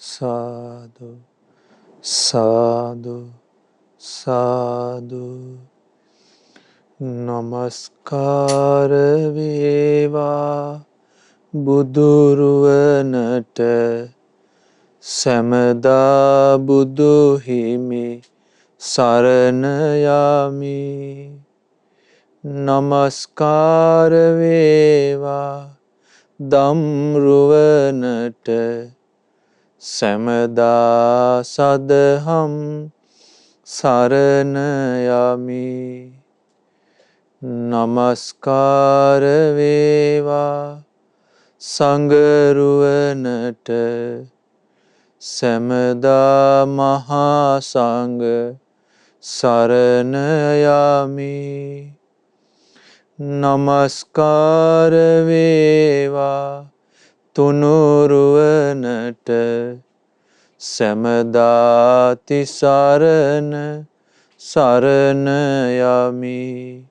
සාදු සාදු සාදු නමස්කාර වේවා බුදුරුවනට සැමදා බුදු හිමි සරණ යමි. නමස්කාර වේවා දම්රුවනට සැමදා සදහම් සරණ යමි. නමස්කාර වේවා සංඝරුවනට සැමදා මහා සංඝ සරණ යමි. නමස්කාර වේවා තුනුරුවනට සැමදා තිසරණ සරණ යමි.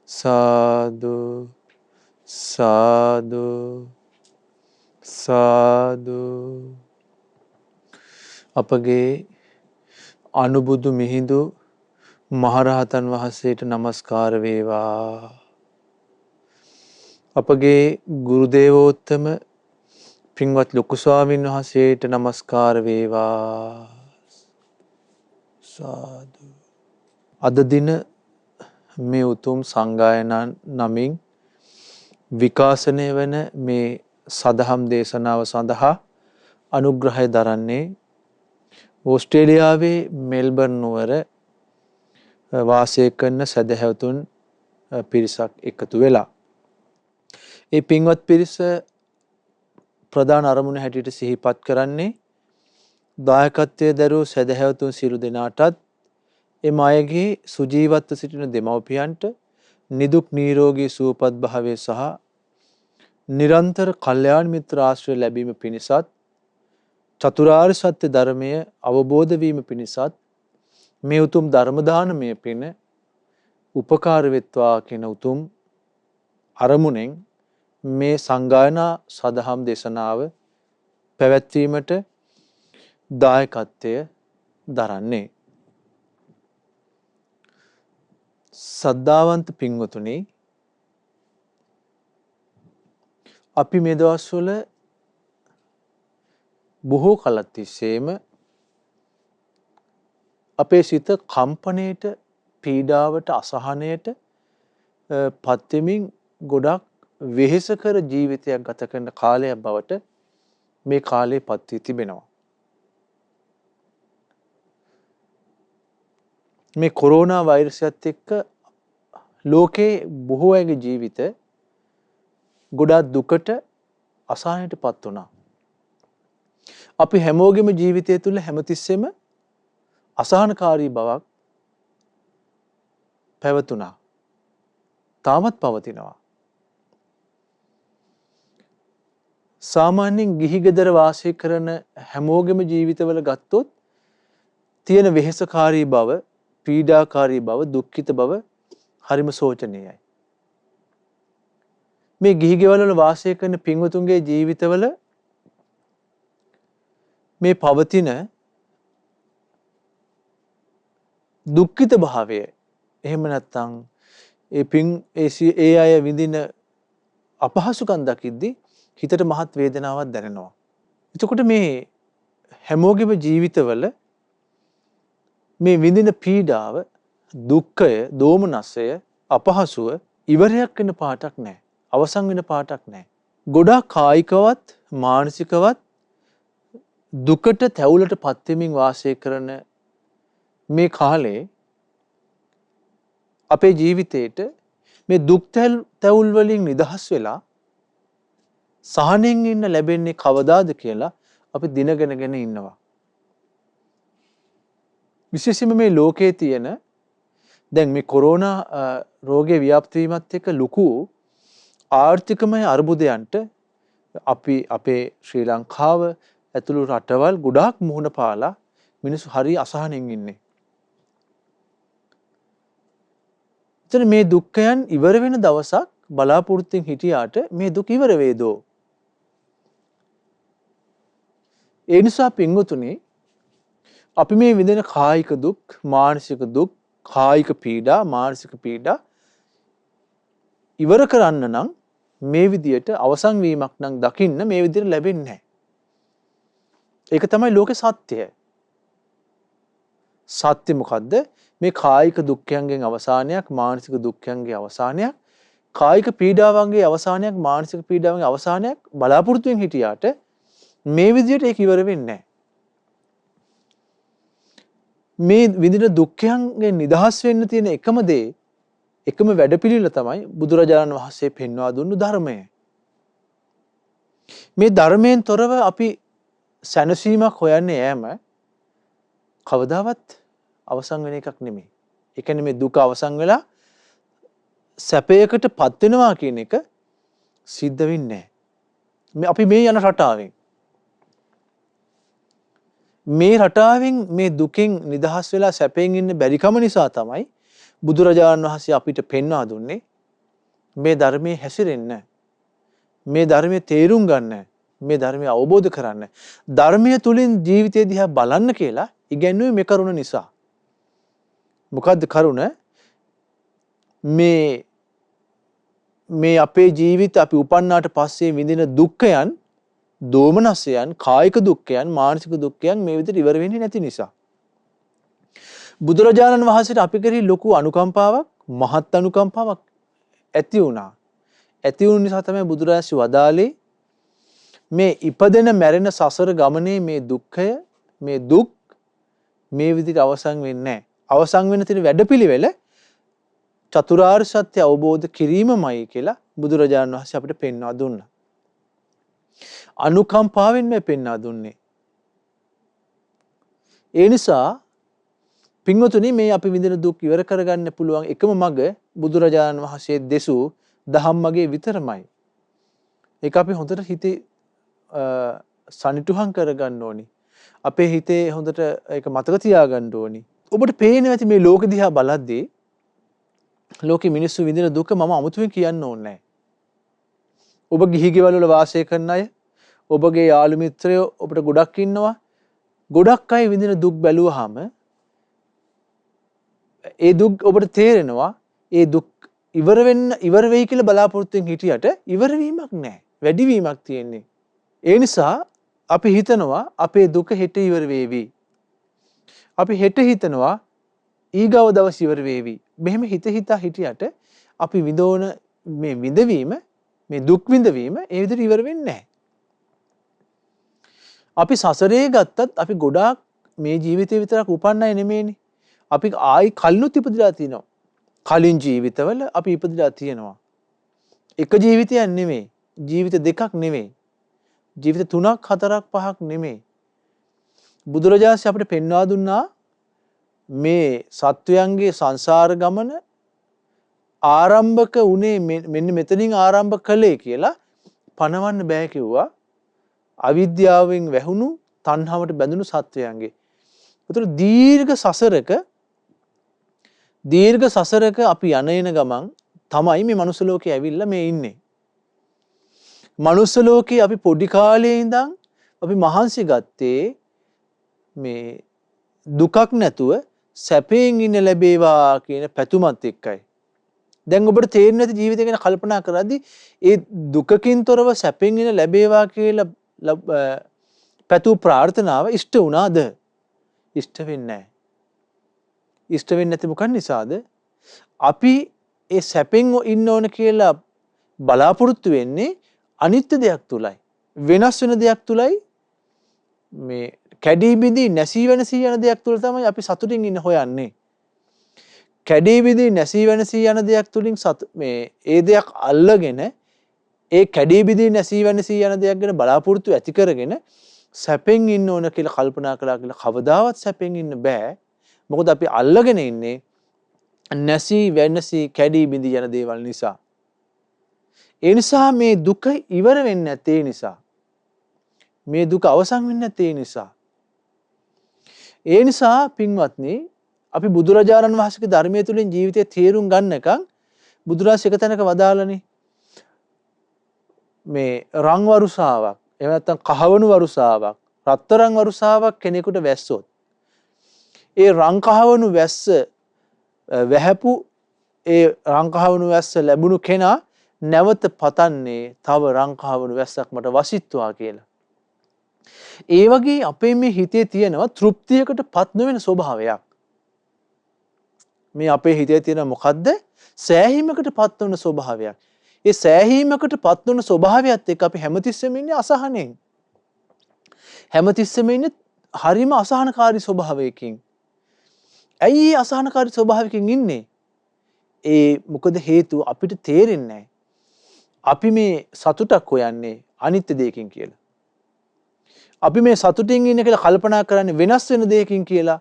සාදු සාදු සාදු. අපගේ අනුබුදු මිහිඳු මහරහතන් වහන්සේට නමස්කාර වේවා. අපගේ ගුරු දේවෝත්තම පින්වත් ලොකු ස්වාමීන් වහන්සේට නමස්කාර වේවා. සාදු. අද දින මේ උතුම් සංගායනා නමින් විකාශනය වන මේ සදහම් දේශනාව සඳහා අනුග්‍රහය දරන්නේ ඕස්ට්‍රේලියාවේ මෙල්බර්න් නුවර වාසය කරන සැදැහැවතුන් පිරිසක් එකතු වෙලා. ඒ පින්වත් පිරිස ප්‍රධාන අරමුණ හැටියට සිහිපත් කරන්නේ දායකත්වයේ දරූ සැදැහැවතුන් සියලු දෙනාටත් එම අයගේ සුජීවත්ව සිටින දෙමව්පියන්ට නිදුක් නිරෝගී සුවපත් භාවය සහ නිරන්තර කල්යාණ මිත්‍ර ආශ්‍රය ලැබීම පිණිසත් චතුරාර්ය සත්‍ය ධර්මය අවබෝධ වීම පිණිසත් මේ උතුම් ධර්ම දානමය පින උපකාර වෙත්වා කියන උතුම් අරමුණෙන් මේ සංගායනා සදහම් දේශනාව පැවැත්වීමට දායකත්වය දරන්නේ. සද්ධාවන්ත පින්වතුනි, අපි මේ දවස්වල බොහෝ කලක් තිස්සේම අපේ සිත කම්පණයට, පීඩාවට, අසහනයට පත් වෙමින් ගොඩක් වෙහෙසකර ජීවිතයක් ගත කරන කාලයක් බවට මේ කාලේ පත් වී තිබෙනවා. මේ කොරෝනා වෛරසයත් එක්ක ලෝකේ බොහෝ අයගේ ජීවිත ගොඩාක් දුකට, අසහනයට පත් වුණා. අපි හැමෝගෙම ජීවිතය තුළ හැමතිස්සෙම අසහනකාරී බවක් පැවතුණා. තාමත් පවතිනවා. සාමාන්‍යයෙන් ගිහි ගෙදර වාසය කරන හැමෝගෙම ජීවිතවල ගත්තොත් තියෙන වෙහෙසකාරී බව, පීඩාකාරී බව, දුක්ඛිත බව හරිම සෝචනීයයි. මේ ගිහි ගෙවල් වල වාසය කරන පින්වතුන්ගේ ජීවිතවල මේ පවතින දුක්ඛිත භාවය, එහෙම නැත්නම් ඒ අය විඳින අපහසුකම් දකිද්දී හිතට මහත් වේදනාවක් දැනෙනවා. එතකොට මේ හැමෝගෙම ජීවිතවල මේ විඳින පීඩාව, දුක්ඛය, දෝමනසය, අපහසුව ඉවරයක් වෙන පාටක් නැහැ. අවසන් වෙන පාටක් නැහැ. ගොඩාක් කායිකවත්, මානසිකවත් දුකට, තැවුලට පත් වෙමින් වාසය කරන මේ කාලේ අපේ ජීවිතේට මේ දුක් තැවුල් වලින් නිදහස් වෙලා සහනෙන් ඉන්න ලැබෙන්නේ කවදාද කියලා අපි දිනගෙනගෙන ඉන්නවා. විශේෂයෙන්ම මේ ලෝකයේ තියෙන දැන් මේ කොරෝනා රෝගයේ ව්‍යාප්ත වීමත් එක්ක ලොකු ආර්ථිකමය අර්බුදයන්ට අපි අපේ ශ්‍රී ලංකාව ඇතුළු රටවල් ගොඩාක් මුහුණ පාලා මිනිස්සු හරි අසහනෙන් ඉන්නේ. එතන මේ දුක්ඛයන් ඉවර වෙන දවසක් බලාපොරොත්තුෙන් හිටියාට මේ දුක ඉවර වේදෝ? ඒ නිසා පින්වතුනි අපි මේ විඳින කායික දුක්, මානසික දුක්, කායික පීඩා, මානසික පීඩා ඉවර කරන්න නම් මේ විදියට අවසන් වීමක් නම් දකින්න මේ විදියට ලැබෙන්නේ නැහැ. ඒක තමයි ලෝකේ සත්‍යය. සත්‍ය මොකද්ද? මේ කායික දුක්ඛයන්ගෙන් අවසානයක්, මානසික දුක්ඛයන්ගේ අවසානයක්, කායික පීඩාවන්ගේ අවසානයක්, මානසික පීඩාවන්ගේ අවසානයක් බලාපොරොත්තුෙන් හිටියාට මේ විදියට ඒක ඉවර වෙන්නේ නැහැ. මේ විඳින දුක්ඛයන්ගෙන් නිදහස් වෙන්න තියෙන එකම දේ, එකම වැඩපිළිවෙල තමයි බුදුරජාණන් වහන්සේ පෙන්වා දුන්නු ධර්මය. මේ ධර්මයෙන් තොරව අපි සැනසීමක් හොයන්නේ යෑම කවදාවත් අවසන් වෙන එකක් නෙමෙයි. ඒ කියන්නේ මේ දුක අවසන් වෙලා සැපයකට පත් වෙනවා කියන එක සිද්ධ වෙන්නේ නැහැ. අපි මේ යන රටාවෙන් මේ රටාවෙන් මේ දුකෙන් නිදහස් වෙලා සැපයෙන් ඉන්න බැරිකම නිසා තමයි බුදුරජාණන් වහන්සේ අපිට පෙන්වා දුන්නේ මේ ධර්මයේ හැසිරෙන්න, මේ ධර්මයේ තේරුම් ගන්න, මේ ධර්මය අවබෝධ කරන්න, ධර්මය තුලින් ජීවිතය දිහා බලන්න කියලා ඉගැන්වුවේ මේ කරුණ නිසා. මොකද්ද කරුණ? මේ අපේ ජීවිත අපි උපන්නාට පස්සේ විඳින දුක්ඛයන්, දෝමනසයන්, කායික දුක්ඛයන්, මානසික දුක්ඛයන් මේ විදිහට ඉවර වෙන්නේ නැති නිසා. බුදුරජාණන් වහන්සේට අපි කෙරෙහි ලොකු අනුකම්පාවක්, මහත් අනුකම්පාවක් ඇති වුණා. ඇති වුණ නිසා තමයි බුදුරජාණන් වදාළේ මේ ඉපදෙන මැරෙන සසර ගමනේ මේ දුක්ඛය, මේ දුක් මේ විදිහට අවසන් වෙන්නේ නැහැ. අවසන් වෙන තියෙන වැඩපිළිවෙල චතුරාර්ය සත්‍ය අවබෝධ කිරීමමයි කියලා බුදුරජාණන් වහන්සේ අපිට පෙන්වා දුන්නා. අනුකම්පාවෙන් මේ පෙන්වා දුන්නේ. ඒ නිසා පින්වතුනි මේ අපි විඳින දුක් ඉවර කරගන්න පුළුවන් එකම මඟ බුදුරජාණන් වහන්සේ දෙසූ දහම්මගේ විතරමයි. ඒක අපි හොඳට හිතේ සනිටුහන් කරගන්න ඕනි. අපේ හිතේ හොඳට ඒක මතක තියාගන්න ඕනි. ඔබට පේනවා ඇති මේ ලෝක දිහා බලද්දී ලෝකේ මිනිස්සු විඳින දුක මම අමුතුවෙන් කියන්න ඕනේ නැහැ. ඔබ ගිහි ගෙවල් වල වාසය කරන අය, ඔබගේ යාළු මිත්‍රයෝ ඔබට ගොඩක් ඉන්නවා. ගොඩක් අය විඳින දුක් බැලුවාම ඒ දුක් ඔබට තේරෙනවා ඒ දුක් ඉවර වෙයි කියලා බලාපොරොත්තුෙන් හිටියට ඉවර වීමක් නැහැ. වැඩි වීමක් තියෙන්නේ. ඒ නිසා අපි හිතනවා අපේ දුක හෙට ඉවර වේවි. අපි හෙට හිතනවා ඊගව දවස් ඉවර වේවි. මෙහෙම හිතා හිටියට අපි විඳෝන මේ විඳවීම, මේ දුක් විඳවීම ඒ විදිහට ඉවර වෙන්නේ නැහැ. අපි සසරේ ගත්තත් අපි ගොඩාක් මේ ජීවිතේ විතරක් උපන්නයි නෙමෙයිනේ. අපි ආයි කලිනුත් ඉපදිලා තිනවා. කලින් ජීවිතවල අපි ඉපදිලා තියෙනවා. එක ජීවිතයක් නෙමෙයි. ජීවිත දෙකක් නෙමෙයි. ජීවිත 3ක් 4ක් 5ක් නෙමෙයි. බුදුරජාණන් අපිට පෙන්වා දුන්නා මේ සත්වයන්ගේ සංසාර ගමන ආරම්භක උනේ මෙන්න මෙතනින් ආරම්භ කළේ කියලා පනවන්න බෑ කිව්වා. අවිද්‍යාවෙන් වැහුණු තණ්හාවට බැඳුණු සත්වයන්ගේ. ඒතර දීර්ඝ සසරක අපි යන ගමන් තමයි මේ මනුස්ස ලෝකේ ඇවිල්ලා මේ ඉන්නේ. මනුස්ස ලෝකේ අපි පොඩි කාලේ ඉඳන් අපි මහන්සි ගත්තේ මේ දුකක් නැතුව සැපයෙන් ඉන්න ලැබේවා කියන පැතුමත් එක්කයි. දැන් ඔබට තේරෙන්නේ නැති ජීවිතය ගැන කල්පනා කරද්දී ඒ දුකකින් තොරව සැපයෙන් ඉන්න ලැබේවා කියලා පැතු ප්‍රාර්ථනාව ඉෂ්ට වුණාද? ඉෂ්ට වෙන්නේ නැහැ. ඉෂ්ට වෙන්නේ නැති මොකක් නිසාද? අපි ඒ සැපෙන් ඉන්න ඕන කියලා බලාපොරොත්තු වෙන්නේ අනිත්‍ය දෙයක් තුලයි. වෙනස් වෙන දෙයක් තුලයි. මේ කැඩී බිඳී නැසී වෙනසී යන දෙයක් තුල තමයි අපි සතුටින් ඉන්න හොයන්නේ. කැඩී බිඳී නැසී වෙනසී යන දෙයක් තුලින් මේ ඒ දෙයක් අල්ලගෙන ඒ කැඩී බිඳී නැසී වෙනසී යන දෙයක් ගැන බලාපොරොත්තු ඇති කරගෙන සැපෙන් ඉන්න ඕන කියලා කල්පනා කළා කියලා කවදාවත් සැපෙන් ඉන්න බෑ. මොකද අපි අල්ලගෙන ඉන්නේ නැසී වෙනසී කැඩී බිඳී යන දේවල් නිසා. ඒ නිසා මේ දුක ඉවර වෙන්නේ නැත්තේ නිසා. මේ දුක අවසන් වෙන්නේ නැත්තේ නිසා. ඒ නිසා පින්වත්නි අපි බුදුරජාණන් වහන්සේගේ ධර්මයේ තුලින් ජීවිතය තේරුම් ගන්නකම් බුදුරජාණන් එක තැනක වදාළනේ මේ රන් වරුසාවක් එහෙම නැත්නම් කහවණු වරුසාවක් රත්තරන් වරුසාවක් කෙනෙකුට වැස්සොත් ඒ රංකහවණු වැස්ස වැහැපු ඒ රංකහවණු වැස්ස ලැබුණු කෙනා නැවත පතන්නේ තව රංකහවණු වැස්සක් මට වසිත්වා කියලා. ඒ වගේ අපේ මේ හිතේ තියෙනවා තෘප්තියකටපත් නොවන ස්වභාවයක්. මේ අපේ හිතේ තියෙන මොකද්ද? සෑහීමකටපත් වෙන ස්වභාවයක්. ඒ සෑහීමකටපත් වෙන ස්වභාවයත් එක්ක අපි හැමතිස්සෙම ඉන්නේ අසහනෙන්. හැමතිස්සෙම ඉන්නේ හරිම අසහනකාරී ස්වභාවයකින්. ඇයි මේ අසහනකාරී ස්වභාවයකින් ඉන්නේ? ඒ මොකද හේතුව අපිට තේරෙන්නේ නැහැ. අපි මේ සතුටක් හොයන්නේ අනිත්‍ය දෙයකින් කියලා. අපි මේ සතුටින් ඉන්න කියලා කල්පනා කරන්නේ වෙනස් වෙන දෙයකින් කියලා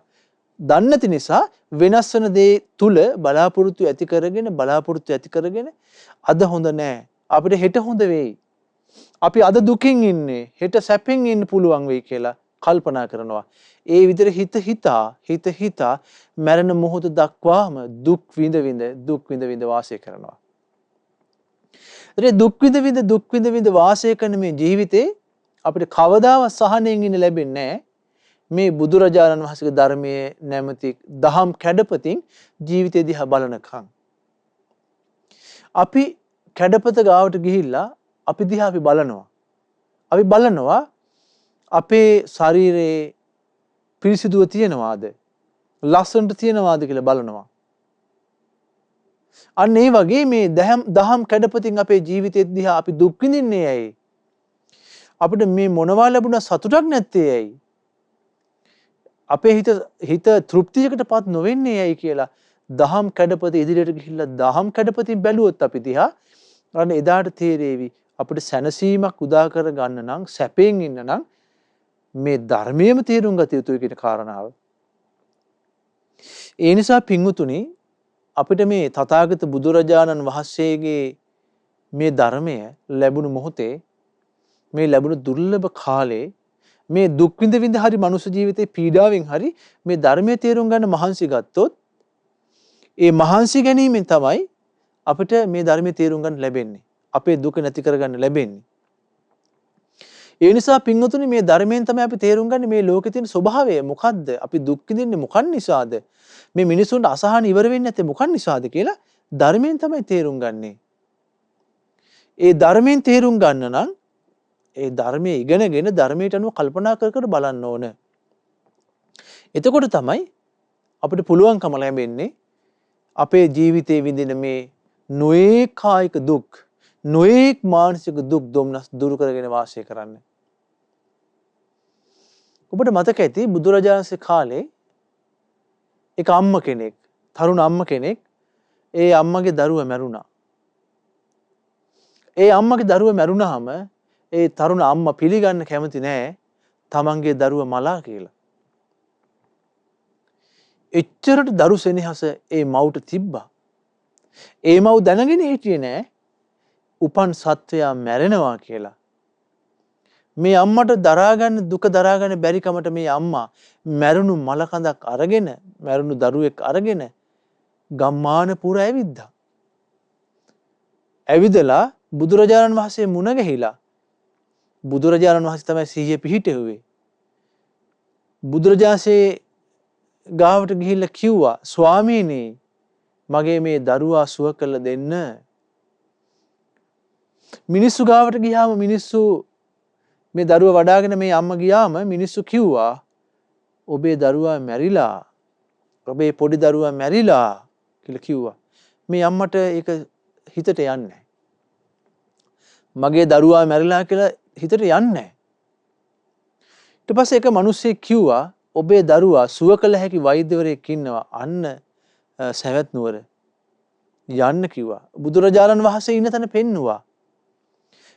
දන්නේ නැති නිසා වෙනස් වෙන දේ තුල බලාපොරොත්තු ඇති කරගෙන අද හොඳ නැහැ. අපිට හෙට හොඳ වෙයි. අපි අද දුකින් ඉන්නේ හෙට සැපෙන් ඉන්න පුළුවන් වෙයි කියලා කල්පනා කරනවා. ඒ විදිහට හිත මරණ මොහොත දක්වාම දුක් විඳ වාසය කරනවා. ඒ දුක් විඳ වාසය කරන මේ ජීවිතේ අපිට කවදාවත් සහනෙන් ඉන්න ලැබෙන්නේ නැහැ. මේ බුදුරජාණන් වහන්සේගේ ධර්මයේ නැමැති දහම් කැඩපතින් ජීවිතය දිහා බලනකම් අපි කැඩපත ගාවට ගිහිල්ලා අපි දිහා අපි බලනවා අපේ ශරීරයේ පිරිසිදුව තියනවාද ලස්සනට තියනවාද කියලා බලනවා. අන්න ඒ වගේ මේ දහම් කැඩපතින් අපේ ජීවිතය දිහා අපි දුක් විඳින්නේ ඇයි? අපිට මේ මොනවා ලැබුණා සතුටක් නැත්තේ ඇයි? අපේ හිත තෘප්තියකටපත් නොවෙන්නේ ඇයි කියලා දහම් කැඩපත ඉදිරියට ගිහිල්ලා දහම් කැඩපතින් බැලුවොත් අපි දිහා අන්න එදාට තේරෙවි අපිට සැනසීමක් උදා කර ගන්න නම් සැපෙන් ඉන්න නම් මේ ධර්මයේම තේරුම් ගත යුතුයි කියන කාරණාව. ඒ නිසා පින්වුතුනි අපිට මේ තථාගත බුදුරජාණන් වහන්සේගේ මේ ධර්මය ලැබුණු මොහොතේ මේ ලැබුණු දුර්ලභ කාලේ මේ දුක් විඳ හරි මනුෂ්‍ය ජීවිතේ පීඩාවෙන් හරි මේ ධර්මයේ තේරුම් ගන්න මහන්සි ගත්තොත් ඒ මහන්සි ගැනීමෙන් තමයි අපිට මේ ධර්මයේ තේරුම් ගන්න ලැබෙන්නේ. අපේ දුක නැති කරගන්න ලැබෙන්නේ. ඒ නිසා පින්වතුනි මේ ධර්මයෙන් තමයි අපි තේරුම් ගන්න මේ ලෝකේ තියෙන ස්වභාවය මොකද්ද? අපි දුක් විඳින්නේ මොකක් නිසාද? මේ මිනිසුන්ට අසහන ඉවර වෙන්නේ නැත්තේ මොකක් නිසාද කියලා ධර්මයෙන් තමයි තේරුම් ගන්නෙ. ඒ ධර්මයෙන් තේරුම් ගන්න නම් ඒ ධර්මයේ ඉගෙනගෙන ධර්මයට අනුව කල්පනා කර බලන්න ඕන. එතකොට තමයි අපිට පුළුවන්කම ලැබෙන්නේ අපේ ජීවිතයේ විඳින මේ නොඑක කායික දුක්, නොඑක මානසික දුක් දුම්නස් දුරු කරගෙන වාසය කරන්න. ඔබට මතක ඇති බුදුරජාණන්සේ කාලේ එක තරුණ අම්ම කෙනෙක් ඒ අම්මගේ දරුවා මැරුණා. ඒ අම්මගේ දරුවා මැරුණාම ඒ තරුණ අම්මා පිළිගන්න කැමති නෑ තමන්ගේ දරුවා මලා කියලා. එච්චරට දරු සෙනෙහස ඒ මව්ට තිබ්බා. ඒ මව් දැනගෙන හිටියේ නෑ උපන් සත්වයා මැරෙනවා කියලා. මේ අම්මට දරාගන්න දුක දරාගන්න බැරි කමට මේ අම්මා මැරුණු මලකඳක් අරගෙන මැරුණු දරුවෙක් අරගෙන ගම්මාන පුර ඇවිද්දා. ඇවිදලා බුදුරජාණන් වහන්සේ මුණ ගැහිලා බුදුරජාණන් වහන්සේ තමයි සිහිය පිහිටෙව්වේ. බුදුරජාණන්සේ ගාවට ගිහිල්ලා කිව්වා ස්වාමීනි මගේ මේ දරුවා සුව කරලා දෙන්න. මිනිස්සු ගාවට ගියාම මිනිස්සු මේ දරුවා වඩාගෙන මේ අම්මා ගියාම මිනිස්සු කිව්වා ඔබේ දරුවා මැරිලා. ඔබේ පොඩි දරුවා මැරිලා කියලා කිව්වා. මේ අම්මට ඒක හිතට යන්නේ නැහැ. මගේ දරුවා මැරිලා කියලා හිතට යන්නේ නැහැ. ඊට පස්සේ එක මිනිහෙක් කිව්වා ඔබේ දරුවා සුව කළ හැකි වෛද්‍යවරයෙක් ඉන්නවා අන්න සවැත් නුවර යන්න කිව්වා. බුදුරජාණන් වහන්සේ ඉන්න තැන පෙන්නුවා.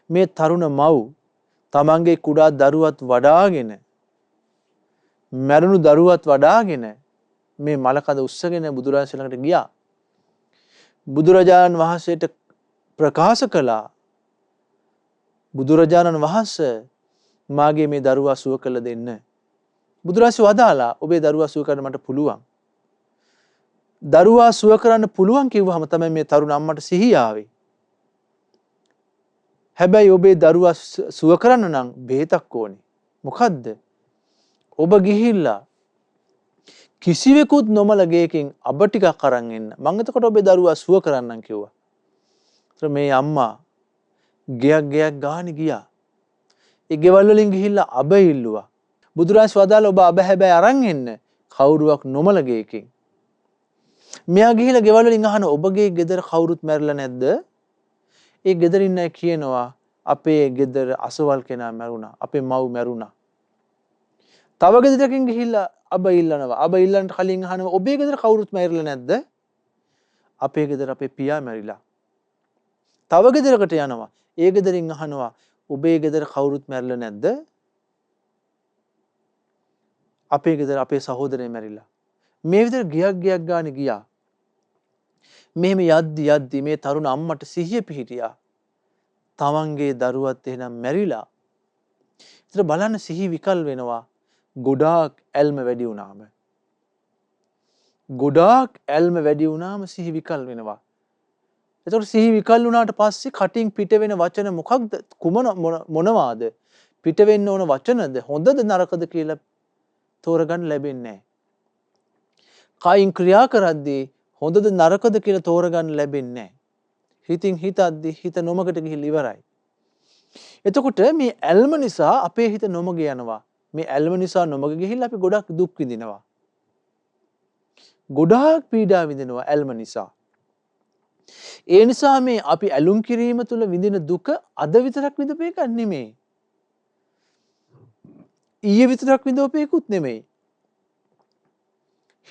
මේ තරුණ මව් තමන්ගේ කුඩා දරුවත් වඩාගෙන මැරුණු දරුවත් වඩාගෙන මේ මලකඳ උස්සගෙන බුදුරජාණන් ළඟට ගියා. බුදුරජාණන් වහන්සේට ප්‍රකාශ කළා බුදුරජාණන් වහන්සේ මාගේ මේ දරුවා සුව කළ දෙන්න. බුදුරජාණන් වදාලා ඔබේ දරුවා සුව කරන්න මට පුළුවන්. දරුවා සුව කරන්න පුළුවන් කිව්වහම තමයි මේ තරුණ අම්මට සිහිය ආවේ. හැබැයි ඔබේ දරුවා සුව කරන්න නම් බෙහෙතක් ඕනේ. මොකද්ද? ඔබ ගිහිල්ලා කිසිවෙකුත් නොමල ගේකින් අබ ටිකක් අරන් එන්න. මම එතකොට ඔබේ දරුවා සුව කරන්නම් කිව්වා. ඒතර මේ අම්මා ගයක් ගානේ ගියා. ඒ ගෙවල් වලින් ගිහිල්ලා අබ ඉල්ලුවා. බුදුරජාණන් වදාළ ඔබ අබ හැබැයි අරන් එන්න කවුරුවක් නොමල ගේකින්. මෙයා ගිහිල්ලා ගෙවල් වලින් අහන ඔබගේ ගෙදර කවුරුත් මැරිලා නැද්ද? ඒ ගෙදර ඉන්න අය කියනවා අපේ ගෙදර අසවල් කෙනා මැරුණා. අපේ මව් මැරුණා. තව ගෙදරකින් ගිහිල්ලා අබ ඉල්ලනවා. අබ ඉල්ලන්නට කලින් අහනවා ඔබේ ගෙදර කවුරුත් මැරිලා නැද්ද? අපේ ගෙදර අපේ පියා මැරිලා. තව ගෙදරකට යනවා. ඒ ගෙදරින් අහනවා ඔබේ ගෙදර කවුරුත් මැරිලා නැද්ද? අපේ ගෙදර අපේ සහෝදරය මැරිලා. මේ විදිහට ගියක් ගානේ ගියා. මෙහෙම යද්දි මේ තරුණ අම්මට සිහිය පිහිටියා. තමන්ගේ දරුවත් එහෙනම් මැරිලා. ඒතර බලන්න සිහි විකල් වෙනවා. ගොඩාක් ඇල්ම වැඩි වුණාම. ගොඩාක් ඇල්ම වැඩි වුණාම සිහි විකල් වෙනවා. එතකොට සිහි විකල් වුණාට පස්සේ කටින් පිට වෙන වචන මොකක්ද? මොනවාද? පිට වෙන්න ඕන වචනද? හොඳද නරකද කියලා තෝරගන්න ලැබෙන්නේ නැහැ. කයින් ක්‍රියා කරද්දී හොඳද නරකද කියලා තෝරගන්න ලැබෙන්නේ නැහැ. හිතින් හිතද්දී හිත නොමකට ගිහිල්ලා ඉවරයි. එතකොට මේ ඇල්ම නිසා අපේ හිත නොමග යනවා. මේ ඇල්ම නිසා නොමග ගිහිල්ලා අපි ගොඩක් දුක් විඳිනවා. ගොඩාක් පීඩා විඳිනවා ඇල්ම නිසා. ඒ නිසා මේ අපි ඇලුම් කිරීම තුළ විඳින දුක අද විතරක් විඳපු එකක් නෙමෙයි. ඊයේ විතරක් විඳපු එකකුත් නෙමෙයි.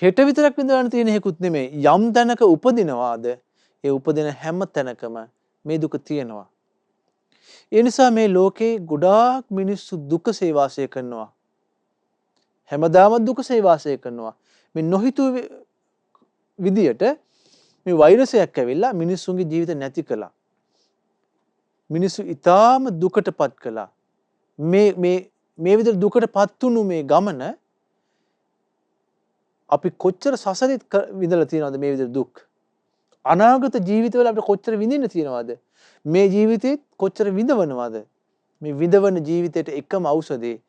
හෙට විතරක් විඳවන්න තියෙන එකකුත් නෙමෙයි. යම් තැනක උපදිනවාද ඒ උපදින හැම තැනකම මේ දුක තියෙනවා. ඒ නිසා මේ ලෝකේ ගොඩාක් මිනිස්සු දුකසේ වාසය කරනවා. හැමදාම දුකසේ වාසය කරනවා. මේ නොහිතූ විදියට මේ වෛරසයක් ඇවිල්ලා මිනිස්සුන්ගේ ජීවිත නැති කළා. මිනිස්සු ඊටාම දුකටපත් කළා. මේ විදිහට දුකටපත් වුණු මේ ගමන අපි කොච්චර සසරින් විඳලා තියෙනවද මේ විදිහට දුක්? අනාගත ජීවිතවල අපිට කොච්චර විඳින්න තියෙනවද? මේ ජීවිතේ කොච්චර විඳවනවද? මේ විඳවන ජීවිතයට එකම ඖෂධේ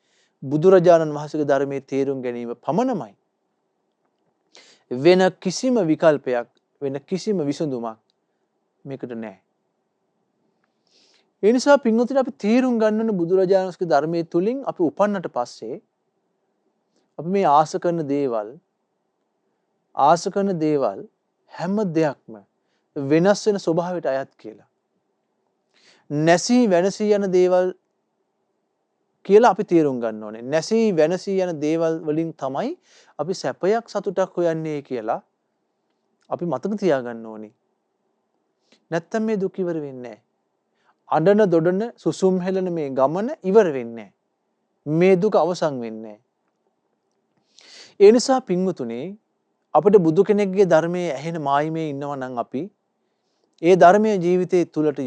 බුදුරජාණන් වහන්සේගේ ධර්මයේ තේරුම් ගැනීම පමණමයි. වෙන කිසිම විකල්පයක් වෙන කිසිම විසඳුමක් මේකට නැහැ. ඒ නිසා පින්වතුනි අපි තේරුම් ගන්න ඕන බුදුරජාණන් වහන්සේගේ ධර්මයේ තුලින් අපි උපන්නට පස්සේ අපි මේ ආස කරන දේවල් හැම දෙයක්ම වෙනස් වෙන ස්වභාවයට අයත් කියලා. නැසී වෙනසී යන දේවල් කියලා අපි තේරුම් ගන්න ඕනේ. නැසී වෙනසී යන දේවල් වලින් තමයි අපි සැපයක් සතුටක් හොයන්නේ කියලා අපි මතක තියාගන්න ඕනේ. නැත්තම් මේ දුක ඉවර වෙන්නේ නැහැ. අඬන දොඩන සුසුම් හෙලන මේ ගමන ඉවර වෙන්නේ නැහැ. මේ දුක අවසන් වෙන්නේ නැහැ. ඒ නිසා පින්වතුනි අපිට බුදු කෙනෙක්ගේ ධර්මයේ ඇහෙන මායිමේ ඉන්නවා නම් අපි ඒ ධර්මයේ ජීවිතයේ තුලට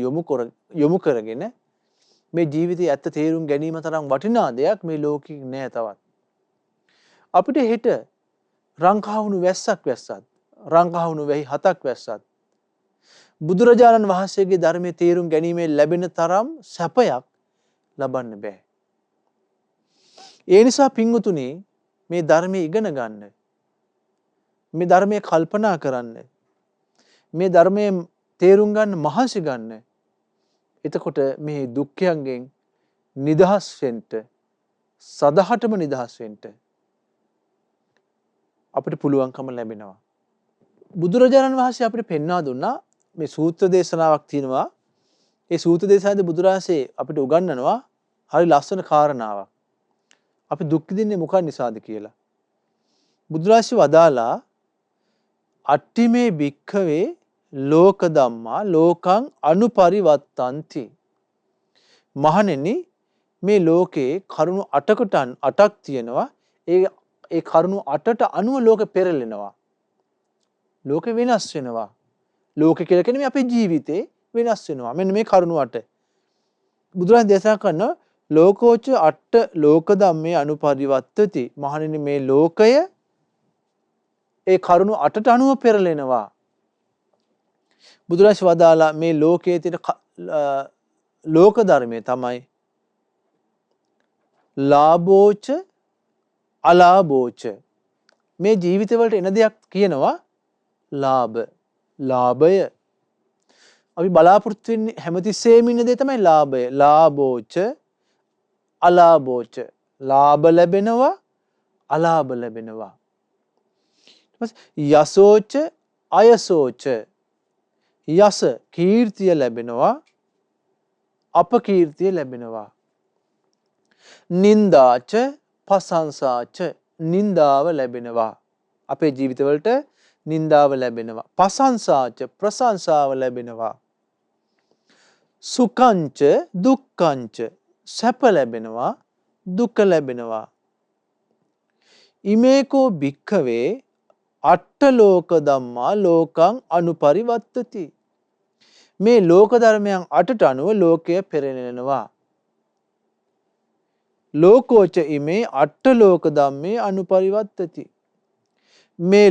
යොමු කරගෙන මේ ජීවිතයේ ඇත්ත තේරුම් ගැනීම තරම් වටිනා දෙයක් මේ ලෝකෙක නෑ තවත්. අපිට හෙට රංකාවුණු වැස්සක් වැස්සත් රංකාවුණු වෙහි හතක් වැස්සත් බුදුරජාණන් වහන්සේගේ ධර්මයේ තේරුම් ගැනීමෙන් ලැබෙන තරම් සැපයක් ලබන්න බෑ. ඒ නිසා පින්වතුනි මේ ධර්මයේ ඉගෙන ගන්න. මේ ධර්මයේ කල්පනා කරන්න. මේ ධර්මයේ තේරුම් ගන්න මහන්සි ගන්න. එතකොට මේ දුක්ඛයන්ගෙන් නිදහස් වෙන්න සදහටම නිදහස් වෙන්න අපිට පුළුවන්කම ලැබෙනවා. බුදුරජාණන් වහන්සේ අපිට පෙන්වා දුන්නා මේ සූත්‍ර දේශනාවක් තියෙනවා. ඒ සූත්‍ර දේශනාවේ බුදුරජාණන්සේ අපිට උගන්වනවා හරි ලස්සන කාරණාවක්. අපි දුක් විඳින්නේ මොකක් නිසාද කියලා. බුදුරජාණන්සේ වදාලා අට්ඨිමේ භික්ඛවේ ලෝක ධම්මා ලෝකං අනුපරිවත්තಂತಿ. මහණෙනි මේ ලෝකේ කරුණු 8ක් තියෙනවා. ඒ කරුණු 8ට අනුව ලෝක පෙරලෙනවා. ලෝක වෙනස් වෙනවා. ලෝක කියලා කියන්නේ අපේ ජීවිතේ වෙනස් වෙනවා. මෙන්න මේ කරුණු 8. බුදුරජාණන් දේශනා කරන ලෝකෝච අට්ඨ ලෝක ධම්මේ අනුපරිවත්තති. මහණෙනි මේ ලෝකය ඒ කරුණු 8ට අනුව පෙරලෙනවා. බුදුරජාණන් වදාලා මේ ලෝකයේ තියෙන ලෝක ධර්මයේ තමයි ලාභෝච අලාභෝච. මේ ජීවිතවලට එන දෙයක් කියනවා ලාභ. ලාභය. අපි බලාපොරොත්තු වෙන්නේ හැමතිස්සෙම ඉන්න දේ තමයි ලාභය. ලාභෝච අලාභෝච. ලාභ ලැබෙනවා අලාභ ලැබෙනවා. යසෝච අයසෝච. යස කීර්තිය ලැබෙනවා අපකීර්තිය ලැබෙනවා. නින්දාච පසංසාච. නින්දාව ලැබෙනවා. අපේ ජීවිතවලට නින්දාව ලැබෙනවා. පසංසාච ප්‍රශංසාව ලැබෙනවා. සුඛංච දුක්ඛංච. සැප ලැබෙනවා දුක ලැබෙනවා. ඉමේකෝ භික්ඛවේ අට්ඨ ලෝක ධම්මා ලෝකං අනුපරිවත්තති. මේ ලෝක ධර්මයන් අටට අනුව ලෝකය පෙරලෙනවා. ලෝකෝච ඉමේ අට්ඨ ලෝක ධම්මේ අනුපරිවත්තති. මේ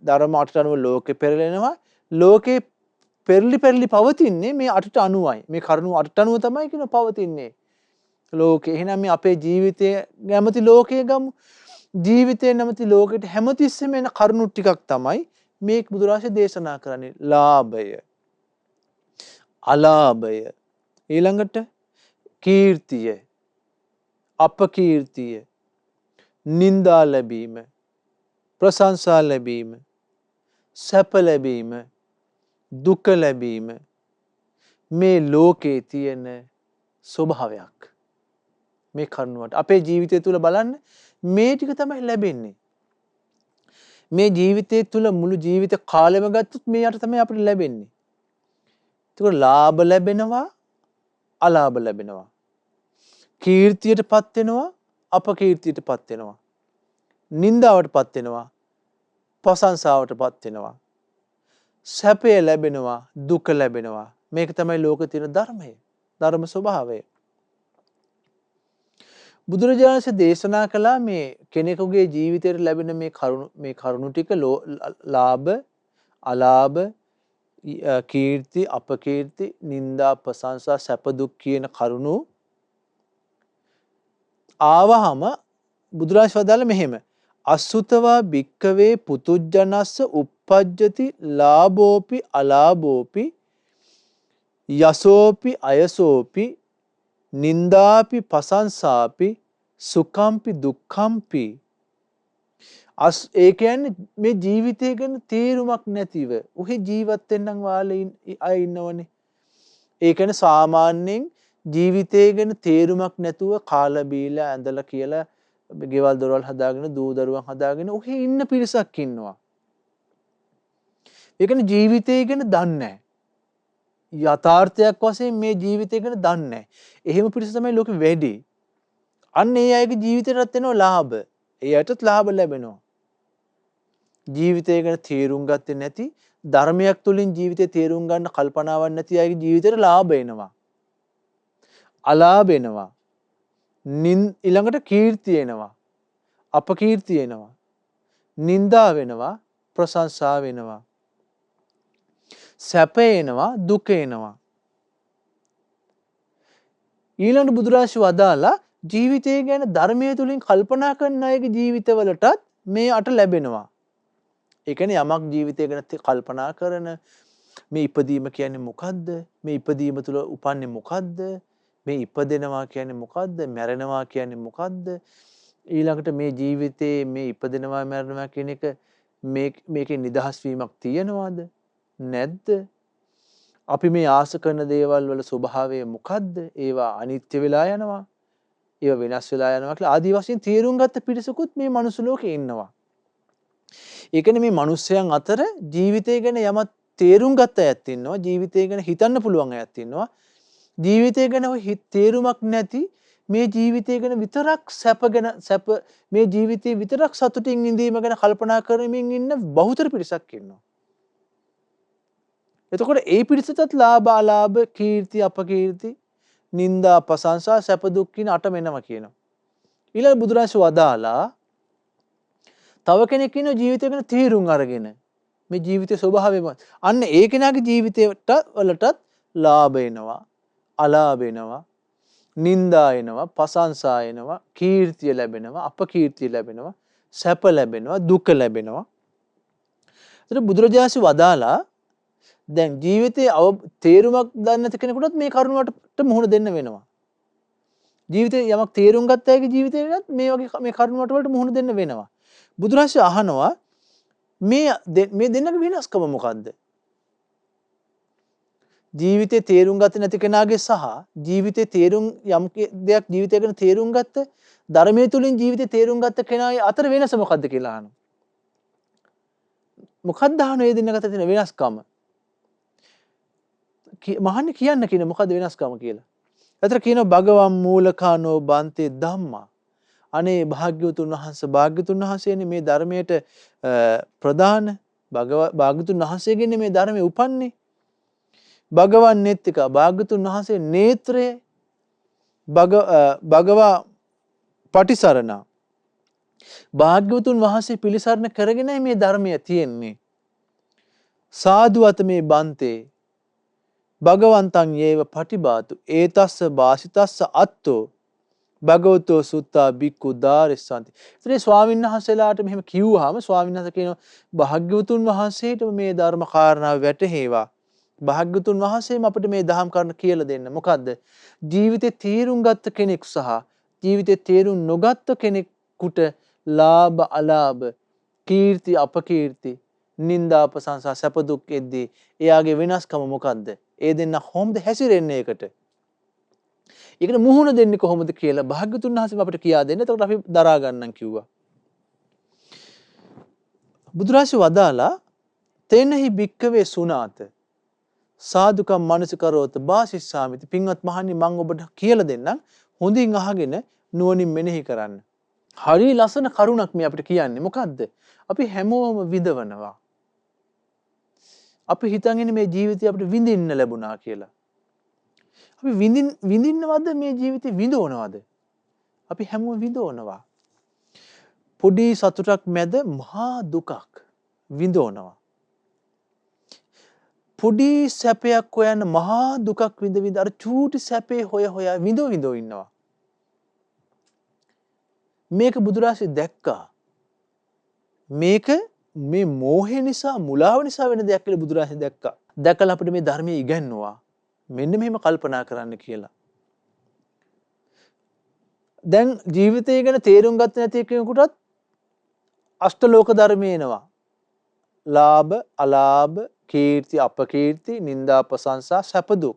ධර්ම අටට අනුව ලෝකෙ පෙරලෙනවා. ලෝකේ පෙරලි පවතින්නේ මේ අටට අනුවයි. මේ කරුණු අටට අනුව තමයි කියන පවතින්නේ. ලෝකේ. එහෙනම් මේ අපේ ජීවිතය නැමැති ලෝකයේ ගමු. ජීවිතය නැමැති ලෝකෙට හැමතිස්සෙම එන කරුණු ටිකක් තමයි මේ බුදුරජාණන් දේශනා කරන්නේ. ලාභය, අලාභය, ඊළඟට කීර්තිය, අපකීර්තිය, නින්දා ලැබීම, ප්‍රශංසා ලැබීම, සැප ලැබීම, දුක ලැබීම මේ ලෝකේ තියෙන ස්වභාවයක්. මේ කරුණුවට අපේ ජීවිතය තුල බලන්න මේ ටික තමයි ලැබෙන්නේ. මේ ජීවිතය තුල මුළු ජීවිත කාලෙම ගත්තොත් මේ යට තමයි අපිට ලැබෙන්නේ. ඒක ලාභ ලැබෙනවා, අලාභ ලැබෙනවා. කීර්තියටපත් වෙනවා, අපකීර්තියටපත් වෙනවා. නින්දාවටපත් වෙනවා, ප්‍රශංසාවටපත් වෙනවා. සැපය ලැබෙනවා, දුක ලැබෙනවා. මේක තමයි ලෝකේ තියෙන ධර්මය. ධර්ම ස්වභාවය. බුදුරජාණන් වහන්සේ දේශනා කළා මේ කෙනෙකුගේ ජීවිතයට ලැබෙන මේ කරුණු ටික ලාභ, අලාභ, කීර්ති, අපකීර්ති, නිന്ദා, ප්‍රශංසා, සැප දුක් කියන කරුණු ආවහම බුදුරජාණන් වදාළ මෙහෙම අසුතවා භික්කවේ පුතුජනස්ස uppajjati ලාභෝපි අලාභෝපි යසෝපි අයසෝපි නින්දාපි පසංසාපි සුඛම්පි දුක්ඛම්පි. ඒ කියන්නේ මේ ජීවිතය ගැන තේරුමක් නැතිව උහි ජීවත් වෙන්නන් වාලේ අය ඉන්නවනේ. ඒ කියන්නේ සාමාන්‍යයෙන් ජීවිතය ගැන තේරුමක් නැතුව කාලා බීලා ඇඳලා කියලා ගෙවල් දොරවල් හදාගෙන දූ දරුවන් හදාගෙන උහි ඉන්න පිරිසක් ඉන්නවා. ඒ කියන්නේ ජීවිතය ගැන දන්නේ නැහැ. යථාර්ථයක් වශයෙන් මේ ජීවිතය ගැන දන්නේ නැහැ. එහෙම පිරිස තමයි ලෝකෙ වැඩි. අන්න ඒ අයගේ ජීවිතයටත් එනවා ලාභ. ඒ අයටත් ලාභ ලැබෙනවා. ජීවිතය ගැන තේරුම් ගත්තේ නැති ධර්මයක් තුලින් ජීවිතේ තේරුම් ගන්න කල්පනාවක් නැති අයගේ ජීවිතේට ලාභ එනවා. අලාභ එනවා. ඊළඟට කීර්තිය එනවා. අපකීර්තිය එනවා. නිന്ദා වෙනවා, ප්‍රශංසා වෙනවා. සැප එනවා, දුක එනවා. ඊළඟ බුදුරජාණන් වදාලා ජීවිතය ගැන ධර්මයේ තුලින් කල්පනා කරන අයගේ ජීවිතවලටත් මේ අට ලැබෙනවා. ඒ කියන්නේ යමක් ජීවිතය ගැන කල්පනා කරන මේ ඉපදීම කියන්නේ මොකද්ද? මේ ඉපදීම තුල උපන්නේ මොකද්ද? මේ ඉපදෙනවා කියන්නේ මොකද්ද? මැරෙනවා කියන්නේ මොකද්ද? ඊළඟට මේ ජීවිතේ මේ ඉපදෙනවා මැරෙනවා කියන එක මේකේ නිදහස් වීමක් තියනවාද? නැද්ද? අපි මේ ආස කරන දේවල් වල ස්වභාවය මොකද්ද? ඒවා අනිත්‍ය වෙලා යනවා. ඒවා වෙනස් වෙලා යනවා කියලා ආදි වශයෙන් තේරුම් ගත්ත පිරිසකුත් මේ මනුස්ස ලෝකේ ඉන්නවා. ඒ කියන්නේ මේ මිනිස්යන් අතර ජීවිතය ගැන යමක් තේරුම් ගත්ත අයත් ඉන්නවා. ජීවිතය ගැන හිතන්න පුළුවන් අයත් ඉන්නවා. ජීවිතය ගැන තේරුමක් නැති මේ ජීවිතය ගැන විතරක් සැප මේ ජීවිතේ විතරක් සතුටින් ඉඳීම ගැන කල්පනා කරමින් ඉන්න බහුතර පිරිසක් ඉන්නවා. එතකොට ඒ පිරිසටත් ලාභ අලාභ කීර්ති අපකීර්ති නිന്ദා ප්‍රශංසා සැප දුක් කියන අටම එනවා කියනවා. ඊළඟ බුදුරජාණන් වදාලා තව කෙනෙක් ඉන්න ජීවිතය ගැන තීරුම් අරගෙන මේ ජීවිතයේ ස්වභාවය අන්න ඒ කෙනාගේ ජීවිතයට වලටත් ලාභ එනවා අලාභ එනවා නින්දා එනවා, ප්‍රශංසා එනවා, කීර්තිය ලැබෙනවා, අපකීර්තිය ලැබෙනවා, සැප ලැබෙනවා, දුක ලැබෙනවා. ඒතර බුදුරජාණන් වදාලා දැන් ජීවිතයේ තේරුමක් දන්නේ නැති කෙනෙකුටත් මේ කරුණාවට මුහුණ දෙන්න වෙනවා. ජීවිතේ යමක් තේරුම් ගත්ත අයගේ ජීවිතේටත් මේ වගේ මේ කරුණාවට වලට මුහුණ දෙන්න වෙනවා. බුදුරජාණන් අහනවා මේ දෙන්නගේ වෙනස්කම මොකද්ද? ජීවිතේ තේරුම් ගත්තේ නැති කෙනාගේ සහ ජීවිතේ තේරුම් යම් දෙයක් ජීවිතය ගැන තේරුම් ගත්ත ධර්මයේ තුලින් ජීවිතේ තේරුම් ගත්ත කෙනාගේ අතර වෙනස මොකද්ද කියලා අහනවා. මොකක්ද අහන මේ දෙන්න අතර තියෙන වෙනස්කම? මහන්නේ කියන්න කියන මොකද්ද වෙනස්කම කියලා. අතර කියනවා භගවම් මූලකානෝ බන්තේ ධම්මා. අනේ භාග්‍යවතුන් වහන්සේනේ මේ ධර්මයට ප්‍රධාන භාග්‍යවතුන් වහන්සේගෙන් මේ ධර්මයේ උපන්නේ. භගවන් නෙත්තික භාග්‍යතුන් වහන්සේ නේත්‍රය භගවා පටිසරණ භාග්‍යවතුන් වහන්සේ පිළිසරණ කරගෙනයි මේ ධර්මය තියෙන්නේ. සාදුවත මේ බන්තේ භගවන්තං යේව පටිබාතු ඒතස්ස වාසිතස්ස අත්තෝ භගවතෝ සුත්තා බික්ඛු දාරිස්සanti. ඉතින් ස්වාමීන් වහන්සේලාට මෙහෙම කිව්වහම ස්වාමීන් වහන්සේ කියනවා භාග්‍යවතුන් වහන්සේට මේ ධර්ම කාරණාව වැටහෙවා. භාග්‍යවතුන් වහන්සේම අපිට මේ දහම් කරුණ කියලා දෙන්න. මොකද්ද? ජීවිතේ තීරුම් ගත්ත කෙනෙක් සහ ජීවිතේ තීරුම් නොගත්ත කෙනෙකුට ලාභ අලාභ, කීර්ති අපකීර්ති, නිന്ദා ප්‍රශංසා සැප දුක් එද්දී එයාගේ වෙනස්කම මොකද්ද? ඒ දෙන්න කොහොමද හැසිරෙන්නේ ඒකට? ඒකට මුහුණ දෙන්නේ කොහොමද කියලා භාග්‍යවතුන් වහන්සේ අපිට කියා දෙන්න. එතකොට අපි දරා ගන්නම් කිව්වා. බුදුරජාණන් වදාලා තේනහි භික්කවේ සුනාත සාදුකම් මනසිකරෝත බාසිස්සාමිති. පින්වත් මහණනි මම ඔබට කියලා දෙන්නම් හොඳින් අහගෙන නුවණින් මෙනෙහි කරන්න. හරි ලස්සන කරුණක් මේ අපිට කියන්නේ. මොකද්ද? අපි හැමෝම විඳවනවා. අපි හිතන්නේ මේ ජීවිතය අපිට විඳින්න ලැබුණා කියලා. අපි විඳින්නවද මේ ජීවිතේ විඳවනවද? අපි හැමෝම විඳවනවා. පොඩි සතුටක් මැද මහා දුකක් විඳවනවා. පොඩි සැපයක් හොයන මහා දුකක් විඳ අර චූටි සැපේ හොය විඳ ඉන්නවා. මේක බුදුරජාණන් දැක්කා. මේක මේ මෝහය නිසා මුලාව නිසා වෙන දෙයක් කියලා බුදුරජාණන් දැක්කා. දැකලා අපිට මේ ධර්මයේ ඉගැන්වුවා. මෙන්න මෙහෙම කල්පනා කරන්න කියලා. දැන් ජීවිතය ගැන තේරුම් ගත්තේ නැති කෙනෙකුටත් අෂ්ටලෝක ධර්මය එනවා. ලාභ, අලාභ, කීර්ති, අපකීර්ති, නිന്ദා ප්‍රශංසා, සැප දුක්.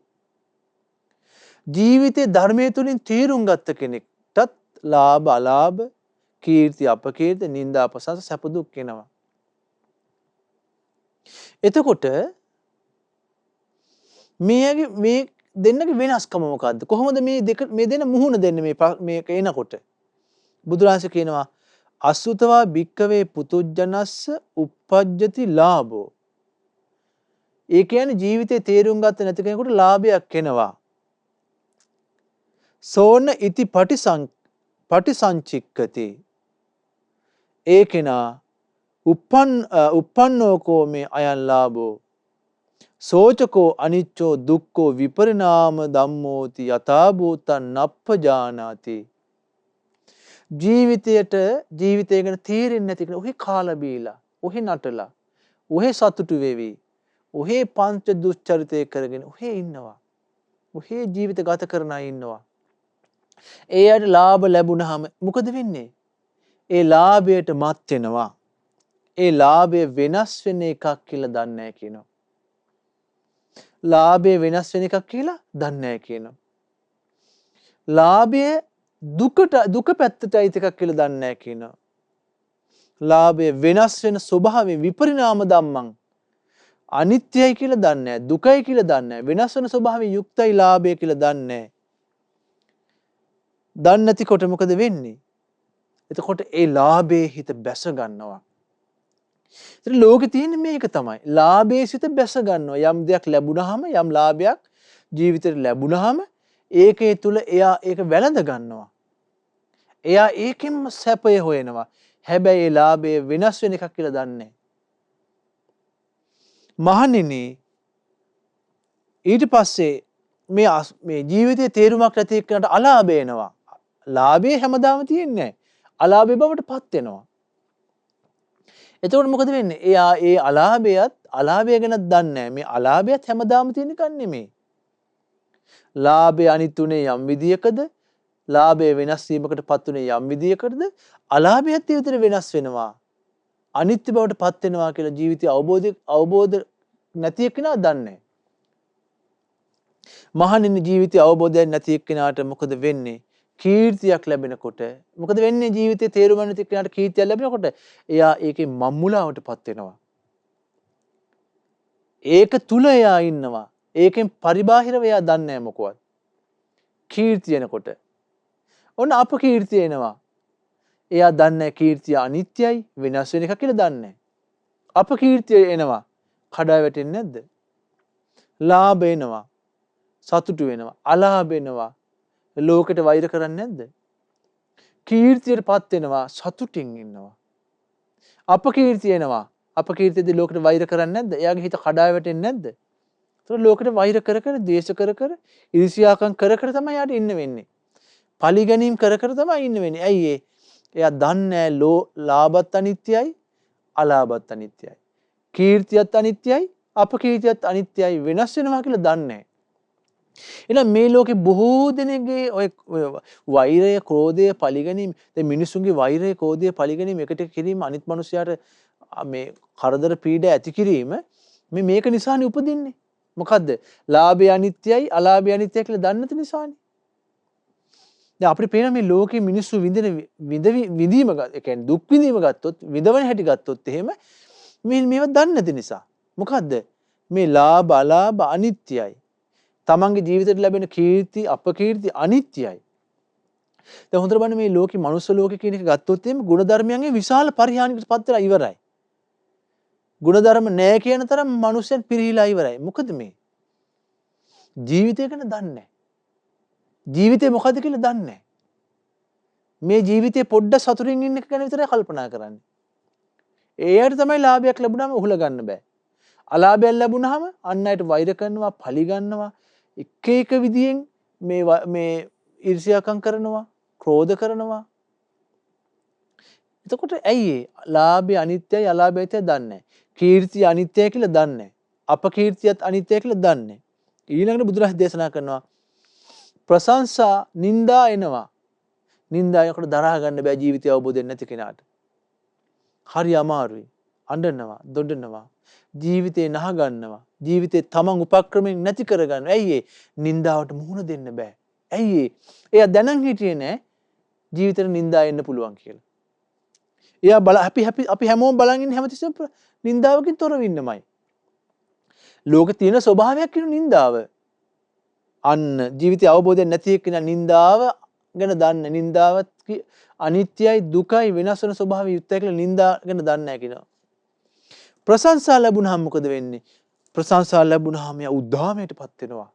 ජීවිතේ ධර්මයේ තුලින් තේරුම් ගත්ත කෙනෙක්ටත් ලාභ, අලාභ, කීර්ති, අපකීර්ති, නිന്ദා ප්‍රශංසා, සැප දුක් එනවා. එතකොට මේ දෙන්නගේ වෙනස්කම මොකද්ද? කොහොමද මේ දෙන්න මුහුණ දෙන්නේ මේක එනකොට? බුදුරජාණන් කියනවා අසුතවා භික්කවේ පුතුජනස්ස uppajjati ලාභෝ. ඒ කියන්නේ ජීවිතේ තේරුම් ගත්තේ නැති කෙනෙකුට ලාභයක් එනවා. සෝන ඉති පටිසංචික්කති. ඒ කෙනා uppannෝකෝ මේ අයන් ලාභෝ සෝචකෝ අනිච්චෝ දුක්ඛෝ විපරිණාම ධම්මෝති යථා භූතං නප්පජානාති. ජීවිතය ගැන තේරෙන්නේ නැති කෙනා ඔහි කාලා බීලා, ඔහි නටලා, ඔහි සතුටු වෙවි, ඔහි පංච දුස්චරිතය කරගෙන ඔහි ඉන්නවා. ඔහි ජීවිත ගත කරන අය ඉන්නවා. ඒ අයට ලාභ ලැබුණාම මොකද වෙන්නේ? ඒ ලාභයට මත් වෙනවා. ඒ ලාභය වෙනස් වෙන එකක් කියලා දන්නේ නැහැ කියනවා. ලාභය වෙනස් වෙන එකක් කියලා දන්නේ නැහැ කියනවා. ලාභය දුක පැත්තටයි එකක් කියලා දන්නේ නැහැ කියනවා. ලාභය වෙනස් වෙන ස්වභාවය විපරිණාම ධම්මං අනිත්‍යයි කියලා දන්නේ නැහැ. දුකයි කියලා දන්නේ නැහැ. වෙනස් වෙන ස්වභාවයෙන් යුක්තයි ලාභය කියලා දන්නේ නැහැ. දන්නේ නැතිකොට මොකද වෙන්නේ? එතකොට ඒ ලාභයේ හිත බැස ගන්නවා. ඉතින් ලෝකේ තියෙන්නේ මේක තමයි. ලාභයේ සිත බැස ගන්නවා. යම් දෙයක් ලැබුණාම, යම් ලාභයක් ජීවිතේට ලැබුණාම ඒකේ තුල එයා ඒක වැළඳ ගන්නවා. එයා ඒකෙන්ම සැපය හොයනවා. හැබැයි ඒ ලාභය වෙනස් වෙන එකක් කියලා දන්නේ නැහැ. මහණෙනි ඊට පස්සේ මේ ජීවිතයේ තේරුමක් නැති එක්කනට අලාභ එනවා. ලාභය හැමදාම තියෙන්නේ නැහැ. අලාභය බවට පත් වෙනවා. එතකොට මොකද වෙන්නේ? එයා ඒ අලාභය ගැන දන්නේ නැහැ. මේ අලාභයත් හැමදාම තියෙන එකක් නෙමෙයි. ලාභය අනිත් උනේ යම් විදියකද, ලාභය වෙනස් වීමකට පත් උනේ යම් විදියකටද, අලාභයත් ඒ විදිහට වෙනස් වෙනවා. අනිත්‍ය බවට පත් වෙනවා කියලා ජීවිතය අවබෝධ නැති එක්කෙනා දන්නේ නැහැ. මහණෙනි ජීවිතය අවබෝධයක් නැති එක්කෙනාට මොකද වෙන්නේ? කීර්තියක් ලැබෙනකොට මොකද වෙන්නේ? ජීවිතේ තේරුම නැති එක්කෙනාට කීර්තියක් ලැබෙනකොට එයා ඒකේ මම්මුලාවටපත් වෙනවා. ඒක තුල එයා ඉන්නවා. ඒකෙන් පරිබාහිරව එයා දන්නේ නැහැ මොකවත්. කීර්තිය එනකොට ඔන්න අපකීර්තිය එනවා. එයා දන්නේ කීර්තිය අනිත්‍යයි වෙනස් වෙන එක කියලා දන්නේ. අපකීර්තිය එනවා. කඩා වැටෙන්නේ නැද්ද? ලාභ එනවා. සතුටු වෙනවා. අලාභ එනවා. ලෝකෙට වෛර කරන්නේ නැද්ද? කීර්තියටපත් වෙනවා. සතුටින් ඉන්නවා. අපකීර්තිය එනවා. අපකීර්තියදී ලෝකෙට වෛර කරන්නේ නැද්ද? එයාගේ හිත කඩා වැටෙන්නේ නැද්ද? ඒතර ලෝකෙට වෛර කර කර, ද්වේෂ කර කර, ඊර්ෂ්‍යාකම් කර කර තමයි යාට ඉන්න වෙන්නේ. පලිගැනීම් කර කර තමයි ඉන්න වෙන්නේ. ඇයි ඒ? එයා දන්නේ ලාභත් අනිත්‍යයි, අලාභත් අනිත්‍යයි. කීර්තියත් අනිත්‍යයි, අපකීර්තියත් අනිත්‍යයි වෙනස් වෙනවා කියලා දන්නේ. එහෙනම් මේ ලෝකේ බොහෝ දෙනෙක්ගේ ඔය වෛරය, ක්‍රෝධය, පලිගැනීම, දැන් මිනිසුන්ගේ වෛරය, ක්‍රෝධය, පලිගැනීම එකට කිරීම අනිත් මිනිසයාට මේ කරදර පීඩා ඇති කිරීම මේක නිසානේ උපදින්නේ. මොකද්ද? ලාභය අනිත්‍යයි, අලාභය අනිත්‍යයි කියලා දන්නේ නැති නිසානේ. දැන් අපිට පේන මේ ලෝකේ මිනිස්සු විඳීම ඒ කියන්නේ දුක් විඳීම ගත්තොත්, විඳවන හැටි ගත්තොත් එහෙම මේව දන්නේ නැති නිසා. මොකද්ද? මේ ලාභ අලාභ අනිත්‍යයි. තමන්ගේ ජීවිතේට ලැබෙන කීර්ති අපකීර්ති අනිත්‍යයි. දැන් හොඳට බලන්න මේ ලෝකේ මනුස්ස ලෝකේ කියන එක ගත්තොත් එහෙම ගුණධර්මයන්ගේ විශාල පරිහානියකට පත් වෙලා ඉවරයි. ගුණධර්ම නැහැ කියන තරම් මනුස්සයන් පිරිහිලා ඉවරයි. මොකද මේ ජීවිතය ගැන දන්නේ නැහැ. ජීවිතේ මොකද්ද කියලා දන්නේ නැහැ. මේ ජීවිතේ පොඩ්ඩක් සතුටින් ඉන්න එක ගැන විතරයි කල්පනා කරන්නේ. ඒයට තමයි ලාභයක් ලැබුණාම උහුල ගන්න බෑ. අලාභයක් ලැබුණාම අන් අයට වෛර කරනවා, පලි ගන්නවා, එක එක විදියෙන් මේ ඊර්ෂ්‍යාකම් කරනවා, ක්‍රෝධ කරනවා. එතකොට ඇයි ඒ ලාභය අනිත්‍යයි, අලාභය අනිත්‍යයි දන්නේ නැහැ. කීර්තිය අනිත්‍යයි කියලා දන්නේ නැහැ. අපකීර්තියත් අනිත්‍යයි කියලා දන්නේ නැහැ. ඊළඟට බුදුරජාණන් දේශනා කරනවා ප්‍රශංසා නින්දා එනවා. නින්දා යකට දරා ගන්න බෑ ජීවිතය අවබෝධයෙන් නැති කෙනාට. හරි අමාරුයි. අඬනවා, දොඩනවා. ජීවිතේ නහ ගන්නවා. ජීවිතේ තමන් උපක්‍රමයෙන් නැති කරගන්නවා. ඇයි ඒ? නින්දාවට මුහුණ දෙන්න බෑ. ඇයි ඒ? එයා දැනන් හිටියේ නෑ ජීවිතේට නින්දා එන්න පුළුවන් කියලා. එයා අපි හැමෝම බලන් ඉන්නේ හැමතිස්සෙම නින්දාවකින් තොරව ඉන්නමයි. ලෝකේ තියෙන ස්වභාවයක් කියන නින්දාව. අන්න ජීවිතය අවබෝධයක් නැති එක්කෙනා නින්දාව ගැන දන්නේ. නින්දාවත් අනිත්‍යයි, දුකයි, වෙනස් වෙන ස්වභාවය යුක්තයි කියලා නින්දා ගැන දන්නේ නැහැ කියනවා. ප්‍රශංසා ලැබුණාම මොකද වෙන්නේ? ප්‍රශංසා ලැබුණාම එයා උද්ධාමයටපත් වෙනවා.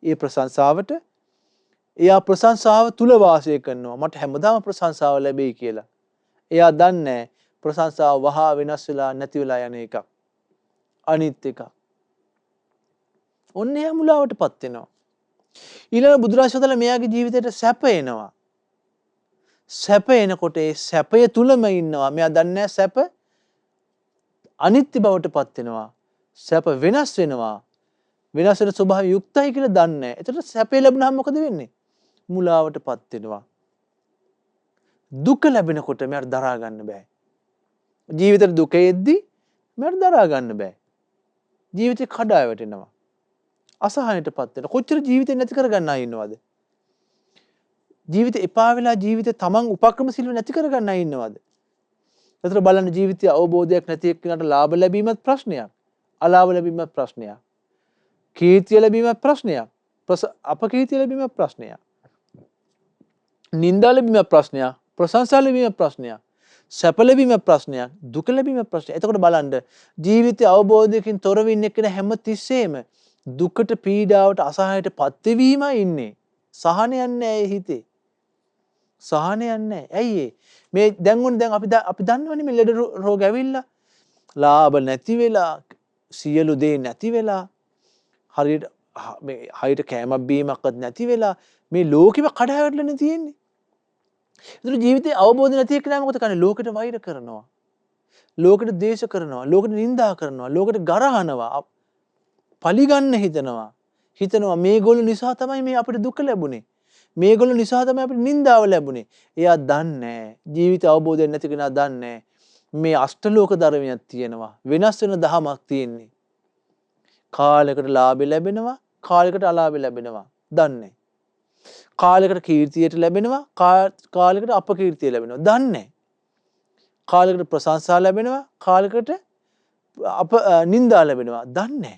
ඒ ප්‍රශංසාවට එයා ප්‍රශංසාව තුල වාසය කරනවා. මට හැමදාම ප්‍රශංසාව ලැබෙයි කියලා. එයා දන්නේ ප්‍රශංසාව වහා වෙනස් වෙලා නැති වෙලා යන එකක්. අනිත් එකක්. ඔන්න එයා මුලාවටපත් වෙනවා. ඊළඟ බුදුරජාණන් වහන්සේ මෙයාගේ ජීවිතේට සැප එනවා. සැප එනකොට ඒ සැපය තුලම ඉන්නවා. මෙයා දන්නේ සැප අනිත්‍ය බවට පත් වෙනවා. සැප වෙනස් වෙනවා. වෙනස් වෙන ස්වභාවය යුක්තයි කියලා දන්නේ නැහැ. එතකොට සැපේ ලැබුණාම මොකද වෙන්නේ? මුලාවටපත් වෙනවා. දුක ලැබෙනකොට මෙයාට දරා ගන්න බෑ. ජීවිතේ දුක එද්දි මෙයාට දරා ගන්න බෑ. ජීවිතේ කඩා වැටෙනවා. අසහනයටපත් වෙනවා. කොච්චර ජීවිතේ නැති කරගන්න අය ඉන්නවද? ජීවිතේ එපා වෙලා ජීවිතේ තමන් උපක්‍රමශීලීව නැති කරගන්න අය ඉන්නවද? ඒතර බලන්න ජීවිතය අවබෝධයක් නැති එක්කනට ලාභ ලැබීමත් ප්‍රශ්නයක්. අලාභ ලැබීමත් ප්‍රශ්නයක්. කීර්තිය ලැබීමත් ප්‍රශ්නයක්. අපකීර්තිය ලැබීමත් ප්‍රශ්නයක්. නින්දා ලැබීමත් ප්‍රශ්නයක්. ප්‍රශංසා ලැබීමත් ප්‍රශ්නයක්. සැප ලැබීමත් ප්‍රශ්නයක්. දුක ලැබීමත් ප්‍රශ්නයක්. එතකොට බලන්න ජීවිතය අවබෝධයකින් තොරව ඉන්න එක්කන හැම තිස්සෙම දුකට, පීඩාවට, අසහනයට පත් වෙවීමයි ඉන්නේ. සහනයක් නැහැ හිතේ. සහනයක් නැහැ. ඇයි ඒ? මේ දැන් අපි දන්නවනේ මේ ලෙඩ රෝග ඇවිල්ලා ලාභ නැති වෙලා, සියලු දේ නැති වෙලා, හරියට මේ හයිට කෑමක් බීමක්වත් නැති වෙලා මේ ලෝකෙම කඩා වැටලානේ තියෙන්නේ. ඒතර ජීවිතේ අවබෝධ නැති එක්කෙනා මොකද කරන්නේ? ලෝකෙට වෛර කරනවා. ලෝකෙට ද්වේෂ කරනවා. ලෝකෙට නිඳා කරනවා. ලෝකෙට ගරහනවා. පලිගන්න හිතනවා මේගොල්ලෝ නිසා තමයි මේ අපිට දුක ලැබුණේ. මේගොල්ලෝ නිසා තමයි අපිට නිඳාව ලැබුණේ. එයා දන්නේ ජීවිත අවබෝධයක් නැති කෙනා දන්නේ මේ අෂ්ටලෝක ධර්මයක් තියෙනවා. වෙනස් වෙන දහමක් තියෙන්නේ. කාලයකට ලාභ ලැබෙනවා, කාලයකට අලාභ ලැබෙනවා. දන්නේ. කාලයකට කීර්තියට ලැබෙනවා, කාලයකට අපකීර්තිය ලැබෙනවා. දන්නේ. කාලයකට ප්‍රශංසා ලැබෙනවා, කාලයකට නිඳා ලැබෙනවා. දන්නේ.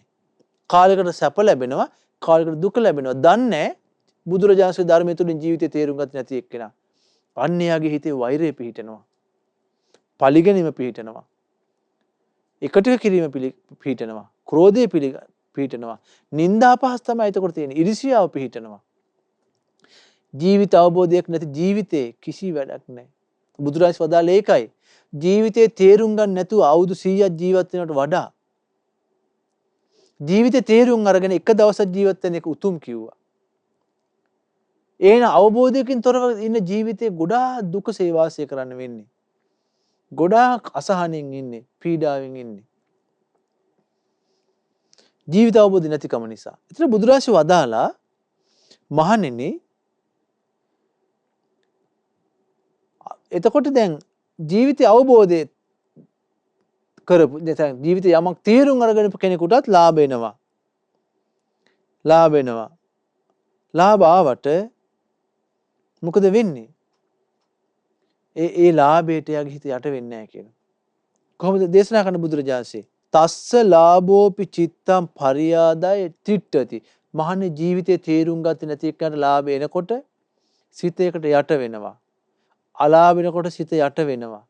කාලයකට සැප ලැබෙනවා, කාලයකට දුක ලැබෙනවා. දන්නේ. බුදුරජාණන්සේ ධර්මය තුළින් ජීවිතේ තේරුම් ගත නැති එක්කෙනා. අන්‍යයාගේ හිතේ වෛරය පිහිටනවා. පලිගැනීම පිහිටනවා. එකට කිරීම පිහිටනවා. ක්‍රෝධය පිහිටනවා. නින්දා පහස් තමයි එතකොට තියෙන්නේ. ඉරිසියාව පිහිටනවා. ජීවිත අවබෝධයක් නැති ජීවිතේ කිසි වැඩක් නැහැ. බුදුරජාණන් වදාළේ ඒකයි. ජීවිතේ තේරුම් ගන්න නැතුව අවුරුදු 100ක් ජීවත් වෙනවට වඩා ජීවිතේ තේරුම් අරගෙන එක දවසක් ජීවත් වෙන එක උතුම් කිව්වා. ඒන අවබෝධයකින් තොරව ඉන්න ජීවිතේ ගොඩාක් දුකසේ වාසය කරන්න වෙන්නේ. ගොඩාක් අසහනෙන් ඉන්නේ, පීඩාවෙන් ඉන්නේ. ජීවිත අවබෝධය නැතිකම නිසා. ඒතර බුදුරජාණන් වදාලා මහණෙනි එතකොට දැන් ජීවිතය අවබෝධය කරපු ජීවිතය යමක් තීරුම් අරගෙන කෙනෙකුටත් ලාභ වෙනවා. ලාභ වෙනවා. ලාභ ආවට මොකද වෙන්නේ? ඒ ලාභයට යාගේ හිත යට වෙන්නේ නැහැ කියනවා. කොහොමද දේශනා කරන බුදුරජාණන්සේ? තස්ස ලාභෝපි චිත්තම් පරියාදාය තිට්ඨති. මහන්නේ ජීවිතේ තේරුම් ගත්තේ නැති එක්කනට ලාභ එනකොට සිතේකට යට වෙනවා. අලාභ වෙනකොට සිත යට වෙනවා.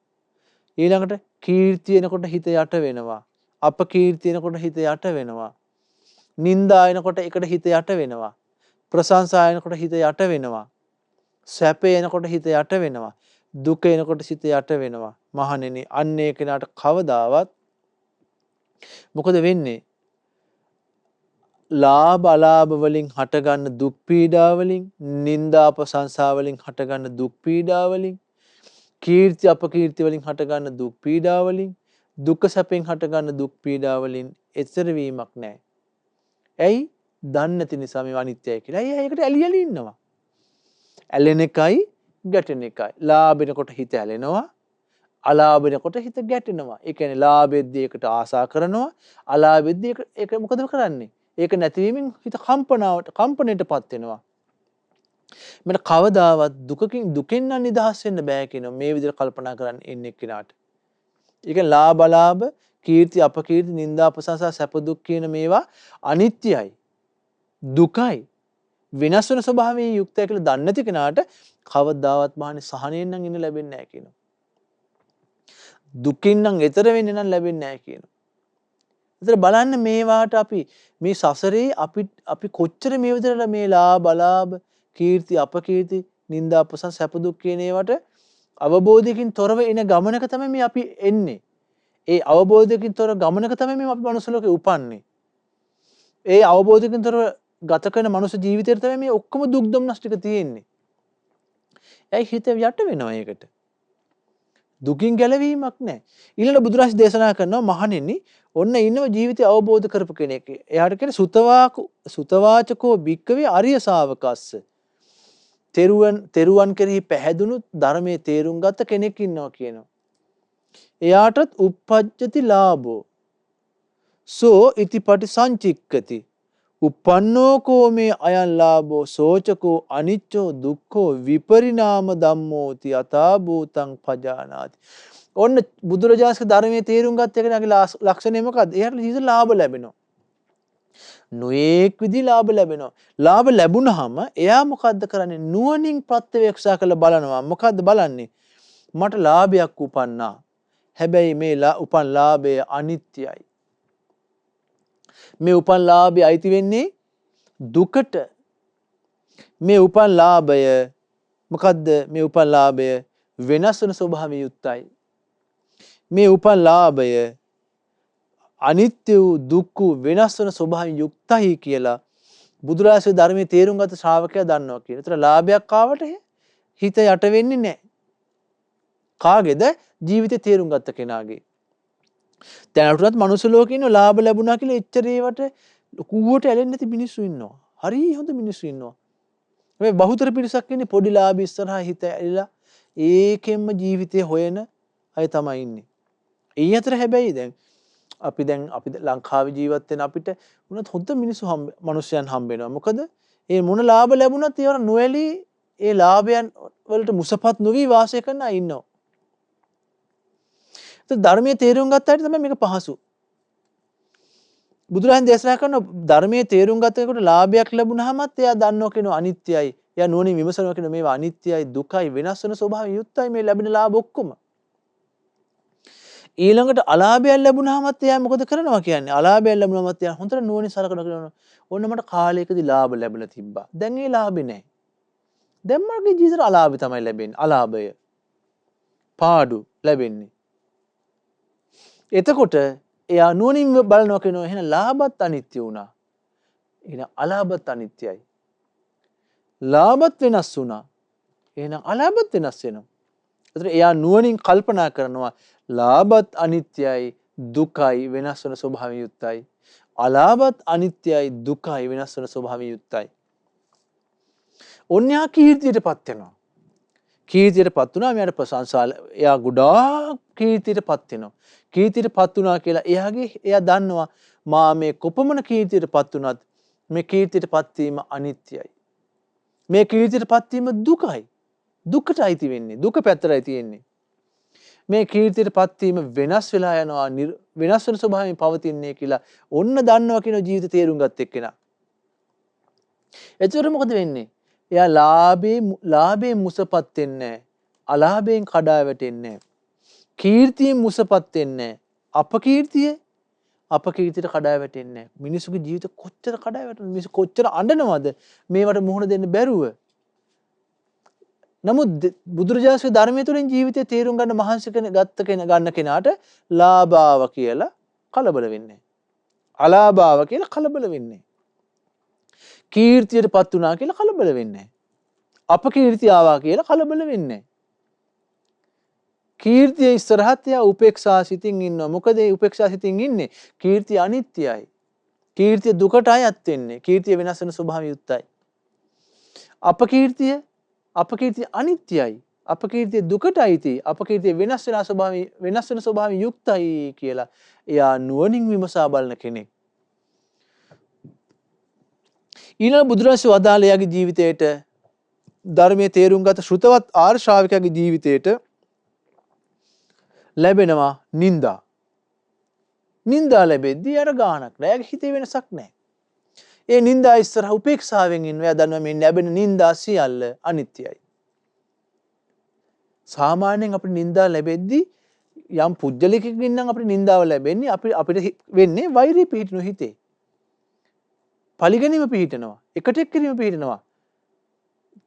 ඊළඟට කීර්තිය එනකොට හිත යට වෙනවා. අපකීර්තිය එනකොට හිත යට වෙනවා. නින්දා එනකොට එකට හිත යට වෙනවා. ප්‍රශංසා එනකොට හිත යට වෙනවා. සැප එනකොට හිත යට වෙනවා. දුක එනකොට සිත යට වෙනවා. මහණෙනි අන්නේ කෙනාට කවදාවත් මොකද වෙන්නේ? ලාභ අලාභ වලින් හටගන්න දුක් පීඩා වලින්, නිന്ദා ප්‍රශංසා වලින් හටගන්න දුක් පීඩා වලින්, කීර්ති අපකීර්ති වලින් හටගන්න දුක් පීඩා වලින්, දුක සැපෙන් හටගන්න දුක් පීඩා වලින් එතර වීමක් නැහැ. ඇයි? දන්නේ නැති නිසා මේ අනිත්‍යයි කියලා. ඇයි ඒකට ඇලි ඇලි ඉන්නවා? ඇලෙන එකයි ගැටෙන එකයි. ලාභෙනකොට හිත ඇලෙනවා. අලාභෙනකොට හිත ගැටෙනවා. ඒ කියන්නේ ලාභෙද්දී එකට ආසා කරනවා. අලාභෙද්දී ඒක මොකද කරන්නේ? ඒක නැතිවීමෙන් හිත කම්පණයටපත් වෙනවා. මට කවදාවත් දුකෙන් නම් නිදහස් වෙන්න බෑ කියනවා මේ විදිහට කල්පනා කරන්න ඉන්නේ කෙනාට. ඒක ලාභ අලාභ, කීර්ති අපකීර්ති, නිന്ദා ප්‍රශංසා, සැප දුක් කියන මේවා අනිත්‍යයි. දුකයි. විනාශ වෙන ස්වභාවයෙන් යුක්තයි කියලා දන්නේ නැති කෙනාට කවදාවත් මහන්නේ සහනෙන් නම් ඉන්න ලැබෙන්නේ නැහැ කියනවා. දුකින් නම් එතර වෙන්නේ නම් ලැබෙන්නේ නැහැ කියනවා. ඒතර බලන්න මේවාට අපි මේ සසරේ අපි කොච්චර මේ විදිහට මේ ලාභ අලාභ, කීර්ති අපකීර්ති, නිന്ദා ප්‍රශංසා, සැප දුක් කියන ඒවාට අවබෝධයකින් තොරව එන ගමනක තමයි මේ අපි එන්නේ. ඒ අවබෝධයකින් තොර ගමනක තමයි මේ අපි මනුස්ස ලෝකේ උපන්නේ. ඒ අවබෝධයකින් තොරව ගත කරන මනුස්ස ජීවිතේට තමයි මේ ඔක්කොම දුක් දුම්නස් ටික තියෙන්නේ. ඇයි හිත යට වෙනවා ඒකට? දුකින් ගැලවීමක් නැහැ. ඊළඟ බුදුරජාණන් දේශනා කරනවා මහණෙනි ඔන්න ඉන්නව ජීවිතය අවබෝධ කරපු කෙනෙක්. එයාට කියන්නේ සුතවාචකෝ භික්කවේ අරිය ශාවකස්ස. තෙරුවන් කෙරෙහි පැහැදුණු ධර්මයේ තේරුම් ගත්ත කෙනෙක් ඉන්නවා කියනවා. එයාටත් uppajjati ලාභෝ සෝ ඉතිපටි සංචික්කති. uppannෝ කෝ මේ අයං ලාභෝ සෝචකෝ අනිච්චෝ දුක්ඛෝ විපරිණාම ධම්මෝති යථා භූතං පජානාති. ඔන්න බුදුරජාණන්ගේ ධර්මයේ තේරුම් ගත්ත එකේ ලක්ෂණය මොකක්ද? එයාට ජීවිත ලාභ ලැබෙනවා. නොඑක් විදි ලාභ ලැබෙනවා. ලාභ ලැබුණාම එයා මොකද්ද කරන්නේ? නුවණින් ප්‍රත්‍යවේක්ෂා කරලා බලනවා. මොකද්ද බලන්නේ? මට ලාභයක් උපන්නා. හැබැයි මේ උපන් ලාභය අනිත්‍යයි. මේ උපන් ලාභය අයිති වෙන්නේ දුකට. මේ උපන් ලාභය මොකද්ද? මේ උපන් ලාභය වෙනස් වෙන ස්වභාවයෙන් යුක්තයි. මේ උපන් ලාභය අනිත්‍ය වූ දුක් වූ වෙනස් වෙන ස්වභාවයෙන් යුක්තයි කියලා බුදුරජාණන්සේ ධර්මයේ තේරුම් ගත ශ්‍රාවකයා දන්නවා කියන. ඒතර ලාභයක් ආවට හිත යට වෙන්නේ නැහැ. කාගේද? ජීවිතේ තේරුම් ගත්ත කෙනාගේ. දැනටත් මනුස්ස ලෝකේ ඉන්න ලාභ ලැබුණා කියලා එච්චර ඒවට ලකුවට ඇලෙන්නේ නැති මිනිස්සු ඉන්නවා. හරි හොඳ මිනිස්සු ඉන්නවා. මේ බහුතර පිරිසක් ඉන්නේ පොඩි ලාභ ඉස්සරහා හිත ඇලිලා ඒකෙන්ම ජීවිතේ හොයන අය තමයි ඉන්නේ. ඒ අතර හැබැයි දැන් අපි ලංකාවේ ජීවත් වෙන අපිට උනත් හොඳ මිනිස්සුන් හම්බ වෙනවා. මොකද ඒ මොන ලාභ ලැබුණත් ඒවට නොඇලී ඒ ලාභයන් වලට මුසපත් නොවි වාසය කරන අය ඉන්නවා. ඒත් ධර්මයේ තේරුම් ගත්තාට තමයි මේක පහසු. බුදුරජාණන් දේශනා කරන ධර්මයේ තේරුම් ගන්නකොට ලාභයක් ලැබුණාමත් එයා දන්නවා කියනවා අනිත්‍යයි. එයා නුවණින් විමසනවා කියනවා මේවා අනිත්‍යයි, දුකයි, වෙනස් වෙන ස්වභාවයෙන් යුක්තයි මේ ලැබෙන ලාභ ඔක්කොම. ඊළඟට අලාභයක් ලැබුණාමත් එයා මොකද කරනවා කියන්නේ? අලාභයක් ලැබුණාමත් එයා හොඳට නුවණින් සලකනවා කියනවා. ඔන්න මට කාලයකදී ලාභ ලැබලා තිබ්බා. දැන් ඒ ලාභේ නැහැ. දැන් මගේ ජීවිතේ අලාභය තමයි ලැබෙන්නේ. අලාභය. පාඩු ලැබෙන්නේ. එතකොට එයා නුවණින් බලනවා කියනවා එහෙනම් ලාභත් අනිත්‍ය වුණා. එහෙනම් අලාභත් අනිත්‍යයි. ලාභත් වෙනස් වුණා. එහෙනම් අලාභත් වෙනස් වෙනවා. ඒතර එයා නුවණින් කල්පනා කරනවා ලාභත් අනිත්‍යයි, දුකයි, වෙනස් වෙන ස්වභාවයෙන් යුක්තයි. අලාභත් අනිත්‍යයි, දුකයි, වෙනස් වෙන ස්වභාවයෙන් යුක්තයි. ඔන්යා කීර්තියටපත් වෙනවා. කීර්තියටපත් වුණා මෙයාට ප්‍රශංසා එයා ගොඩාක් කීර්තියටපත් වෙනවා. කීර්තියටපත් වුණා කියලා එයා දන්නවා මා මේ කොපමණ කීර්තියටපත් වුණත් මේ කීර්තියටපත් වීම අනිත්‍යයි. මේ කීර්තියටපත් වීම දුකයි. දුකට අයිති වෙන්නේ. දුක පැත්තටයි තියෙන්නේ. මේ කීර්තියටපත් වීම වෙනස් වෙලා යනවා වෙනස් වෙන ස්වභාවයෙන් පවතින්නේ කියලා ඔන්න දන්නවා කියන ජීවිත තේරුම් ගත් එක්කෙනා. එතකොට මොකද වෙන්නේ? එයා ලාභයෙන් මුසපත් වෙන්නේ නැහැ. අලාභයෙන් කඩා වැටෙන්නේ නැහැ. කීර්තියෙන් මුසපත් වෙන්නේ නැහැ. අපකීර්තියට කඩා වැටෙන්නේ නැහැ. මිනිසුගේ ජීවිත කොච්චර කඩා වැටෙනවද? මිනිස්සු කොච්චර අඬනවද මේවට මුහුණ දෙන්න බැරුව. නමුත් බුදුරජාණන්ගේ ධර්මයේ තුලින් ජීවිතේ තේරුම් ගන්න මහන්සි ගන්න කෙනාට ලාභාව කියලා කලබල වෙන්නේ නැහැ. අලාභාව කියලා කලබල වෙන්නේ නැහැ. කීර්තියටපත් වුණා කියලා කලබල වෙන්නේ නැහැ. අපකීර්තිය ආවා කියලා කලබල වෙන්නේ නැහැ. කීර්තිය ඉස්සරහත් එයා උපේක්ෂා සිතින් ඉන්නවා. මොකද ඒ උපේක්ෂා සිතින් ඉන්නේ කීර්තිය අනිත්‍යයි. කීර්තිය දුකට අයත් වෙන්නේ. කීර්තිය වෙනස් වෙන ස්වභාවය යුක්තයි. අපකීර්තිය අනිත්‍යයි. අපකීර්තිය දුකට අයිති. අපකීර්තිය වෙනස් වෙන ස්වභාවය යුක්තයි කියලා එයා නුවණින් විමසා බලන කෙනෙක්. ඊළඟ බුදුරජාණන් වදාළ එයාගේ ජීවිතේට ධර්මයේ තේරුම් ගත ශ්‍රුතවත් ආර්ය ශ්‍රාවකයාගේ ජීවිතේට ලැබෙනවා නින්දා. නින්දා ලැබෙද්දී අර ගානක් නෑ. එයාගේ හිතේ වෙනසක් නෑ. ඒ නින්දා ඉස්සරහ උපේක්ෂාවෙන් ඉන්නවා. එයා දන්නවා මේ ලැබෙන නින්දා සියල්ල අනිත්‍යයි. සාමාන්‍යයෙන් අපිට නින්දා ලැබෙද්දී යම් පුජ්‍යලයකින් නම් අපිට නින්දාව ලැබෙන්නේ අපිට වෙන්නේ වෛරී පිහිටුණු හිතේ. පරිගැනීම පිහිටනවා. එකට එක්කිරීම පිහිටනවා.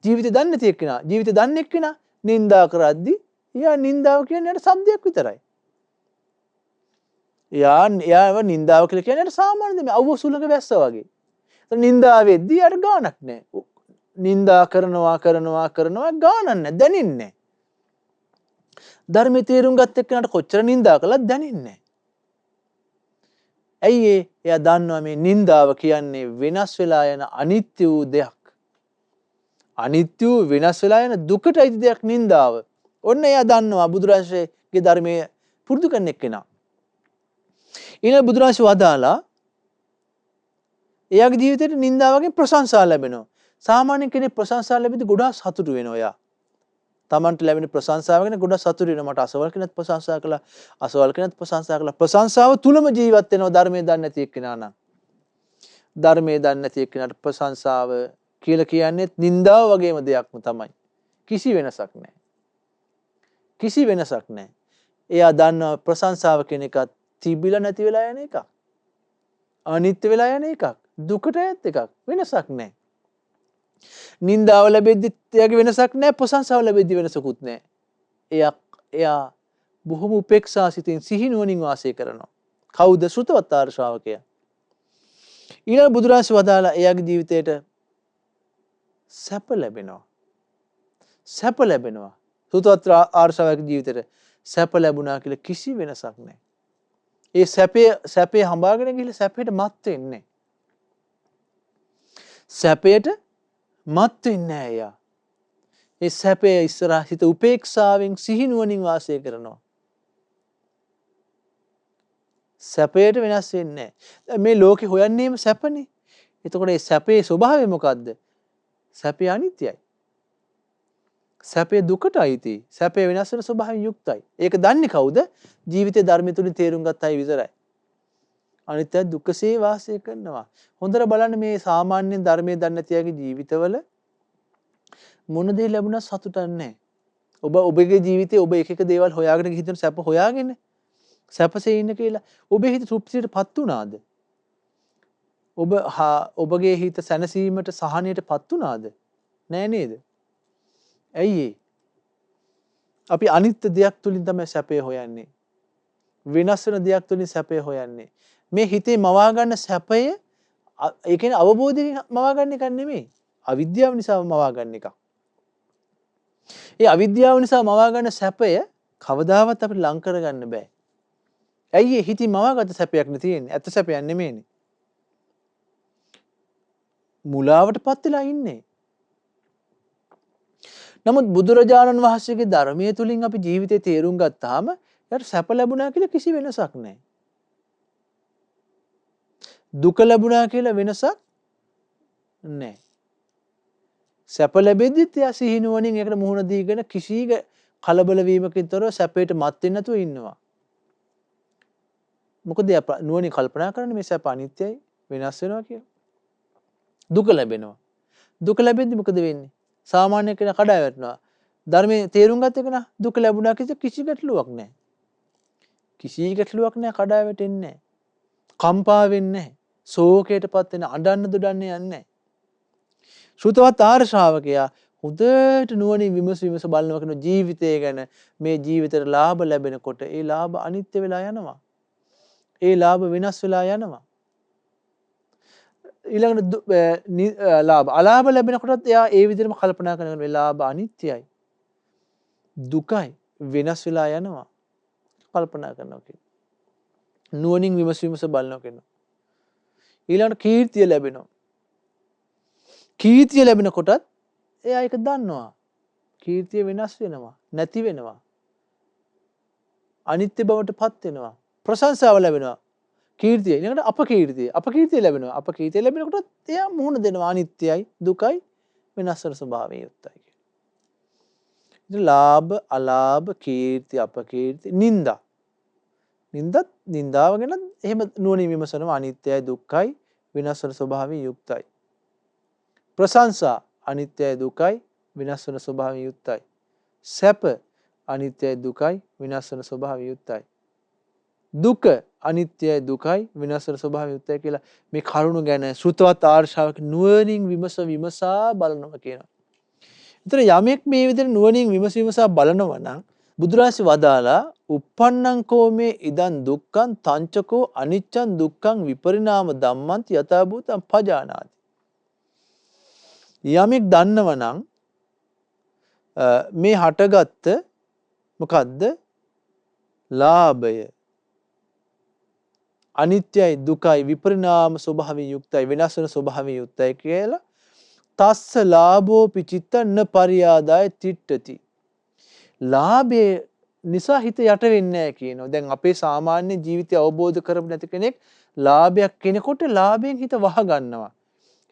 ජීවිතය දන්නේ නැති එක්කෙනා ජීවිතය දන්නේ එක්කෙනා නින්දා කරද්දී එයා නින්දාව කියන්නේ යට શબ્දයක් විතරයි. එයාව නින්දාව කියලා කියන්නේ යට සාමාන්‍ය දෙයක්. අවුව සුළඟ වැස්ස වගේ. ඒතර නින්දාවෙද්දී යට ගානක් නැහැ. නින්දා කරනවා ගානක් නැහැ. දැනෙන්නේ නැහැ. ධර්මයේ තේරුම් ගත්ත එක්කනට කොච්චර නින්දා කළත් දැනෙන්නේ නැහැ. ඇයි එයා දන්නවා මේ නින්දාව කියන්නේ වෙනස් වෙලා යන අනිත්‍ය වූ දෙයක්. අනිත්‍ය වූ වෙනස් වෙලා යන දුකට අයිති දෙයක් නින්දාව. ඔන්න එයා දන්නවා බුදුරජාණන්ගේ ධර්මයේ පුරුදු කරන එක්කෙනා. ඊළඟ බුදුරජාණන් වදාලා එයාගේ ජීවිතේට නින්දාවකින් ප්‍රශංසා ලැබෙනවා. සාමාන්‍ය කෙනෙක් ප්‍රශංසා ලැබෙද්දී ගොඩාක් සතුටු වෙනවා එයා. තමන්ට ලැබෙන ප්‍රශංසාව ගැන ගොඩක් සතුටු වෙනවා. මට අසවල් කෙනෙක් ප්‍රශංසා කළා. අසවල් කෙනෙක් ප්‍රශංසා කළා. ප්‍රශංසාව තුලම ජීවත් වෙනවා ධර්මයේ දන්නේ නැති එක්කෙනා නම්. ධර්මයේ දන්නේ නැති එක්කෙනාට ප්‍රශංසාව කියලා කියන්නේ නින්දාව වගේම දෙයක්ම තමයි. කිසි වෙනසක් නැහැ. එයා දන්නවා ප්‍රශංසාව කියන එක තිබිලා නැති වෙලා යන එකක්. අනිත්‍ය වෙලා යන එකක්. දුකට යත් එකක්. වෙනසක් නැහැ. නින්දාව ලැබෙද්දි එයාගේ වෙනසක් නැහැ. ප්‍රශංසාව ලැබෙද්දි වෙනසකුත් නැහැ. එයා බොහොම උපේක්ෂා සිතින් සිහිනුවණින් වාසය කරනවා. කවුද? ශ්‍රුතවත් ආර්ය ශ්‍රාවකයා. ඊළඟ බුදුරජාණන් වදාලා එයාගේ ජීවිතේට සැප ලැබෙනවා. සැප ලැබෙනවා. සුතවත් ආර්ශාවක ජීවිතේට සැප ලැබුණා කියලා කිසි වෙනසක් නැහැ. ඒ සැපේ හඹාගෙන ගිහලා සැපයට මත් වෙන්නේ නැහැ. සැපයට මත් වෙන්නේ නැහැ එයා. ඒ සැපේ ඉස්සරහ හිත උපේක්ෂාවෙන් සිහිනුවණින් වාසය කරනවා. සැපයට වෙනස් වෙන්නේ නැහැ. මේ ලෝකේ හොයන්නේම සැපනේ. එතකොට මේ සැපේ ස්වභාවය මොකද්ද? සැපය අනිත්‍යයි. සැපේ දුකට අයිති. සැපේ වෙනස් වෙන ස්වභාවයෙන් යුක්තයි. ඒක දන්නේ කවුද? ජීවිතේ ධර්මය තුලින් තේරුම් ගත්ත අය විතරයි. අනිත්‍ය දුකසේ වාසය කරනවා. හොඳට බලන්න මේ සාමාන්‍ය ධර්මයේ දන්නේ නැති අයගේ ජීවිතවල මොන දේ ලැබුණත් සතුටක් නැහැ. ඔබගේ ජීවිතේ ඔබ එක එක දේවල් හොයාගෙන හිතන සැප හොයාගෙන සැපසේ ඉන්න කියලා ඔබේ හිත තෘප්තියටපත් වුණාද? ඔබගේ හිත සැනසීමට සහනයටපත් වුණාද? නෑ නේද? ඇයි අපි අනිත්‍ය දෙයක් තුලින් තමයි සැපේ හොයන්නේ. වෙනස් වෙන දෙයක් තුලින් සැපේ හොයන්නේ. මේ හිතේ මවා ගන්න සැපය ඒ කියන්නේ අවබෝධයෙන් මවා ගන්න එක නෙමෙයි. අවිද්‍යාව නිසා මවා ගන්න එක. ඒ අවිද්‍යාව නිසා මවා ගන්න සැපය කවදාවත් අපිට ලං කරගන්න බෑ. ඇයි හිතින් මවාගත්ත සැපයක් නේ තියෙන්නේ. ඇත්ත සැපයක් නෙමෙයිනේ. මුලාවටපත් වෙලා ඉන්නේ. නමුත් බුදුරජාණන් වහන්සේගේ ධර්මයේ තුලින් අපි ජීවිතේ තේරුම් ගත්තාම යාට සැප ලැබුණා කියලා කිසි වෙනසක් නැහැ. දුක ලැබුණා කියලා වෙනසක් නැහැ. සැප ලැබෙද්දිත් එයා සිහිනුවණින් ඒකට මුහුණ දීගෙන කිසි කලබල වීමකින් තොරව සැපයට මත් වෙන්නේ නැතුව ඉන්නවා. මොකද එයා නුවණින් කල්පනා කරන්නේ මේ සැප අනිත්‍යයි වෙනස් වෙනවා කියලා. දුක ලැබෙනවා. දුක ලැබෙද්දි මොකද වෙන්නේ? සාමාන්‍ය කෙනා කඩා වැටෙනවා. ධර්මයේ තේරුම් ගත්ත කෙනා දුක ලැබුණා කිසි ගැටලුවක් නැහැ. කිසි ගැටලුවක් නැහැ, කඩා වැටෙන්නේ නැහැ. කම්පා වෙන්නේ නැහැ. ශෝකයටපත් වෙන අඬන්න දොඩන්නේ යන්නේ නැහැ. ශ්‍රුතවත් ආර්ය ශ්‍රාවකයා හොඳට නුවණින් විමස බලනවා කියන ජීවිතය ගැන මේ ජීවිතේට ලාභ ලැබෙනකොට ඒ ලාභ අනිත්‍ය වෙලා යනවා. ඒ ලාභ වෙනස් වෙලා යනවා. ඊළඟට ලාභ අලාභ ලැබෙනකොටත් එයා ඒ විදිහටම කල්පනා කරනවා මේ ලාභ අනිත්‍යයි. දුකයි වෙනස් වෙලා යනවා. කල්පනා කරනවා කියන්නේ. නුවණින් විමස බලනවා කියනවා. ඊළඟට කීර්තිය ලැබෙනවා. කීර්තිය ලැබෙනකොටත් එයා ඒක දන්නවා. කීර්තිය වෙනස් වෙනවා, නැති වෙනවා. අනිත්‍ය බවට පත් වෙනවා. ප්‍රශංසාව ලැබෙනවා. කීර්තිය ඊළඟට අපකීර්තිය ලැබෙනවා. අපකීර්තිය ලැබෙනකොටත් එයා මුහුණ දෙනවා අනිත්‍යයි, දුකයි, වෙනස් වෙන ස්වභාවයෙන් යුක්තයි කියලා. ඉතින් ලාභ, අලාභ, කීර්ති, අපකීර්ති, නිന്ദා. නිന്ദාව ගැන එහෙම නුවණින් විමසනවා අනිත්‍යයි, දුක්ඛයි, වෙනස් වෙන ස්වභාවයෙන් යුක්තයි. ප්‍රශංසා අනිත්‍යයි, දුකයි, වෙනස් වෙන ස්වභාවයෙන් යුක්තයි. සැප අනිත්‍යයි, දුකයි, වෙනස් වෙන ස්වභාවයෙන් යුක්තයි. දුක අනිත්‍යයි, දුකයි, වෙනස් වෙන ස්වභාවයෙන් යුක්තයි කියලා මේ කරුණ ගැන ශ්‍රුතවත් ආර්ය ශ්‍රාවක නුවණින් විමසා බලනවා කියනවා. ඒතර යමෙක් මේ විදිහට නුවණින් විමසා බලනවා නම් බුදුරජාණන් වදාලා uppannam kome idan dukkam tancako aniccan dukkam viparinama dhammanti yatha bhutam pajanati. යමෙක් දන්නවනම් මේ හටගත්ත මොකද්ද? ලාභය අනිත්‍යයි, දුකයි, විපරිණාම ස්වභාවයෙන් යුක්තයි, වෙනස් වෙන ස්වභාවයෙන් යුක්තයි කියලා තස්ස ලාභෝ පිචිත්තං න පරියාදාය තිට්ඨති. ලාභයේ නිසා හිත යට වෙන්නේ නැහැ කියනවා. දැන් අපේ සාමාන්‍ය ජීවිතය අවබෝධ කරගන්න නැති කෙනෙක් ලාභයක් කෙනෙකුට ලාභයෙන් හිත වහ ගන්නවා.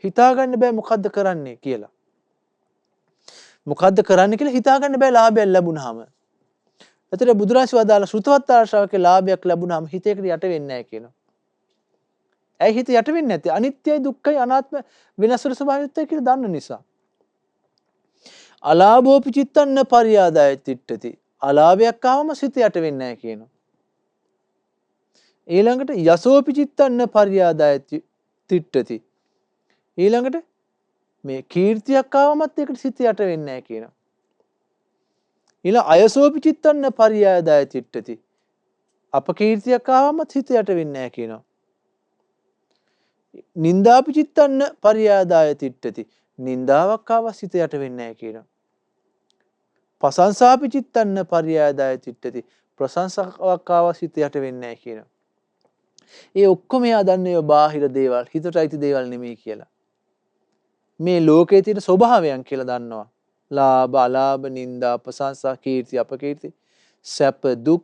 හිතා ගන්න බෑ මොකද්ද කරන්නේ කියලා. මොකද්ද කරන්න කියලා හිතා ගන්න බෑ ලාභයක් ලැබුණාම. එතකොට බුදුරජාණන් වදාළ ශ්‍රුතවත් ආශ්‍රාවකේ ලාභයක් ලැබුණාම හිතේකට යට වෙන්නේ නැහැ කියනවා. ඇයි හිත යට වෙන්නේ නැත්තේ? අනිත්‍යයි, දුක්ඛයි, අනාත්ම, වෙනස් වෙන ස්වභාවයයි කියලා දන්න නිසා. අලාභෝපි චිත්තං න පරියාදාය තිට්ඨති. අලාභයක් ආවම සිත යට වෙන්නේ නැහැ කියනවා. ඊළඟට යසෝපි චිත්තං න පරියාදාය තිට්ඨති. ඊළඟට මේ කීර්තියක් ආවමත් ඒකට සිත යට වෙන්නේ නැහැ කියනවා. ඊළඟ අයසෝපි චිත්තං න පරියාදාය තිට්ඨති. අපකීර්තියක් ආවමත් හිත යට වෙන්නේ නැහැ කියනවා. නින්දාපි චිත්තන්න පරියාදාය තිට්ඨති. නින්දාවක් ආවස් හිත යට වෙන්නේ නැහැ කියනවා. ප්‍රශංසාපි චිත්තන්න පරියාදාය තිට්ඨති. ප්‍රශංසාවක් ආවස් හිත යට වෙන්නේ නැහැ කියනවා. ඒ ඔක්කොම එයා දන්නේ ඔය බාහිර දේවල්, හිතට අයිති දේවල් නෙමෙයි කියලා. මේ ලෝකයේ තියෙන ස්වභාවයන් කියලා දන්නවා. ලාභ, අලාභ, නිന്ദා, ප්‍රශංසා, කීර්ති, අපකීර්ති, සැප, දුක්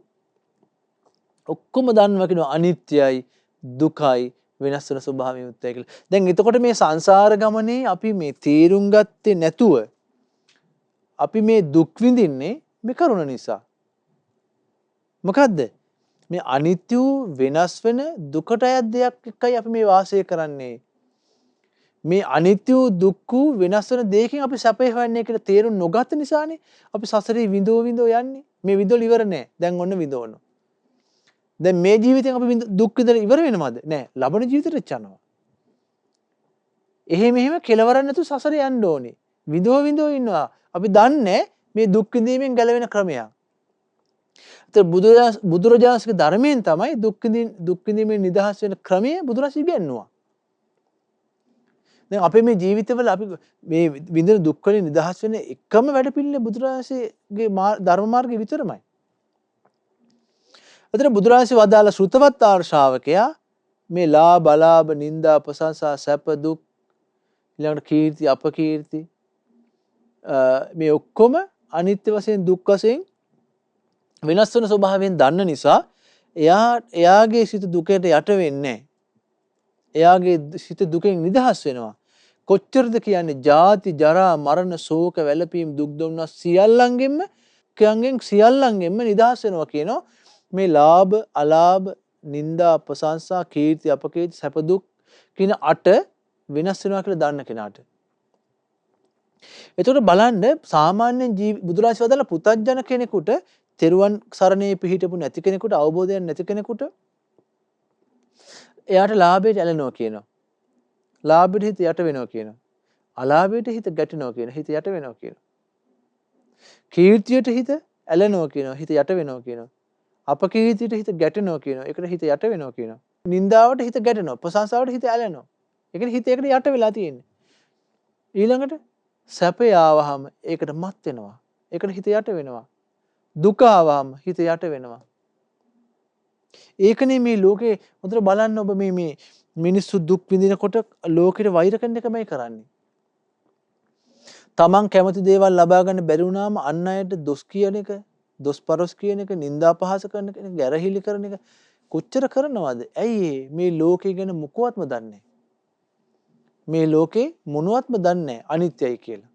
ඔක්කොම දන්නවා කියනවා අනිත්‍යයි, දුකයි, වෙනස් වෙන ස්වභාවයෙන් යුක්තයි කියලා. දැන් එතකොට මේ සංසාර ගමනේ අපි මේ තීරුම් ගත්තේ නැතුව අපි මේ දුක් විඳින්නේ මේ කරුණ නිසා. මොකද්ද? මේ අනිත්‍ය වූ වෙනස් වෙන දුකට අයත් දෙයක් එක්කයි අපි මේ වාසය කරන්නේ. මේ අනිත්‍ය වූ දුක් වූ වෙනස් වෙන දෙයකින් අපි සැපේ හොයන්නේ කියලා තේරුම් නොගත් නිසානේ අපි සසරේ විඳෝ යන්නේ. මේ විඳෝල ඉවර නෑ. දැන් ඔන්න විඳවනවා. දැන් මේ ජීවිතෙන් අපි දුක් විඳලා ඉවර වෙනවද? නෑ. ලබන ජීවිතෙට යනවා. එහෙම කෙලවරක් නැතුව සසරේ යන්න ඕනේ. විඳෝ ඉන්නවා. අපි දන්නේ මේ දුක් විඳීමෙන් ගැලවෙන ක්‍රමයක්. ඒතර බුදුරජාණන්ගේ ධර්මයෙන් තමයි දුක් විඳීමෙන් නිදහස් වෙන ක්‍රමය බුදුරජාණන් ඉගෙනුවා. දැන් අපේ මේ ජීවිතවල අපි මේ විඳින දුක් වලින් නිදහස් වෙන එකම වැඩපිළිවෙල බුදුරජාණන්ගේ ධර්ම මාර්ගය විතරමයි. අතන බුදුරජාණන් වදාළ ශ්‍රුතවත් ආර්ය ශ්‍රාවකයා මේ ලාභ, අලාභ, නිന്ദා, ප්‍රශංසා, සැප, දුක්, ඊළඟට කීර්ති, අපකීර්ති මේ ඔක්කොම අනිත්‍ය වශයෙන් දුක් වශයෙන් වෙනස් වෙන ස්වභාවයෙන් දන්න නිසා එයාගේ සිත දුකට යට වෙන්නේ නැහැ. එයාගේ සිත දුකෙන් නිදහස් වෙනවා. කොච්චරද කියන්නේ ජාති, ජරා, මරණ, ශෝක, වැළපීම්, දුක් දුම්නස් සියල්ලංගෙන්ම නිදහස් වෙනවා කියනවා. මේ ලාභ, අලාභ, නිന്ദා, ප්‍රශංසා, කීර්ති, අපකීර්ති, සැප, දුක් කියන අට වෙනස් වෙනවා කියලා දන්න කෙනාට. එතකොට බලන්න සාමාන්‍යයෙන් බුදුරජාණන් වදාළ පුතග්ජන කෙනෙකුට, තෙරුවන් සරණේ පිහිටපු නැති කෙනෙකුට, අවබෝධයක් නැති කෙනෙකුට එයාට ලාභයට ඇලෙනවා කියනවා. ලාභයට හිත යට වෙනවා කියනවා. අලාභයට හිත ගැටෙනවා කියනවා. හිත යට වෙනවා කියනවා. කීර්තියට හිත ඇලෙනවා කියනවා. හිත යට වෙනවා කියනවා. අපකීර්තියට හිත ගැටෙනවා කියනවා. ඒකට හිත යට වෙනවා කියනවා. නින්දාවට හිත ගැටෙනවා. ප්‍රශංසාවට හිත ඇලෙනවා. ඒකට හිත ඒකට යට වෙලා තියෙන්නේ. ඊළඟට සැපේ ආවහම ඒකට මත් වෙනවා. ඒකට හිත යට වෙනවා. දුක ආවහම හිත යට වෙනවා. ඒකනේ මේ ලෝකේ හොඳට බලන්න ඔබ මේ මිනිස්සු දුක් විඳිනකොට ලෝකෙට වෛර කරන එකමයි කරන්නේ. තමන් කැමති දේවල් ලබා ගන්න බැරි වුණාම අන් අයට දොස් කියන එක, දොස් පරොස් කියන එක, නිന്ദා පහස කරන එක, ගැරහිලි කරන එක කොච්චර කරනවද? ඇයි මේ ලෝකේ ගැන මොකවත්ම දන්නේ? මේ ලෝකේ මොනවත්ම දන්නේ අනිත්‍යයි කියලා.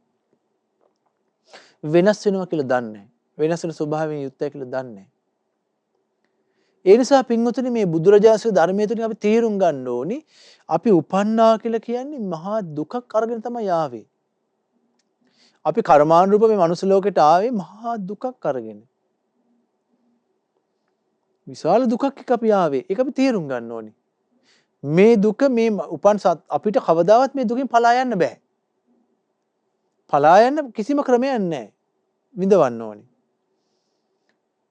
වෙනස් වෙනවා කියලා දන්නේ. වෙනස් වෙන ස්වභාවයෙන් යුක්තයි කියලා දන්නේ. ඒ නිසා පින්වතුනි මේ බුදුරජාණන්ගේ ධර්මයේ තුලින් අපි තේරුම් ගන්න ඕනි අපි උපන්නා කියලා කියන්නේ මහා දුකක් අරගෙන තමයි ආවේ. අපි කර්මානුරූප මේ මනුස්ස ලෝකෙට ආවේ මහා දුකක් අරගෙන. විශාල දුකක් එක්ක අපි ආවේ. ඒක අපි තේරුම් ගන්න ඕනි. මේ දුක මේ උපන් අපිට කවදාවත් මේ දුකින් පලා යන්න බෑ. පලා යන්න කිසිම ක්‍රමයක් නැහැ. විඳවන්න ඕනි.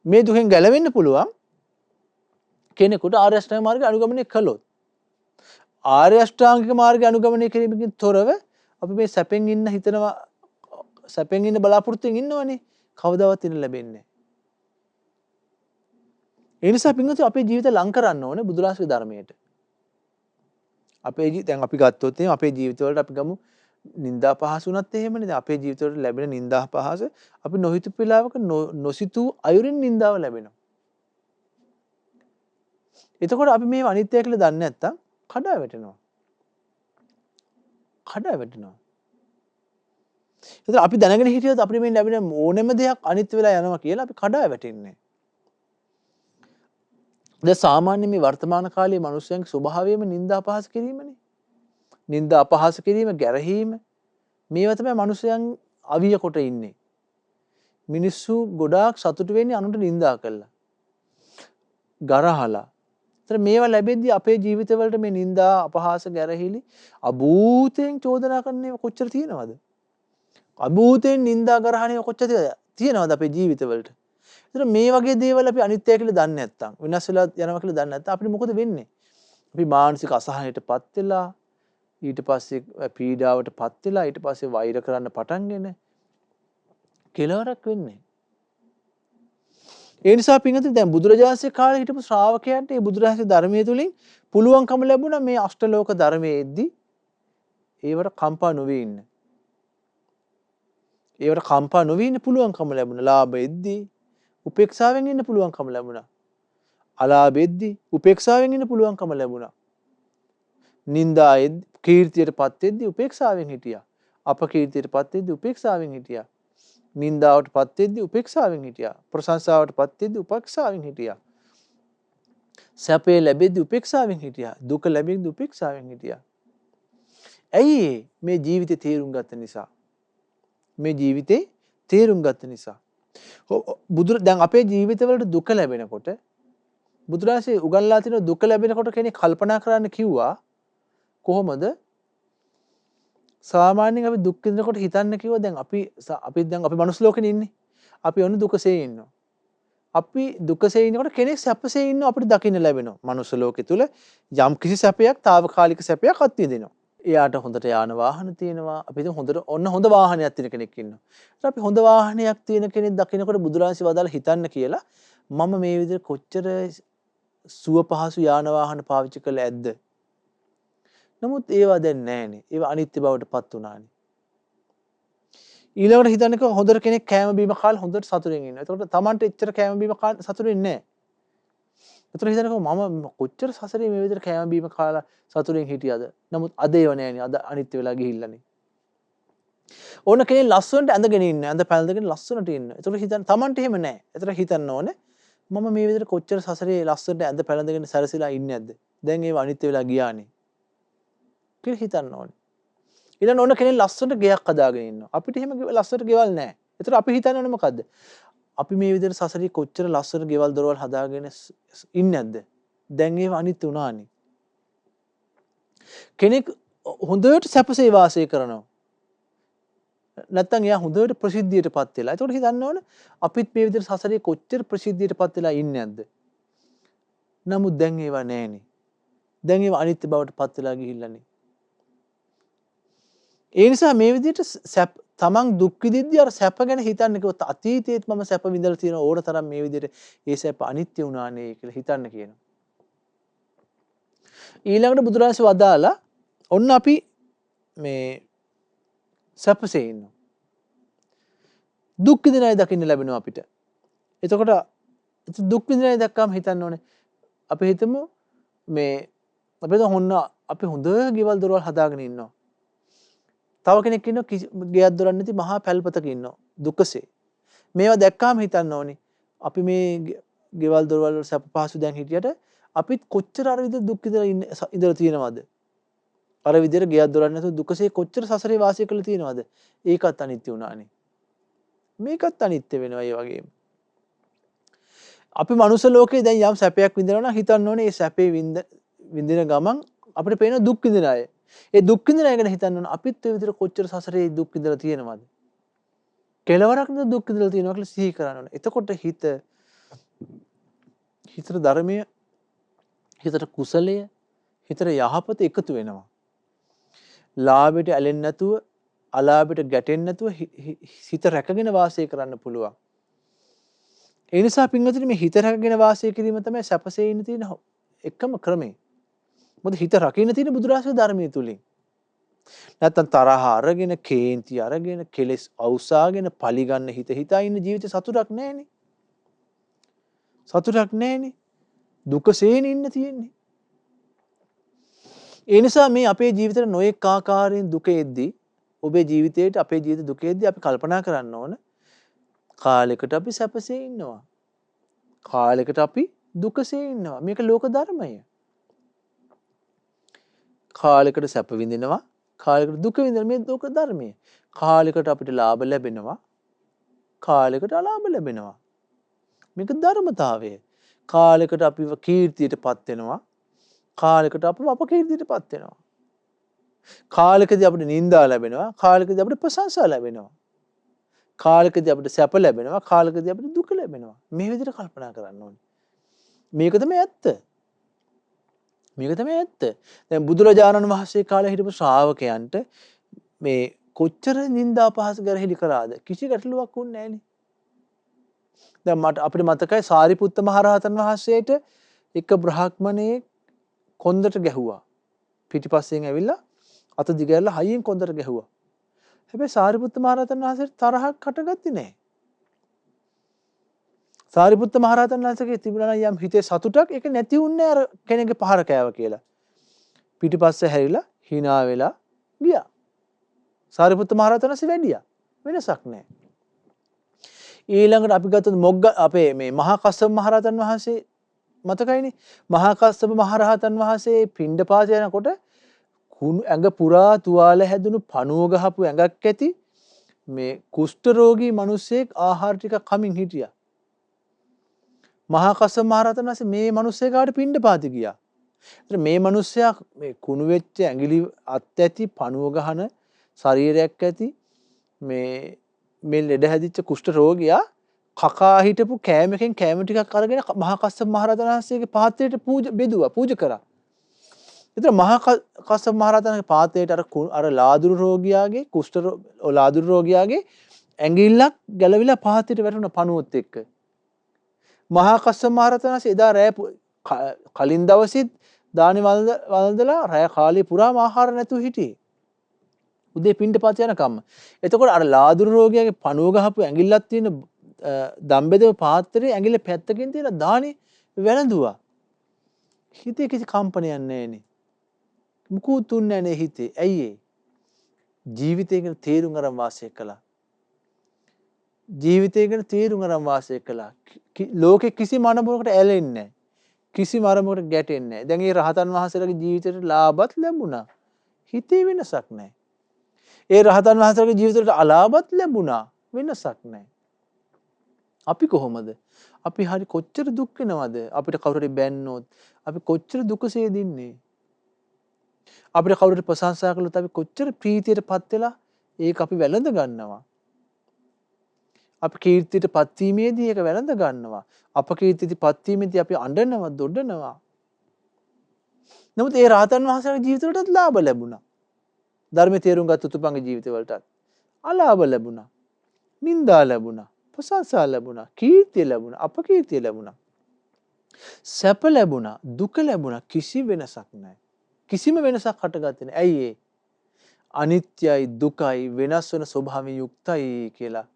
මේ දුකෙන් ගැලවෙන්න පුළුවන් කෙනෙකුට ආර්ය අෂ්ටාංගික මාර්ගය අනුගමනය කළොත්. ආර්ය අෂ්ටාංගික මාර්ගය අනුගමනය කිරීමකින් තොරව අපි මේ සැපෙන් ඉන්න හිතනවා, සැපෙන් ඉන්න බලාපොරොත්තුෙන් ඉන්නවනේ, කවදාවත් ඉන්න ලැබෙන්නේ නැහැ. ඒ නිසා පින්වතුනි අපේ ජීවිත ලං කරන්න ඕනේ බුදුරජාණන්ගේ ධර්මයට. දැන් අපි ගත්තොත් අපේ ජීවිතවලට අපි ගමු නිന്ദා පහස උනත් එහෙමනේ. දැන් අපේ ජීවිතවලට ලැබෙන නිന്ദා පහස අපි නොහිතපු වෙලාවක නොසිතූ අයුරින් නිന്ദාව ලැබෙනවා. එතකොට අපි මේ අනිත්‍ය කියලා දන්නේ නැත්තම් කඩා වැටෙනවා. එතකොට අපි දැනගෙන හිටියොත් අපිට මේ ලැබෙන ඕනෙම දෙයක් අනිත්‍ය වෙලා යනවා කියලා අපි කඩා වැටෙන්නේ. දැන් සාමාන්‍ය මේ වර්තමාන කාලයේ මිනිස්යන්ගේ ස්වභාවයම නිന്ദා අපහාස කිරීමනේ. නිന്ദා අපහාස කිරීම, ගැරහීම මේවා තමයි මිනිස්යන් අවිය කොට ඉන්නේ. මිනිස්සු ගොඩාක් සතුටු වෙන්නේ අනුන්ට නිന്ദා කළා. ගරහලා. ඒතර මේවා ලැබෙද්දී අපේ ජීවිතවලට මේ නිന്ദා අපහාස ගැරහිලි අභූතයෙන් චෝදනා කරන්නේ කොච්චර තියෙනවද? අභූතයෙන් නිന്ദා ගරහණේ කොච්චර තියෙනවද අපේ ජීවිතවලට? ඒතර මේ වගේ දේවල් අපි අනිත්‍ය කියලා දන්නේ නැත්නම්, විනාශ වෙලා යනවා කියලා දන්නේ නැත්නම් අපිට මොකද වෙන්නේ? අපි මානසික අසහනයටපත් වෙලා ඊට පස්සේ පීඩාවටපත් වෙලා ඊට පස්සේ වෛර කරන්න පටන්ගෙන කෙලවරක් වෙන්නේ. ඒ නිසා පින්වතුනි දැන් බුදුරජාණන්සේ කාලේ හිටපු ශ්‍රාවකයන්ට මේ බුදුරජාණන්සේ ධර්මයේ තුලින් පුළුවන්කම ලැබුණා මේ අෂ්ටලෝක ධර්මයේ එද්දි ඒවට කම්පා නොවී ඉන්න. ඒවට කම්පා නොවී ඉන්න පුළුවන්කම ලැබුණා. ලාභ එද්දි උපේක්ෂාවෙන් ඉන්න පුළුවන්කම ලැබුණා. අලාභ එද්දි උපේක්ෂාවෙන් ඉන්න පුළුවන්කම ලැබුණා. නින්දා එද්දි කීර්තියටපත් එද්දි උපේක්ෂාවෙන් හිටියා. අපකීර්තියටපත් එද්දි උපේක්ෂාවෙන් හිටියා. නින්දාවටපත් වෙද්දි උපේක්ෂාවෙන් හිටියා. ප්‍රශංසාවටපත් වෙද්දි උපේක්ෂාවෙන් හිටියා. සැපේ ලැබෙද්දි උපේක්ෂාවෙන් හිටියා. දුක ලැබෙද්දි උපේක්ෂාවෙන් හිටියා. ඇයි මේ ජීවිතේ තේරුම් ගත්ත නිසා. මේ ජීවිතේ තේරුම් ගත්ත නිසා. දැන් අපේ ජීවිතවලට දුක ලැබෙනකොට බුදුරජාණන්සේ උගන්ලා තියෙන දුක ලැබෙනකොට කෙනෙක් කල්පනා කරන්න කිව්වා කොහොමද? සාමාන්‍යයෙන් අපි දුක් විඳිනකොට හිතන්න කිව්වා දැන් අපි මනුස්ස ලෝකෙනේ ඉන්නේ. අපි ඔන්න දුකසේ ඉන්නවා. අපි දුකසේ ඉන්නකොට කෙනෙක් සැපසේ ඉන්නවා අපිට දකින්න ලැබෙනවා. මනුස්ස ලෝකෙ තුල යම් කිසි සැපයක්, తాවකාලික සැපයක් අත්විඳිනවා. එයාට හොඳට යාන වාහන තියෙනවා. අපි හිතමු හොඳ වාහනයක් තියෙන කෙනෙක් ඉන්නවා. ඊට අපි හොඳ වාහනයක් තියෙන කෙනෙක් දකින්නකොට බුදුරජාණන්සේ වදාලා හිතන්න කියලා මම මේ විදිහට කොච්චර සුව පහසු යාන වාහන පාවිච්චි කළා ඇද්ද? නමුත් ඒවා දැන් නැහැනේ. ඒවා අනිත්‍ය බවට පත් වුණානේ. ඊළඟට හිතන්නකෝ හොඳට කෙනෙක් කෑම බීම කාලා හොඳට සතුටින් ඉන්නවා. එතකොට Tamanට එච්චර කෑම බීම කාලා සතුටින් නැහැ. එතකොට හිතන්නකෝ මම කොච්චර සසරේ මේ විදිහට කෑම බීම කාලා සතුටින් හිටියද? නමුත් අද ඒව නැහැනේ. අද අනිත්‍ය වෙලා ගිහිල්ලානේ. ඕන කෙනෙක් ලස්සනට ඇඳගෙන ඉන්න. ඇඳ පැළඳගෙන ලස්සනට ඉන්න. එතකොට හිතන්න Tamanට එහෙම නැහැ. එතකොට හිතන්න ඕනේ මම මේ විදිහට කොච්චර සසරේ ලස්සනට ඇඳ පැළඳගෙන සැරසිලා ඉන්නේ නැද්ද? දැන් ඒව අනිත්‍ය වෙලා ගියානේ. කියලා හිතන්න ඕනේ. ඊළඟ ඕන කෙනෙක් ලස්සනට ගෙයක් හදාගෙන ඉන්නවා. අපිට එහෙම ලස්සනට ගෙවල් නැහැ. ඒතර අපි හිතන්නේ ඕනේ මොකද්ද? අපි මේ විදිහට සසරේ කොච්චර ලස්සන ගෙවල් දොරවල් හදාගෙන ඉන්නේ නැද්ද? දැන් ඒව අනිත්‍ය වුණානේ. කෙනෙක් හොඳට සැපසේ වාසය කරනවා. නැත්තම් එයා හොඳට ප්‍රසිද්ධියටපත් වෙලා. ඒතකොට හිතන්න ඕනේ අපිත් මේ විදිහට සසරේ කොච්චර ප්‍රසිද්ධියටපත් වෙලා ඉන්නේ නැද්ද? නමුත් දැන් ඒව නැහැනේ. දැන් ඒව අනිත්‍ය බවට පත් වෙලා ගිහිල්ලානේ. ඒ නිසා මේ විදිහට තමන් දුක් විඳිද්දී අර සැප ගැන හිතන්න කිව්වොත් අතීතයේත් මම සැප විඳලා තියෙන ඕන තරම් මේ විදිහට ඒ සැප අනිත්‍ය වුණානේ කියලා හිතන්න කියනවා. ඊළඟට බුදුරජාණන් වදාලා ඔන්න අපි මේ සැපසේ ඉන්නවා. දුක් විඳින අය දකින්න ලැබෙනවා අපිට. එතකොට දුක් විඳින අය දැක්කම හිතන්න ඕනේ අපි හිතමු මේ අපි හොඳ ගෙවල් දොරවල් හදාගෙන ඉන්නවා. තව කෙනෙක් ඉන්නවා ගෙයක් දොරක් නැති මහා පැල්පතක ඉන්නවා දුකසේ. මේවා දැක්කාම හිතන්න ඕනේ අපි මේ ගෙවල් දොරවල් වල සැප පහසු දැන් හිටියට අපිත් කොච්චර අර විදිහට දුක් ඉඳලා තියෙනවද? අර විදිහට ගෙයක් දොරක් නැතුව දුකසේ කොච්චර සසරේ වාසය කරලා තියෙනවද? ඒකත් අනිත්‍ය වුණානේ. මේකත් අනිත්‍ය වෙනවා ඒ වගේම. අපි මනුස්ස ලෝකේ දැන් යම් සැපයක් විඳිනවා නම් හිතන්න ඕනේ මේ සැපේ විඳින ගමන් අපිට පේන දුක් විඳින අය. ඒ දුක් විඳින අය ගැන හිතන්න ඕන අපිත් ඒ විදිහට කොච්චර සසරේ දුක් විඳලා තියෙනවද? කෙලවරක් නේද දුක් විඳලා තියෙනවා කියලා සිහි කරන්න ඕන. එතකොට හිතට ධර්මය, හිතට කුසලය, හිතට යහපත එකතු වෙනවා. ලාභයට ඇලෙන්නේ නැතුව, අලාභයට ගැටෙන්නේ නැතුව හිත රැකගෙන වාසය කරන්න පුළුවන්. ඒ නිසා පින්වතුනි මේ හිත රැකගෙන වාසය කිරීම තමයි සැපසේ ඉන්න තියෙන එකම ක්‍රමය. මොකද හිත රකින්න තියෙන බුදුරජාණන් ධර්මයේ තුලින්. නැත්තම් තරහ අරගෙන, කේන්ති අරගෙන, කෙලෙස් අවුසාගෙන, පලිගන්න හිතා ඉන්න ජීවිතේ සතුටක් නැහැනේ. සතුටක් නැහැනේ. දුකසේන ඉන්න තියෙන්නේ. ඒ නිසා මේ අපේ ජීවිතේ නොඑක ආකාරයෙන් දුක එද්දී, ඔබේ ජීවිතේට අපේ ජීවිත දුක එද්දී අපි කල්පනා කරන්න ඕන කාලයකට අපි සැපසේ ඉන්නවා. කාලයකට අපි දුකසේ ඉන්නවා. මේක ලෝක ධර්මය. කාලයකට සැප විඳිනවා, කාලයකට දුක විඳිනවා. මේ ලෝක ධර්මය. කාලයකට අපිට ලාභ ලැබෙනවා, කාලයකට අලාභ ලැබෙනවා. මේක ධර්මතාවය. කාලයකට අපිව කීර්තියටපත් වෙනවා, කාලයකට අපිව අපකීර්තියටපත් වෙනවා. කාලයකදී අපිට නිന്ദා ලැබෙනවා, කාලයකදී අපිට ප්‍රශංසා ලැබෙනවා. කාලයකදී අපිට සැප ලැබෙනවා, කාලයකදී අපිට දුක ලැබෙනවා. මේ විදිහට කල්පනා කරන්න ඕනේ. මේක තමයි ඇත්ත. මේක තමයි ඇත්ත. දැන් බුදුරජාණන් වහන්සේ කාලේ හිටපු ශ්‍රාවකයන්ට මේ කොච්චර නිന്ദා පහස ගැරහිලි කරාද? කිසි ගැටලුවක් වුණේ නැහනේ. දැන් අපිට මතකයි සාරිපුත්ත මහරහතන් වහන්සේට එක බ්‍රාහ්මණයේ කොන්දට ගැහුවා. පිටිපස්සෙන් ඇවිල්ලා අත දිගහැරලා හයියෙන් කොන්දට ගැහුවා. හැබැයි සාරිපුත්ත මහරහතන් වහන්සේට තරහක් හටගත්තේ නැහැ. සාරිපුත්ත මහරහතන් වහන්සේගේ තිබුණා නම් යම් හිතේ සතුටක් ඒක නැති වුණේ අර කෙනෙක්ගේ පහර කෑව කියලා. පිටිපස්සේ හැරිලා hina වෙලා ගියා. සාරිපුත්ත මහරහතන් වහන්සේ වැඩියා. වෙනසක් නැහැ. ඊළඟට අපි ගත්තොත් අපේ මේ මහා කස්සප මහරහතන් වහන්සේ මතකයිනේ. මහා කස්සප මහරහතන් වහන්සේ පිණ්ඩපාත යනකොට ඇඟ පුරා තුවාල හැදුණු පණුව ගහපු ඇඟක් ඇති මේ කුෂ්ඨ රෝගී මිනිසෙක් ආහාර ටික කමින් හිටියා. මහා කස්සප මහරහතන් වහන්සේ මේ මිනිස්සෙකුට පිණ්ඩපාත ගියා. ඒතර මේ මිනිස්සයා මේ කුණු වෙච්ච ඇඟිලි අත් ඇති පණුව ගහන ශරීරයක් ඇති මේ ලෙඩ හැදිච්ච කුෂ්ඨ රෝගියා කකා හිටපු කෑමකින් කෑම ටිකක් අරගෙන මහා කස්සප මහරහතන් වහන්සේගේ පාත්‍රයට පූජා කරා. ඒතර මහා කස්සප මහරහතන්ගේ පාත්‍රයට අර ලාදුරු රෝගියාගේ ලාදුරු රෝගියාගේ ඇඟිල්ලක් ගැලවිලා පාත්‍රයට වැටුණ පණුවත් එක්ක. මහා කස්සප මහරහතන් වහන්සේ එදා රෑ කලින් දවසෙත් දානි වළඳලා රෑ කාලේ පුරාම ආහාර නැතුව හිටියේ. උදේ පිණ්ඩපාත යනකම්. එතකොට අර ලාදුරු රෝගියාගේ පණුව ගහපු ඇඟිල්ලක් තියෙන දම්බෙදව පාත්‍රයේ ඇඟිල්ල පැත්තකින් තියලා දානි වැළඳුවා. හිතේ කිසි කම්පනයක් නැහැනේ. මුකුත් තුන්නේ නැහැ හිතේ. ඇයි ඒ? ජීවිතය ගැන තේරුම් අරන් වාසය කළා. ජීවිතය ගැන තේරුම් අරන් වාසය කළා. ලෝකේ කිසිම අරමුණකට ඇලෙන්නේ නැහැ. කිසිම අරමුණකට ගැටෙන්නේ නැහැ. දැන් මේ රහතන් වහන්සේලාගේ ජීවිතේට ලාභත් ලැබුණා. හිතේ වෙනසක් නැහැ. ඒ රහතන් වහන්සේලාගේ ජීවිතේට අලාභත් ලැබුණා. වෙනසක් නැහැ. අපි කොහොමද? අපි හරි කොච්චර දුක් වෙනවද? අපිට කවුරුරි බැන්නොත් අපි කොච්චර දුකසේ දින්නේ? අපිට කවුරුරි ප්‍රශංසා කළොත් අපි කොච්චර ප්‍රීතියටපත් වෙලා ඒක අපි වැළඳ ගන්නවා. අපි කීර්තියටපත් වීමේදී ඒක වැළඳ ගන්නවා. අපකීර්තියටපත් වීමේදී අපි අඬනවා, දොඩනවා. නමුත් ඒ රහතන් වහන්සේගේ ජීවිතවලටත් ලාභ ලැබුණා. ධර්මයේ තේරුම් ගත් උතුම්ගේ ජීවිතවලටත් අලාභ ලැබුණා. නිന്ദා ලැබුණා. ප්‍රශංසා ලැබුණා. කීර්තිය ලැබුණා. අපකීර්තිය ලැබුණා. සැප ලැබුණා. දුක ලැබුණා. කිසි වෙනසක් නැහැ. කිසිම වෙනසක් හටගත්තේ නැහැ. ඇයි ඒ? අනිත්‍යයි දුකයි වෙනස් වෙන ස්වභාවයෙන් යුක්තයි කියලා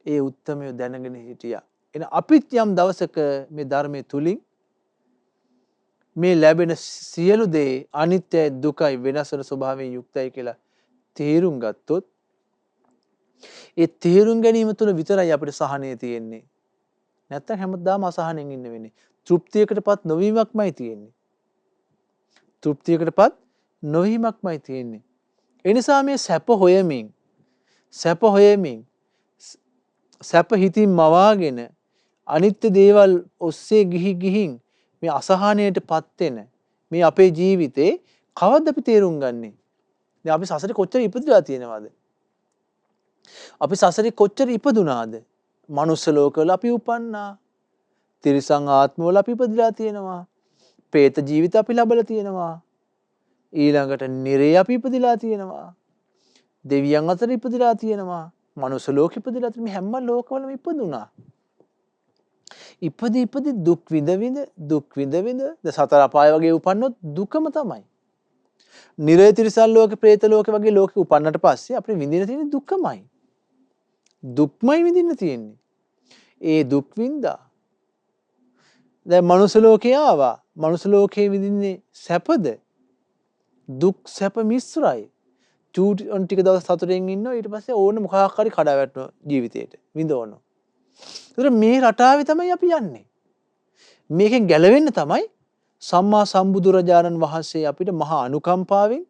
ඒ උත්තමය දැනගෙන හිටියා. එන අපිත් යම් දවසක මේ ධර්මයේ තුලින් මේ ලැබෙන සියලු දේ අනිත්‍යයි දුකයි වෙනස් වෙන ස්වභාවයෙන් යුක්තයි කියලා තේරුම් ගත්තොත් ඒ තේරුම් ගැනීම තුළ විතරයි අපිට සහනය තියෙන්නේ. නැත්තම් හැමදාම අසහනෙන් ඉන්න වෙන්නේ. තෘප්තියකටපත් නොවීමක්මයි තියෙන්නේ. තෘප්තියකටපත් නොවීමක්මයි තියෙන්නේ. ඒ නිසා මේ සැප හොයමින් සැප හිතින් මවාගෙන අනිත්‍ය දේවල් ඔස්සේ ගිහින් මේ අසහනයටපත් වෙන මේ අපේ ජීවිතේ කවද්ද අපි තේරුම් ගන්නෙ? දැන් අපි සසරේ කොච්චර ඉපදලා තියෙනවද? අපි සසරේ කොච්චර ඉපදුනාද? මනුස්ස ලෝකවල අපි උපන්නා. තිරිසන් ආත්මවල අපි ඉපදලා තියෙනවා. പ്രേත ජීවිත අපි ලබලා තියෙනවා. ඊළඟට නිරේ අපි ඉපදලා තියෙනවා. දෙවියන් අතර ඉපදලා තියෙනවා. මනුස්ස ලෝකෙ ඉපදලා තියෙන මේ හැම ලෝකවලම ඉපදුනා. ඉපදි දුක් විඳ ද සතර අපාය වගේ උපන්නොත් දුකම තමයි. නිරේ තිරිසන් ලෝකෙ പ്രേත ලෝකෙ වගේ ලෝකෙ උපන්නට පස්සේ අපිට විඳින තියෙන දුකමයි. දුක්මයි විඳින්න තියෙන්නේ. ඒ දුක් විඳා. දැන් මනුස්ස ලෝකේ ආවා. මනුස්ස ලෝකේ විඳින්නේ සැපද? දුක් සැප මිශ්‍රයි. චූටි ටික දවස් සතුටෙන් ඉන්නවා ඊට පස්සේ ඕන මොකක් හරි කඩා වැටෙනවා ජීවිතේට. විඳවනවා. ඒතර මේ රටාවේ තමයි අපි යන්නේ. මේකෙන් ගැලවෙන්න තමයි සම්මා සම්බුදුරජාණන් වහන්සේ අපිට මහා අනුකම්පාවෙන්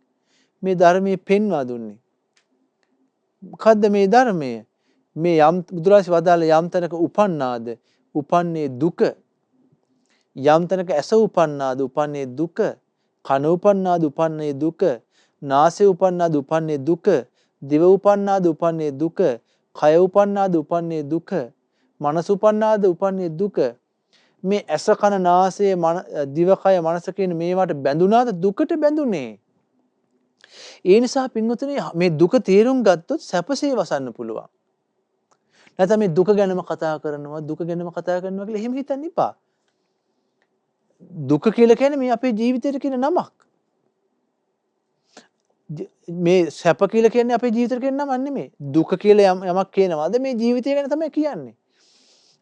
මේ ධර්මයේ පෙන්වා දුන්නේ. මොකද්ද මේ ධර්මය? මේ යම් බුදුරජාණන් වදාළ යම් තැනක උපන්නාද උපන්නේ දුක. යම් තැනක ඇස උපන්නාද උපන්නේ දුක. කන උපන්නාද උපන්නේ දුක. නාසය උපන්නාද උපන්නේ දුක. දිව උපන්නාද උපන්නේ දුක. කය උපන්නාද උපන්නේ දුක. මනස උපන්නාද උපන්නේ දුක. මේ ඇස කන නාසය දිවකය මනස කියන මේවට බැඳුනාද දුකට බැඳුනේ. ඒ නිසා පින්වතුනි මේ දුක තේරුම් ගත්තොත් සැපසේ වසන්න පුළුවන්. නැත්නම් මේ දුක ගැනම කතා කරනවා කියලා එහෙම හිතන්න එපා. දුක කියලා කියන්නේ මේ අපේ ජීවිතේට කියන නමක්. මේ සැප කියලා කියන්නේ අපේ ජීවිතේට කියන නමක් නෙමෙයි. දුක කියලා යමක් කියනවාද මේ ජීවිතය ගැන තමයි කියන්නේ.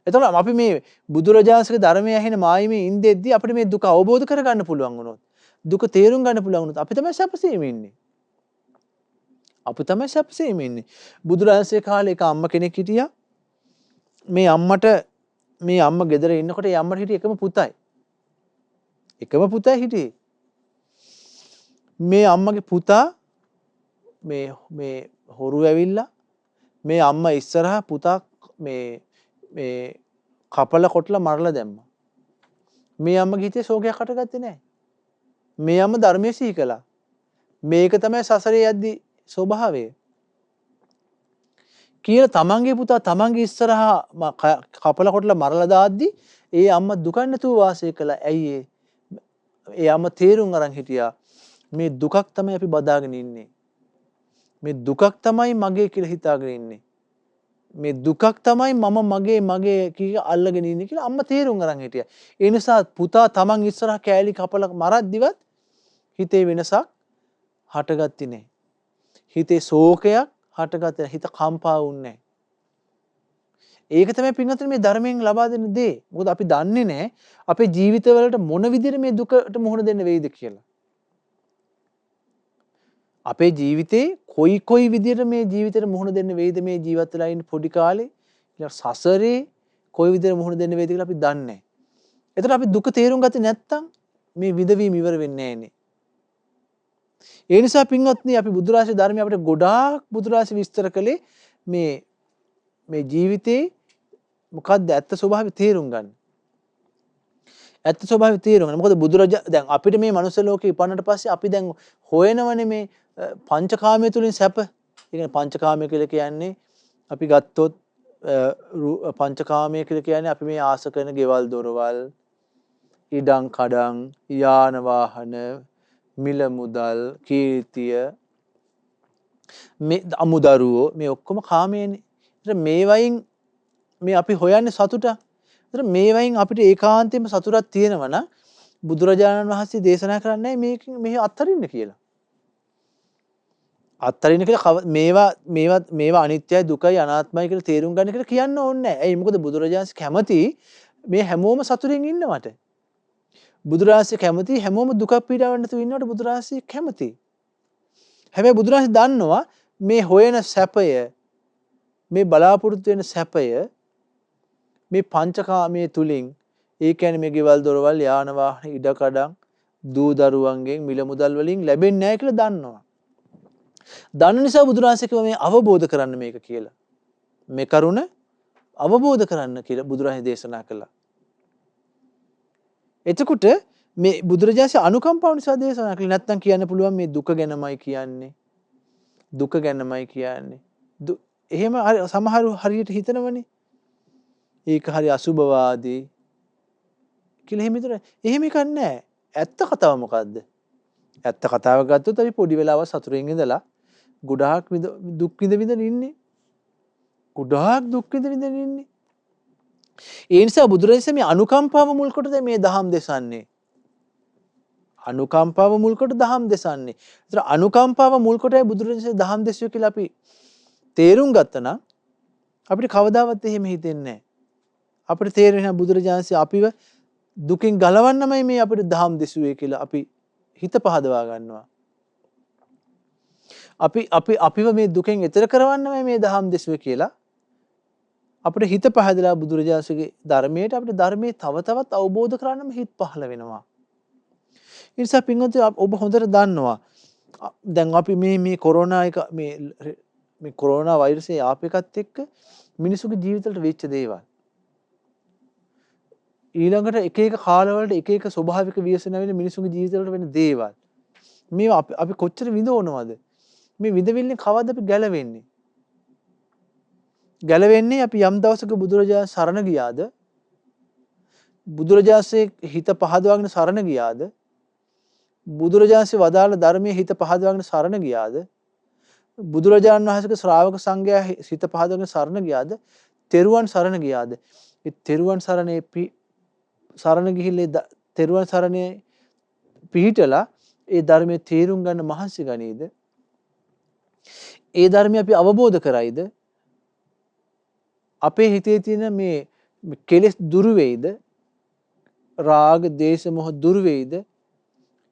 එතකොට අපි මේ බුදුරජාණන්සේගේ ධර්මය ඇහෙන මායිමේ ඉඳෙද්දී අපිට මේ දුක අවබෝධ කරගන්න පුළුවන් වුණොත්, දුක තේරුම් ගන්න පුළුවන් වුණොත් අපි තමයි සැපසීමේ ඉන්නේ. අපි තමයි සැපසීමේ ඉන්නේ. බුදුරජාණන්සේ කාලේ එක අම්ම කෙනෙක් හිටියා. මේ අම්ම ගෙදර ඉන්නකොට ඒ අම්මට හිටිය එකම පුතයි. එකම පුතයි හිටියේ. මේ අම්මගේ පුතා මේ හොරු ඇවිල්ලා මේ අම්මා ඉස්සරහා පුතා මේ කපල කොටලා මරලා දැම්මා. මේ අම්මගේ හිතේ ශෝකයක් හටගත්තේ නැහැ. මේ අම්ම ධර්මයේ සිහි කළා. මේක තමයි සසරේ යද්දි ස්වභාවය. කියලා තමන්ගේ පුතා තමන්ගේ ඉස්සරහා කපල කොටලා මරලා දාද්දි ඒ අම්මා දුක නැතුව වාසය කළා. ඇයි ඒ අම්මා තේරුම් අරන් හිටියා මේ දුකක් තමයි අපි බදාගෙන ඉන්නේ. මේ දුකක් තමයි මගේ කියලා හිතාගෙන ඉන්නේ. මේ දුකක් තමයි මම මගේ කියලා අල්ලගෙන ඉන්නේ කියලා අම්මා තේරුම් අරන් හිටියා. ඒ නිසා පුතා තමන් ඉස්සරහා කෑලි කපලා මරද්දිවත් හිතේ වෙනසක් හටගත්තේ නැහැ. හිතේ ශෝකයක් හටගත්තේ නැහැ. හිත කම්පා වුන්නේ නැහැ. ඒක තමයි පින්වත්නි මේ ධර්මයෙන් ලබා දෙන දේ. මොකද අපි දන්නේ නැහැ අපේ ජීවිතවලට මොන විදිහට මේ දුකට මුහුණ දෙන්න වෙයිද කියලා. අපේ ජීවිතේ කොයි විදිහට මේ ජීවිතේට මුහුණ දෙන්න වෙයිද මේ ජීවත් වෙලා ඉන්න පොඩි කාලේ ඊළඟ සසරේ කොයි විදිහට මුහුණ දෙන්න වෙයිද කියලා අපි දන්නේ නැහැ. එතකොට අපි දුක තේරුම් ගත්තේ නැත්නම් මේ විඳවීම ඉවර වෙන්නේ නැහනේ. ඒ නිසා පින්වත්නි අපි බුදුරජාණන් ධර්මයේ අපිට ගොඩාක් බුදුරජාණන් විස්තර කළේ මේ ජීවිතේ මොකක්ද ඇත්ත ස්වභාවය තේරුම් ගන්න. ඇත්ත ස්වභාවය තේරුම් ගන්න. මොකද බුදුරජාණන් දැන් අපිට මේ මනුස්ස ලෝකේ ඉපන්නට පස්සේ අපි දැන් හොයනවනේ මේ පංචකාමයේ තුලින් සැප. ඒ කියන්නේ පංචකාමය කියලා කියන්නේ අපි ගත්තොත් පංචකාමය කියලා කියන්නේ අපි මේ ආස කරන ගෙවල් දොරවල්, ඉඩම් කඩම්, යාන වාහන, මිල මුදල්, කීර්තිය, මේ අමුදරුවෝ මේ ඔක්කොම කාමයේනේ. ඒතර මේවයින් මේ අපි හොයන්නේ සතුට. ඒතර මේවයින් අපිට ඒකාන්තයෙන්ම සතුටක් තියෙනවා නම් බුදුරජාණන් වහන්සේ දේශනා කරන්නේ මේක අත්හරින්න කියලා. අත්හරින්න කියලා මේවා අනිත්‍යයි දුකයි අනාත්මයි කියලා තේරුම් ගන්න කියලා කියන්න ඕනේ නැහැ. ඇයි මොකද බුදුරජාණන් කැමති මේ හැමෝම සතුටින් ඉන්නවට. බුදුරජාණන් කැමති හැමෝම දුක පීඩාවෙන් නැතුව ඉන්නවට බුදුරජාණන් කැමති. හැබැයි බුදුරජාණන් දන්නවා මේ හොයන සැපය මේ බලාපොරොත්තු වෙන සැපය මේ පංචකාමයේ තුලින් ඒ කියන්නේ මේ ගෙවල් දොරවල් යාන වාහන ඉඩකඩම් දූ දරුවන්ගෙන් මිල මුදල් වලින් ලැබෙන්නේ නැහැ කියලා දන්නවා. දන්න නිසා බුදුරජාණන් කිව්වා මේ අවබෝධ කරන්න මේක කියලා. මේ කරුණ අවබෝධ කරන්න කියලා බුදුරජාණන් දේශනා කළා. එතකොට මේ බුදුරජාණන් අනුකම්පාව නිසා දේශනා කළේ නැත්නම් කියන්න පුළුවන් මේ දුක ගැනමයි කියන්නේ. දුක ගැනමයි කියන්නේ. එහෙම සමහරු හරියට හිතනවනේ. ඒක හරි අසුභවාදී කියලා එහෙම හිතන. එහෙම එකක් නැහැ. ඇත්ත කතාව මොකද්ද? ඇත්ත කතාව ගත්තොත් අපි පොඩි වෙලාවක් සතුටින් ඉඳලා ගොඩාක් දුක් විඳ ඉන්නේ. ගොඩාක් දුක් විඳ ඉන්නේ. ඒ නිසා බුදුරජාණන් මේ අනුකම්පාව මුල් කොටද මේ දහම් දෙසන්නේ. අනුකම්පාව මුල් කොට දහම් දෙසන්නේ. ඒතර අනුකම්පාව මුල් කොටයි බුදුරජාණන් දහම් දෙසුවේ කියලා අපි තේරුම් ගත්තා නම් අපිට කවදාවත් එහෙම හිතෙන්නේ නැහැ. අපිට තේරෙන්නේ බුදුරජාණන් අපිව දුකින් ගලවන්නමයි මේ අපිට දහම් දෙසුවේ කියලා අපි හිත පහදවා ගන්නවා. අපිව මේ දුකෙන් එතර කරවන්නමයි මේ දහම් දෙසුවේ කියලා අපිට හිත පහදලා බුදුරජාණන්ගේ ධර්මයට අපිට ධර්මයේ තව තවත් අවබෝධ කරගන්නම හිත පහළ වෙනවා. ඒ නිසා පින්වත්නි ඔබ හොඳට දන්නවා දැන් අපි මේ කොරෝනා එක මේ කොරෝනා වෛරසය ආපෙකත් එක්ක මිනිසුගේ ජීවිතවලට වෙච්ච දේවල් ඊළඟට එක එක කාලවලට එක එක ස්වභාවික ව්‍යසන වෙන මිනිසුගේ ජීවිතවලට වෙන දේවල් මේවා අපි කොච්චර විඳවනවද මේ විඳවිල්ලෙන් කවද්ද අපි ගැලවෙන්නේ අපි යම් දවසක බුදුරජාණන් සරණ ගියාද බුදුරජාණන්සේ හිත පහදවාගෙන සරණ ගියාද? බුදුරජාණන්සේ වදාළ ධර්මයේ හිත පහදවාගෙන සරණ ගියාද? බුදුරජාණන් වහන්සේගේ ශ්‍රාවක සංඝයා හිත පහදවාගෙන සරණ ගියාද? තෙරුවන් සරණ ගියාද? ඒ තෙරුවන් සරණ ගිහිල්ලා තෙරුවන් සරණේ පිහිටලා ඒ ධර්මයේ තේරුම් ගන්න මහන්සි ගනීද? ඒ ධර්මය අපි අවබෝධ කරයිද? අපේ හිතේ තියෙන මේ කෙලෙස් දුරු වෙයිද? රාග, දේශ, මොහ දුරු වෙයිද?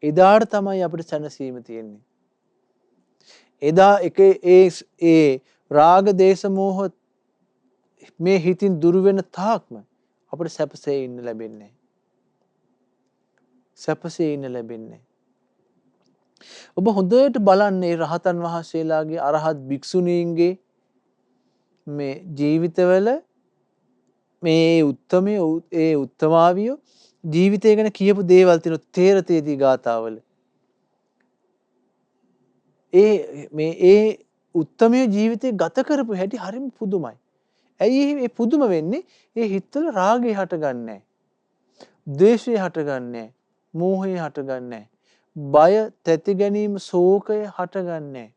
එදාට තමයි අපිට සැනසීම තියෙන්නේ. එදා ඒ රාග, දේශ, මොහ මේ හිතින් දුරු වෙන තාක්ම අපිට සැපසේ ඉන්න ලැබෙන්නේ. සැපසේ ඉන්න ලැබෙන්නේ. ඔබ හොඳට බලන්න මේ රහතන් වහන්සේලාගේ අරහත් භික්ෂුණීන්ගේ මේ ජීවිතවල මේ උත්තමාවියෝ ජීවිතය ගැන කියපු දේවල් තියෙනවා තේරතේදී ගාථාවල. ඒ උත්තමයේ ජීවිතේ ගත කරපු හැටි හරිම පුදුමයි. ඇයි මේ පුදුම වෙන්නේ? ඒ හිතවල රාගය හටගන්නේ නැහැ. ද්වේෂය හටගන්නේ නැහැ. මෝහය හටගන්නේ නැහැ. බය, තැති ගැනීම, ශෝකය හටගන්නේ නැහැ.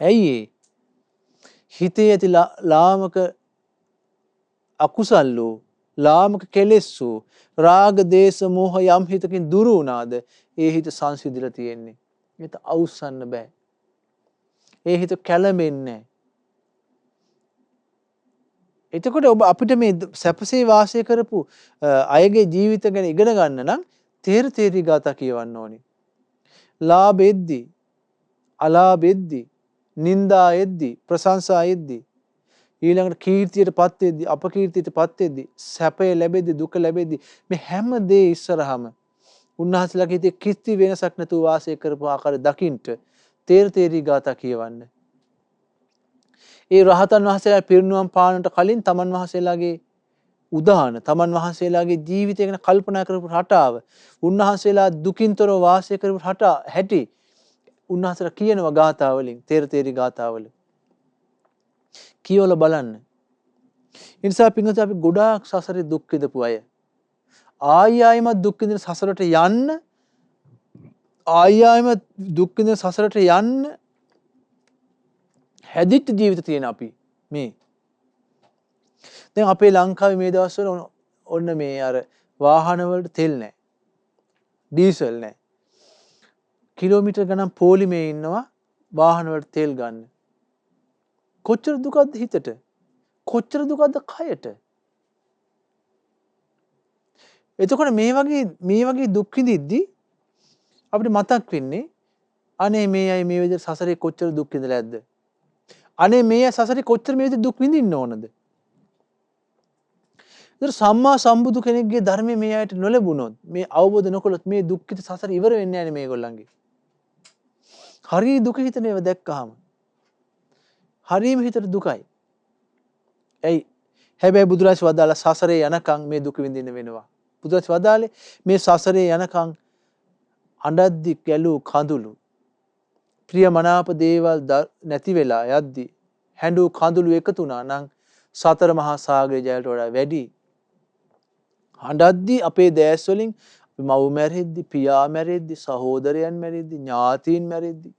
ඇයි ඒ? හිතේ ඇති ලාමක අකුසල් වූ ලාමක කෙලෙස් වූ රාග, දේශ, මෝහ යම් හිතකින් දුරු වුණාද ඒ හිත සංසිඳිලා තියෙන්නේ. හිත අවුස්සන්න බෑ. ඒ හිත කැළඹෙන්නේ නැහැ. එතකොට ඔබ අපිට මේ සැපසේ වාසය කරපු අයගේ ජීවිත ගැන ඉගෙන ගන්න නම් තේරි ගාථා කියවන්න ඕනේ. ලාභෙද්දි, අලාභෙද්දි, නින්දා එද්දි, ප්‍රශංසා එද්දි, ඊළඟට කීර්තියටපත් වෙද්දි, අපකීර්තියටපත් වෙද්දි, සැපය ලැබෙද්දි, දුක ලැබෙද්දි මේ හැම දේ ඉස්සරහම උන්වහන්සේලාගේ හිතේ කිසි වෙනසක් නැතුව වාසය කරපු ආකාරය දකින්ට තේරි ගාථා කියවන්න. ඒ රහතන් වහන්සේලා පිරිනුවම් පානට කලින් තමන් වහන්සේලාගේ උදාන, තමන් වහන්සේලාගේ ජීවිතය ගැන කල්පනා කරපු රටාව, උන්වහන්සේලා දුකින්තරව වාසය කරපු හැටි උන්වහන්සේලා කියනවා ගාථා වලින්, තේරි ගාථාවල. කියවල බලන්න. ඒ නිසා පින්වත්නි අපි ගොඩාක් සසරේ දුක් විඳපු අය. ආයෙමත් දුක් විඳින සසරට යන්න, ආයෙමත් දුක් විඳින සසරට යන්න හැදිච්ච ජීවිත තියෙන අපි මේ. දැන් අපේ ලංකාවේ මේ දවස්වල ඔන්න මේ අර වාහන වලට තෙල් නැහැ. ඩීසල් නැහැ. කිලෝමීටර් ගණන් පොලිමේ ඉන්නවා වාහන වලට තෙල් ගන්න. කොච්චර දුකක්ද හිතට? කොච්චර දුකක්ද කයට? එතකොට මේ වගේ දුක් විඳිද්දි අපිට මතක් වෙන්නේ අනේ මේ අය මේ විදිහට සසරේ කොච්චර දුක් විඳලා ඇද්ද? අනේ මේ අය සසරේ කොච්චර මේ විදිහට දුක් විඳින්න ඕනද? ඒතර සම්මා සම්බුදු කෙනෙක්ගේ ධර්මයේ මේ අයට නොලැබුණොත්, මේ අවබෝධ නොකළොත් මේ දුක්ඛිත සසර ඉවර වෙන්නේ නැහැ නේ මේගොල්ලන්ගේ. හරි දුක හිතනේව දැක්කහම. හරිම හිතට දුකයි. ඇයි? හැබැයි බුදුරජාණන් වදාලා සසරේ යනකම් මේ දුක විඳින්න වෙනවා. බුදුරජාණන් වදාලේ මේ සසරේ යනකම් අඬද්දි ගැලූ කඳුළු, ප්‍රියමනාප දේවල් නැති වෙලා යද්දි හැඬු කඳුළු එකතු වුණා නම් සතර මහා සාගරේ ජලයට වඩා වැඩි. හඬද්දි අපේ දැස් වලින් මව් මැරෙද්දි, පියා මැරෙද්දි, සහෝදරයන් මැරෙද්දි, ඥාතීන් මැරෙද්දි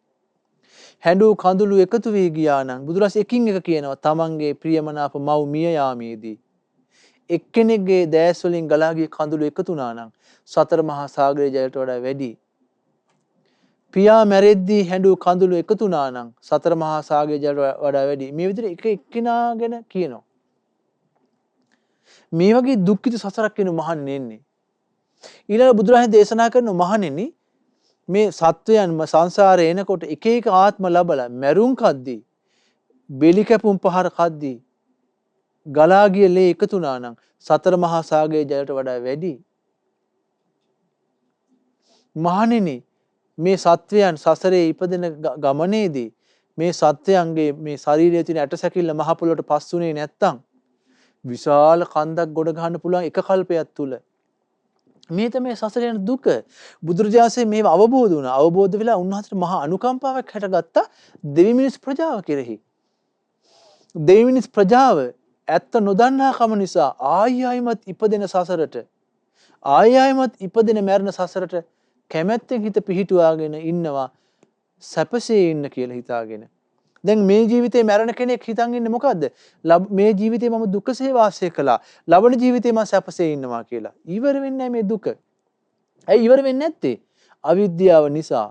හැඬු කඳුළු එකතු වී ගියා නම් බුදුරජාණන් එකින් එක කියනවා තමන්ගේ ප්‍රියමනාප මව් මිය යාමේදී එක්කෙනෙක්ගේ දැස් වලින් ගලා ගිය කඳුළු එකතු වුණා නම් සතර මහා සාගරේ ජලයට වඩා වැඩි. පියා මැරෙද්දී හැඬු කඳුළු එකතු වුණා නම් සතර මහා සාගරේ ජලයට වඩා වැඩි. මේ විදිහට එක එක්කිනා ගැන කියනවා. මේ වගේ දුක්ඛිත සසරක් වෙන මහන්නේ එන්නේ. ඊළඟ බුදුරජාණන් දේශනා කරන මහණෙනි මේ සත්වයන් සංසාරේ එනකොට එක එක ආත්ම ලබලා මරුන් කද්දී, බෙලි කැපුම් පහර කද්දී ගලා ගිය ලේ එකතු වුණා නම් සතර මහා සාගරේ ජලයට වඩා වැඩි. මහණෙනි මේ සත්වයන් සසරේ ඉපදෙන ගමනේදී මේ සත්වයන්ගේ මේ ශරීරයේ තියෙන ඇටසැකිල්ල මහ පොළොවට පස්සුනේ නැත්තම් විශාල කන්දක් ගොඩ ගන්න පුළුවන් එක කල්පයක් තුල. මේ තමයි සසරේ යන දුක. බුදුරජාණන්සේ මේව අවබෝධ වුණා. අවබෝධ වෙලා උන්වහන්සේට මහා අනුකම්පාවක් හැටගත්තා දෙවි මිනිස් ප්‍රජාව කෙරෙහි. දෙවි මිනිස් ප්‍රජාව ඇත්ත නොදන්නාකම නිසා ආයෙමත් ඉපදෙන සසරට ආයෙමත් ඉපදෙන මරණ සසරට කැමැත්තෙන් හිත පිහිටුවාගෙන ඉන්නවා සැපසේ ඉන්න කියලා හිතාගෙන. දැන් මේ ජීවිතේ මැරෙන කෙනෙක් හිතන් ඉන්නේ මොකද්ද? මේ ජීවිතේ මම දුකසේ වාසය කළා. ලබන ජීවිතේ මම සැපසේ ඉන්නවා කියලා. ඉවර වෙන්නේ මේ දුක. ඇයි ඉවර වෙන්නේ නැත්තේ? අවිද්‍යාව නිසා.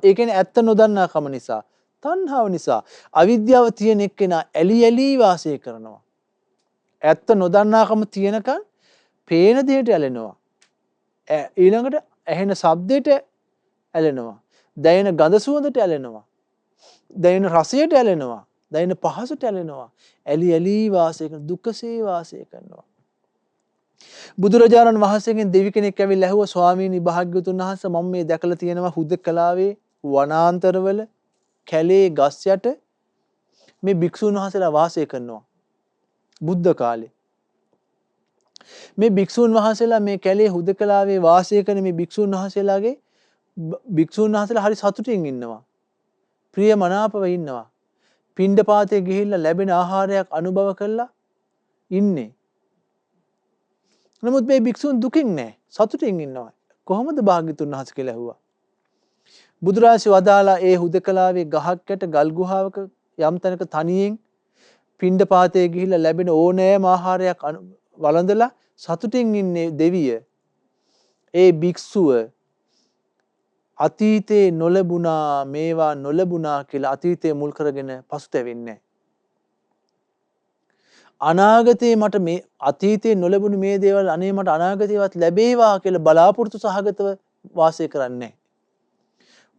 ඒ කියන්නේ ඇත්ත නොදන්නාකම නිසා. තණ්හාව නිසා. අවිද්‍යාව තියෙන එක්කෙනා ඇලි ඇලි වාසය කරනවා. ඇත්ත නොදන්නාකම තියෙනකන් පේන දෙයට ඇලෙනවා. ඊළඟට ඇහෙන ශබ්දයට ඇලෙනවා. දැනෙන ගඳ සුවඳට ඇලෙනවා. දැනෙන රසයට ඇලෙනවා. දැනෙන පහසට ඇලෙනවා. ඇලි ඇලි වාසය කරන දුකසේ වාසය කරනවා. බුදුරජාණන් වහන්සේගෙන් දෙවි කෙනෙක් ඇවිල්ලා ඇහුවා ස්වාමීනි භාග්‍යවතුන් වහන්සේ මම මේ දැකලා තියෙනවා හුදකලාවේ වනාන්තරවල කැලේ ගස් යට මේ භික්ෂුන් වහන්සේලා වාසය කරනවා. බුද්ධ කාලේ මේ භික්ෂුන් වහන්සේලා මේ කැලේ හුදකලාවේ වාසය කරන මේ භික්ෂුන් වහන්සේලා හරි සතුටින් ඉන්නවා. ප්‍රිය මනාපව ඉන්නවා. පිණ්ඩපාතේ ගිහිල්ලා ලැබෙන ආහාරයක් අනුභව කරලා ඉන්නේ. නමුත් මේ භික්ෂුන් දුකින් නැහැ. සතුටින් ඉන්නවා. කොහොමද භාග්‍යතුන් වහන්සේ කියලා ඇහුවා. බුදුරජාණන් වදාලා ඒ හුදකලාවේ ගහක් යට ගල් ගුහාවක යම් තැනක තනියෙන් පිණ්ඩපාතේ ගිහිල්ලා ලැබෙන ඕනෑම ආහාරයක් වළඳලා සතුටින් ඉන්නේ දෙවිය. ඒ භික්ෂුව අතීතේ නොලැබුණා මේවා නොලැබුණා කියලා අතීතේ මුල් කරගෙන පසුතැවෙන්නේ අනාගතේ මට මේ අතීතේ නොලැබුණු මේ දේවල් අනේ මට අනාගතේවත් ලැබේවා කියලා බලාපොරොත්තු සහගතව වාසය කරන්නේ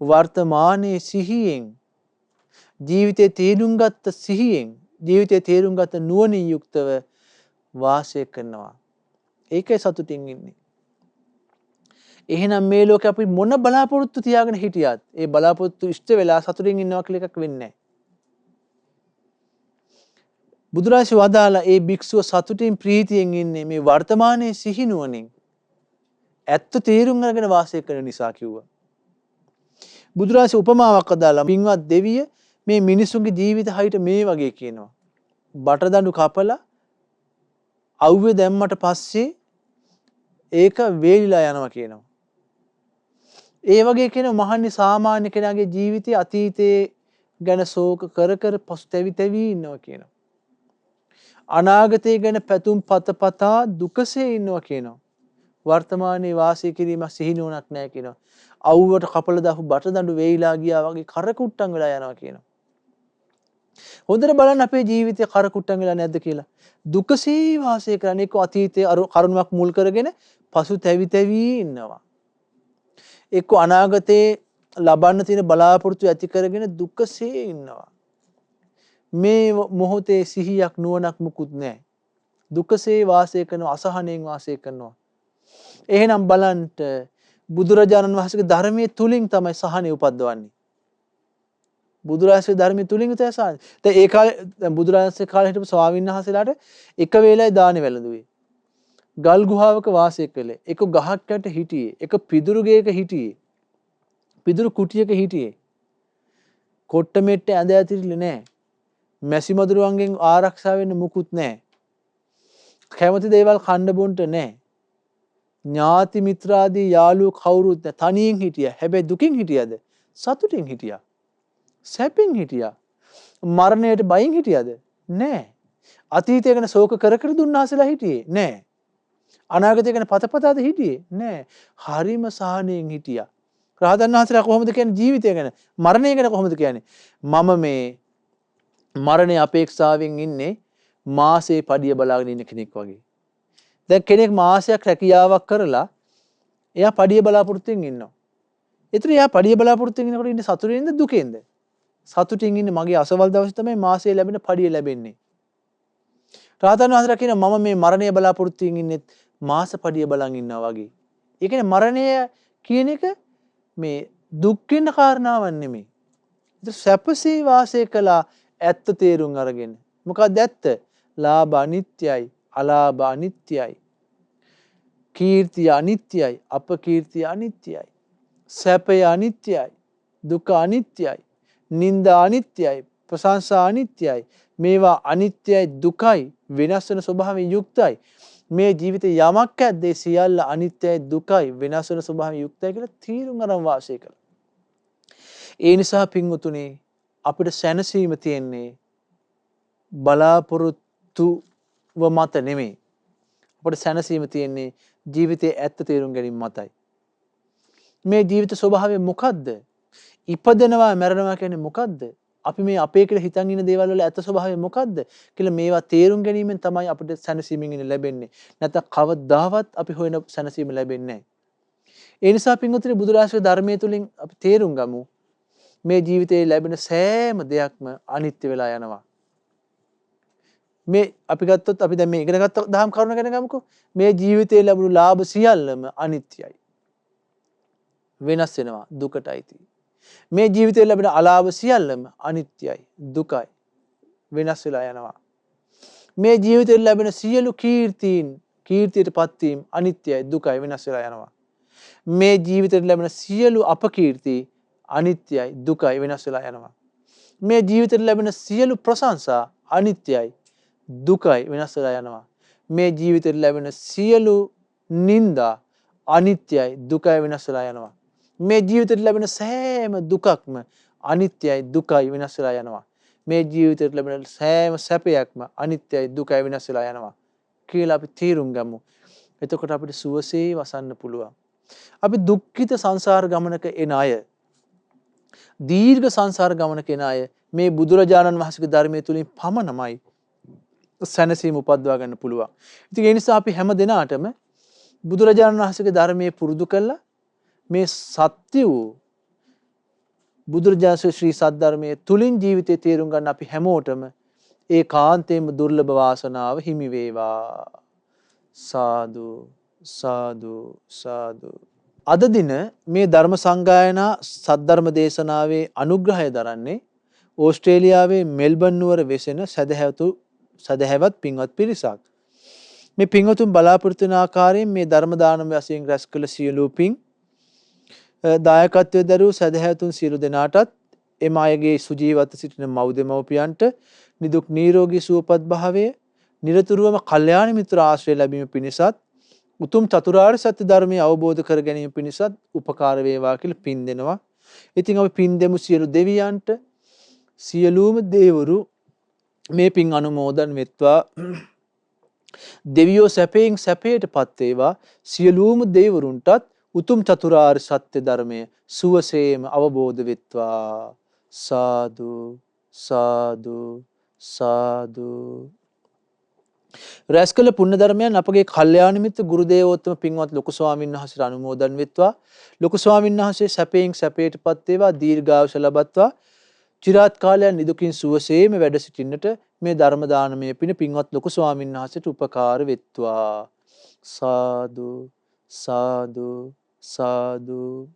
වර්තමානයේ සිහියෙන් ජීවිතේ තේරුම් ගත්ත සිහියෙන් ජීවිතේ තේරුම් ගත්ත නුවණින් යුක්තව වාසය කරනවා. ඒකයි සතුටින් ඉන්නේ. එහෙනම් මේ ලෝකේ අපි මොන බලාපොරොත්තු තියාගෙන හිටියත් ඒ බලාපොරොත්තු ඉෂ්ට වෙලා සතුටින් ඉන්නවා කියලා එකක් වෙන්නේ නැහැ. බුදුරජාණන් වදාලා ඒ භික්ෂුව සතුටින් ප්‍රීතියෙන් ඉන්නේ මේ වර්තමානයේ සිහිනුවණින් ඇත්ත තේරුම් අරගෙන වාසය කරන නිසා කිව්වා. බුදුරජාණන් උපමාවක් අදාලා පින්වත් දෙවිය මේ මිනිසුන්ගේ ජීවිත හයිට මේ වගේ කියනවා. බටදඬු කපලා අවුවේ දැම්මට පස්සේ ඒක වේලිලා යනවා කියනවා. ඒ වගේ කියන මහන්නේ සාමාන්‍ය කෙනාගේ ජීවිතයේ අතීතයේ ගැන ශෝක කර කර පසුතැවි තැවි ඉන්නවා කියනවා. අනාගතය ගැන පැතුම් පතා දුකසේ ඉන්නවා කියනවා. වර්තමානයේ වාසය කිරීම සිහිනුවණක් නැහැ කියනවා. අවුවට කපලා දාපු බටදඬු වේලිලා ගියා වගේ කරකුට්ටම් වෙලා යනවා කියනවා. හොඳට බලන්න අපේ ජීවිතේ කරකුට්ටම් වෙලා නැද්ද කියලා. දුකසේ වාසය කරන එක අතීතයේ කරුණක් මුල් කරගෙන පසුතැවි තැවි ඉන්නවා. එක්ක අනාගතේ ලබන්න තියෙන බලාපොරොත්තු ඇති කරගෙන දුකසේ ඉන්නවා. මේ මොහොතේ සිහියක් නුවණක් මුකුත් නැහැ. දුකසේ වාසය කරනවා අසහනෙන් වාසය කරනවා. එහෙනම් බලන්න බුදුරජාණන් වහන්සේගේ ධර්මයේ තුලින් තමයි සහනෙ උපද්දවන්නේ. බුදුරජාණන්සේ ධර්මයේ තුලින් තමයි සහනෙ. දැන් ඒ කාලේ බුදුරජාණන්සේ කාලේ හිටපු ස්වාමීන් වහන්සේලාට එක වේලයි දානේ වැළඳුවේ. ගල් ගුහාවක වාසය කළේ. එක ගහක් යට හිටියේ. එක පිදුරු ගේක හිටියේ. පිදුරු කුටියක හිටියේ. කොට්ට මෙට්ට ඇඳ ඇතිරිලි නැහැ. මැසි මදුරුවන්ගෙන් ආරක්ෂා වෙන්න මුකුත් නැහැ. කැමති දේවල් කන්න බොන්න නැහැ. ඥාති මිත්‍රාදී යාළුවෝ කවුරුත් නැහැ. තනියෙන් හිටියා. හැබැයි දුකින් හිටියද? සතුටින් හිටියා. සැපින් හිටියා. මරණයට බයින් හිටියද? නැහැ. අතීතය ගැන ශෝක කර කර දුන්නාසලා හිටියේ? නැහැ. අනාගතය ගැන පතපතාද හිටියේ? නැහැ. හරිම සාහනයෙන් හිටියා. රහතන් වහන්සේලා කොහොමද කියන්නේ ජීවිතය ගැන? මරණය ගැන කොහොමද කියන්නේ? මම මේ මරණය අපේක්ෂාවෙන් ඉන්නේ මාසේ පඩිය බලාගෙන ඉන්න කෙනෙක් වගේ. දැන් කෙනෙක් මාසයක් රැකියාවක් කරලා එයා පඩිය බලාපොරොත්තුෙන් ඉන්නවා. ඒතර එයා පඩිය බලාපොරොත්තුෙන් ඉන්නකොට ඉන්නේ සතුටින්ද දුකෙන්ද? සතුටින් ඉන්නේ මගේ අසවල් දවසේ තමයි මාසේ ලැබෙන පඩිය ලැබෙන්නේ. රහතන් වහන්සේලා කියනවා මම මේ මරණය බලාපොරොත්තුෙන් ඉන්නේ මාස පඩිය බලන් ඉන්නවා වගේ. ඒ කියන්නේ මරණය කියන එක මේ දුක් වෙන කාරණාවක් නෙමෙයි. ඒක සැපසේ වාසය කළා ඇත්ත තේරුම් අරගෙන. මොකක්ද ඇත්ත? ලාභ අනිත්‍යයි, අලාභ අනිත්‍යයි. කීර්තිය අනිත්‍යයි, අපකීර්තිය අනිත්‍යයි. සැපය අනිත්‍යයි, දුක අනිත්‍යයි, නිന്ദා අනිත්‍යයි, ප්‍රශංසා අනිත්‍යයි. මේවා අනිත්‍යයි, දුකයි, වෙනස් වෙන ස්වභාවයෙන් යුක්තයි. මේ ජීවිතේ යමක් ඇද්ද ඒ සියල්ල අනිත්‍යයි, දුකයි, වෙනස් වෙන ස්වභාවයෙන් යුක්තයි කියලා තීරුම් අරන් වාසය කළා. ඒ නිසා පින්වතුනි අපිට සැනසීම තියෙන්නේ බලාපොරොත්තුව මත නෙමෙයි. අපිට සැනසීම තියෙන්නේ ජීවිතයේ ඇත්ත තේරුම් ගැනීම මතයි. මේ ජීවිත ස්වභාවය මොකද්ද? ඉපදෙනවා මැරෙනවා කියන්නේ මොකද්ද? අපි මේ අපේ කියලා හිතන් ඉන්න දේවල් වල ඇත්ත ස්වභාවය මොකද්ද කියලා මේවා තේරුම් ගැනීමෙන් තමයි අපිට සැනසීමෙන් ඉන්න ලැබෙන්නේ. නැත්නම් කවදාවත් අපි හොයන සැනසීම ලැබෙන්නේ නැහැ. ඒ නිසා පින්වතුනි බුදුරජාණන් ධර්මයේ තුලින් අපි තේරුම් ගමු මේ ජීවිතයේ ලැබෙන සෑම දෙයක්ම අනිත්‍ය වෙලා යනවා. මේ අපි ගත්තොත් අපි දැන් මේ ඉගෙන ගත්ත දහම් කරුණ ගැන ගමුකෝ. මේ ජීවිතයේ ලැබුණු ලාභ සියල්ලම අනිත්‍යයි. වෙනස් වෙනවා, දුකටයි. මේ ජීවිතයේ ලැබෙන අලාභ සියල්ලම අනිත්‍යයි, දුකයි, වෙනස් වෙලා යනවා. මේ ජීවිතයේ ලැබෙන සියලු කීර්තියටපත් වීම අනිත්‍යයි, දුකයි, වෙනස් වෙලා යනවා. මේ ජීවිතයේ ලැබෙන සියලු අපකීර්ති අනිත්‍යයි, දුකයි, වෙනස් වෙලා යනවා. මේ ජීවිතයේ ලැබෙන සියලු ප්‍රශංසා අනිත්‍යයි, දුකයි, වෙනස් වෙලා යනවා. මේ ජීවිතේ ලැබෙන සියලු නිന്ദා අනිත්‍යයි, දුකයි, වෙනස් වෙලා යනවා. මේ ජීවිතේ ලැබෙන සෑම දුකක්ම අනිත්‍යයි, දුකයි, වෙනස් වෙලා යනවා. මේ ජීවිතේ ලැබෙන සෑම සැපයක්ම අනිත්‍යයි, දුකයි, වෙනස් වෙලා යනවා කියලා අපි තීරුම් ගමු. එතකොට අපිට සුවසේ වසන්න පුළුවන්. අපි දුක්ඛිත සංසාර ගමනක එන අය, දීර්ඝ සංසාර ගමනක එන අය මේ බුදුරජාණන් වහන්සේගේ ධර්මයේ තුලින් පමණමයි සැනසීම උපදවා ගන්න පුළුවන්. ඉතින් ඒ නිසා අපි හැම දිනාටම බුදුරජාණන් වහන්සේගේ ධර්මයේ පුරුදු කළා මේ සත්‍ය වූ බුදුරජාණන් ශ්‍රී සද්ධර්මයේ තුලින් ජීවිතේ තේරුම් ගන්න අපි හැමෝටම ඒකාන්තයෙන්ම දුර්ලභ වාසනාව හිමි වේවා. සාදු සාදු සාදු. අද දින මේ ධර්ම සංගායනා සද්ධර්ම දේශනාවේ අනුග්‍රහය දරන්නේ ඕස්ට්‍රේලියාවේ මෙල්බන් නුවර වෙසෙන සදහැවත් පින්වත් පිරිසක්. මේ පින්වතුන් බලාපොරොත්තු වන ආකාරයෙන් මේ ධර්ම දානමය වශයෙන් රැස් කළ සියලු පින් දායකත්වයේ දරූ සදහැවතුන් සියලු දෙනාටත් එම අයගේ සුජීවත්ව සිටින මව් දෙමව්පියන්ට නිදුක් නිරෝගී සුවපත් භාවයේ නිරතුරුවම කල්යාණ මිත්‍ර ආශ්‍රය ලැබීම පිණිසත් උතුම් චතුරාර්ය සත්‍ය ධර්මය අවබෝධ කර ගැනීම පිණිසත් උපකාර වේවා කියලා පින් දෙනවා. ඉතින් අපි පින් දෙමු සියලු දෙවියන්ට. සියලුම දේවරු මේ පින් අනුමෝදන් වෙත්වා. දෙවියෝ සැපයෙන් සැපයටපත් වේවා. සියලුම දේවරුන්ටත් උතුම් චතුරාර්ය සත්‍ය ධර්මය සුවසේම අවබෝධ වෙත්වා. සාදු සාදු සාදු. රැස් කළ පුණ්‍ය ධර්මයන් අපගේ කල්යාණ මිත්‍ර ගුරු දේවෝත්තම පින්වත් ලොකු ස්වාමීන් වහන්සේට අනුමෝදන් වෙත්වා. ලොකු ස්වාමීන් වහන්සේ සැපයෙන් සැපයටපත් වේවා. දීර්ඝායුෂ ලබත්වා. චිරාත් කාලයන් නිදුකින් සුවසේම වැඩ සිටින්නට මේ ධර්ම දානමය පින පින්වත් ලොකු ස්වාමීන් වහන්සේට උපකාර වෙත්වා. සාදු සාදු සාදු.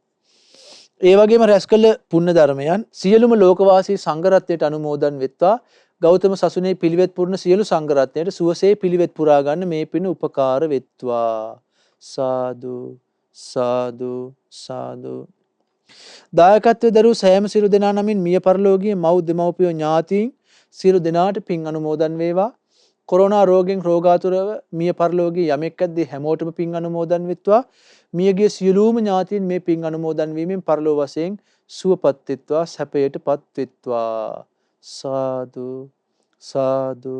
ඒ වගේම රැස් කළ පුණ්‍ය ධර්මයන් සියලුම ලෝකවාසී සංඝ රත්නයට අනුමෝදන් වෙත්වා. ගෞතම සසුනේ පිළිවෙත් පුරන සියලු සංඝ රත්නයට සුවසේ පිළිවෙත් පුරා ගන්න මේ පින උපකාර වෙත්වා. සාදු සාදු සාදු. දායකත්වයේ දරූ සෑම සියලු දෙනා නමින් මිය පරලෝකීය මව් දෙමව්පියෝ ඥාතීන් සියලු දෙනාට පින් අනුමෝදන් වේවා. කොරෝනා රෝගෙන් රෝගාතුරව මිය පරලෝකීය යමෙක් ඇද්දී හැමෝටම පින් අනුමෝදන් වෙත්වා. මියගිය සියලුම ඥාතීන් මේ පින් අනුමෝදන් වීමෙන් පරලෝක වශයෙන් සුවපත් වෙත්වා, සැපයටපත් වෙත්වා. සාදු සාදු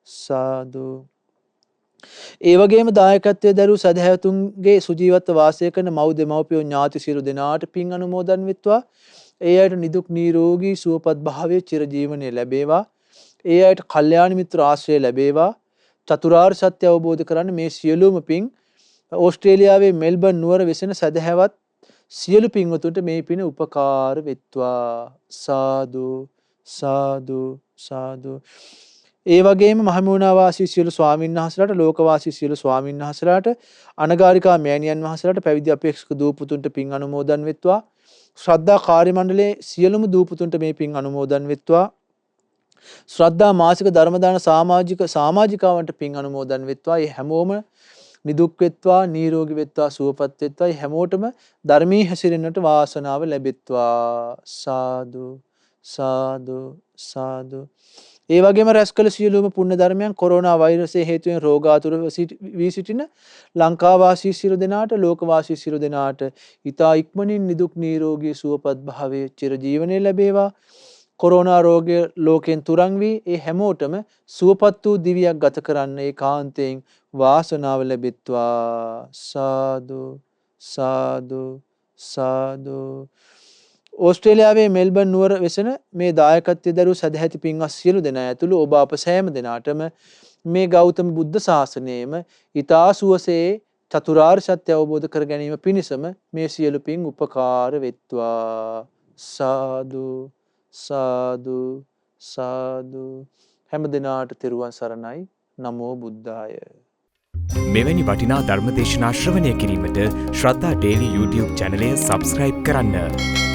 සාදු. ඒ වගේම දායකත්වයේ දරූ සදහැවතුන්ගේ සුජීවත්ව වාසය කරන මව් දෙමව්පියෝ ඥාති සියලු දෙනාට පින් අනුමෝදන් වෙත්වා. ඒ අයට නිදුක් නිරෝගී සුවපත් භාවයේ චිරජීවනයේ ලැබේවා. ඒ අයට කල්යාණ මිත්‍ර ආශ්‍රය ලැබේවා. චතුරාර්ය සත්‍ය අවබෝධ කරගන්න මේ සියලුම පින් ඕස්ට්‍රේලියාවේ මෙල්බන් නුවර වෙසෙන සදහැවත් සියලු පින්වතුන්ට මේ පින උපකාර වෙත්වා. සාදු සාදු සාදු. ඒ වගේම මහමෙවුනා වාසී සියලු ස්වාමීන් වහන්සේලාට, ලෝක වාසී සියලු ස්වාමීන් වහන්සේලාට, අනගාരികා මෑණියන් වහන්සේලාට, පැවිදි අපේක්ෂක දූ පුතුන්ට පින් අනුමෝදන් වෙත්වා. ශ්‍රද්ධා කාර්ය මණ්ඩලයේ සියලුම දූ පුතුන්ට මේ පින් අනුමෝදන් වෙත්වා. ශ්‍රද්ධා මාසික ධර්ම දාන සමාජිකාවන්ට පින් අනුමෝදන් වෙත්වා. ඒ හැමෝම නිදුක් වෙත්වා, නිරෝගී වෙත්වා, සුවපත් වෙත්වා. හැමෝටම ධර්මී හැසිරෙන්නට වාසනාව ලැබෙත්වා. සාදු සාදු සාදු. ඒ වගේම රැස් කළ සියලුම පුණ්‍ය ධර්මයන් කොරෝනා වෛරසය හේතුවෙන් රෝගාතුරව වී සිටින ලංකාවාසී සියලු දෙනාට ලෝකවාසී සියලු දෙනාට ඊතා ඉක්මනින් නිදුක් නිරෝගී සුවපත් භාවයේ චිරජීවනයේ ලැබේවා. කොරෝනා රෝගය ලෝකෙන් තුරන් වී ඒ හැමෝටම සුවපත් වූ දිවියක් ගත කරන්න ඒකාන්තයෙන් වාසනාව ලැබෙත්වා. සාදු සාදු සාදු. ඕස්ට්‍රේලියාවේ මෙල්බන් නුවර වෙසෙන මේ දායකත්වයේ දරූ සදැහැති පින්වත් සියලු දෙනා ඇතුළු ඔබ අප සෑම දෙනාටම මේ ගෞතම බුද්ධ ශාසනයේම ඊතා සුවසේ චතුරාර්ය සත්‍ය අවබෝධ කර ගැනීම පිණිසම මේ සියලු පින් උපකාර වෙත්වා. සාදු සාදු සාදු. හැම දිනාට තෙරුවන් සරණයි. නමෝ බුද්ධාය. මෙවැනි වටිනා ධර්ම දේශනා ශ්‍රවණය කිරීමට ශ්‍රද්ධා ඩේලි YouTube චැනලය සබස්ක්‍රයිබ් කරන්න.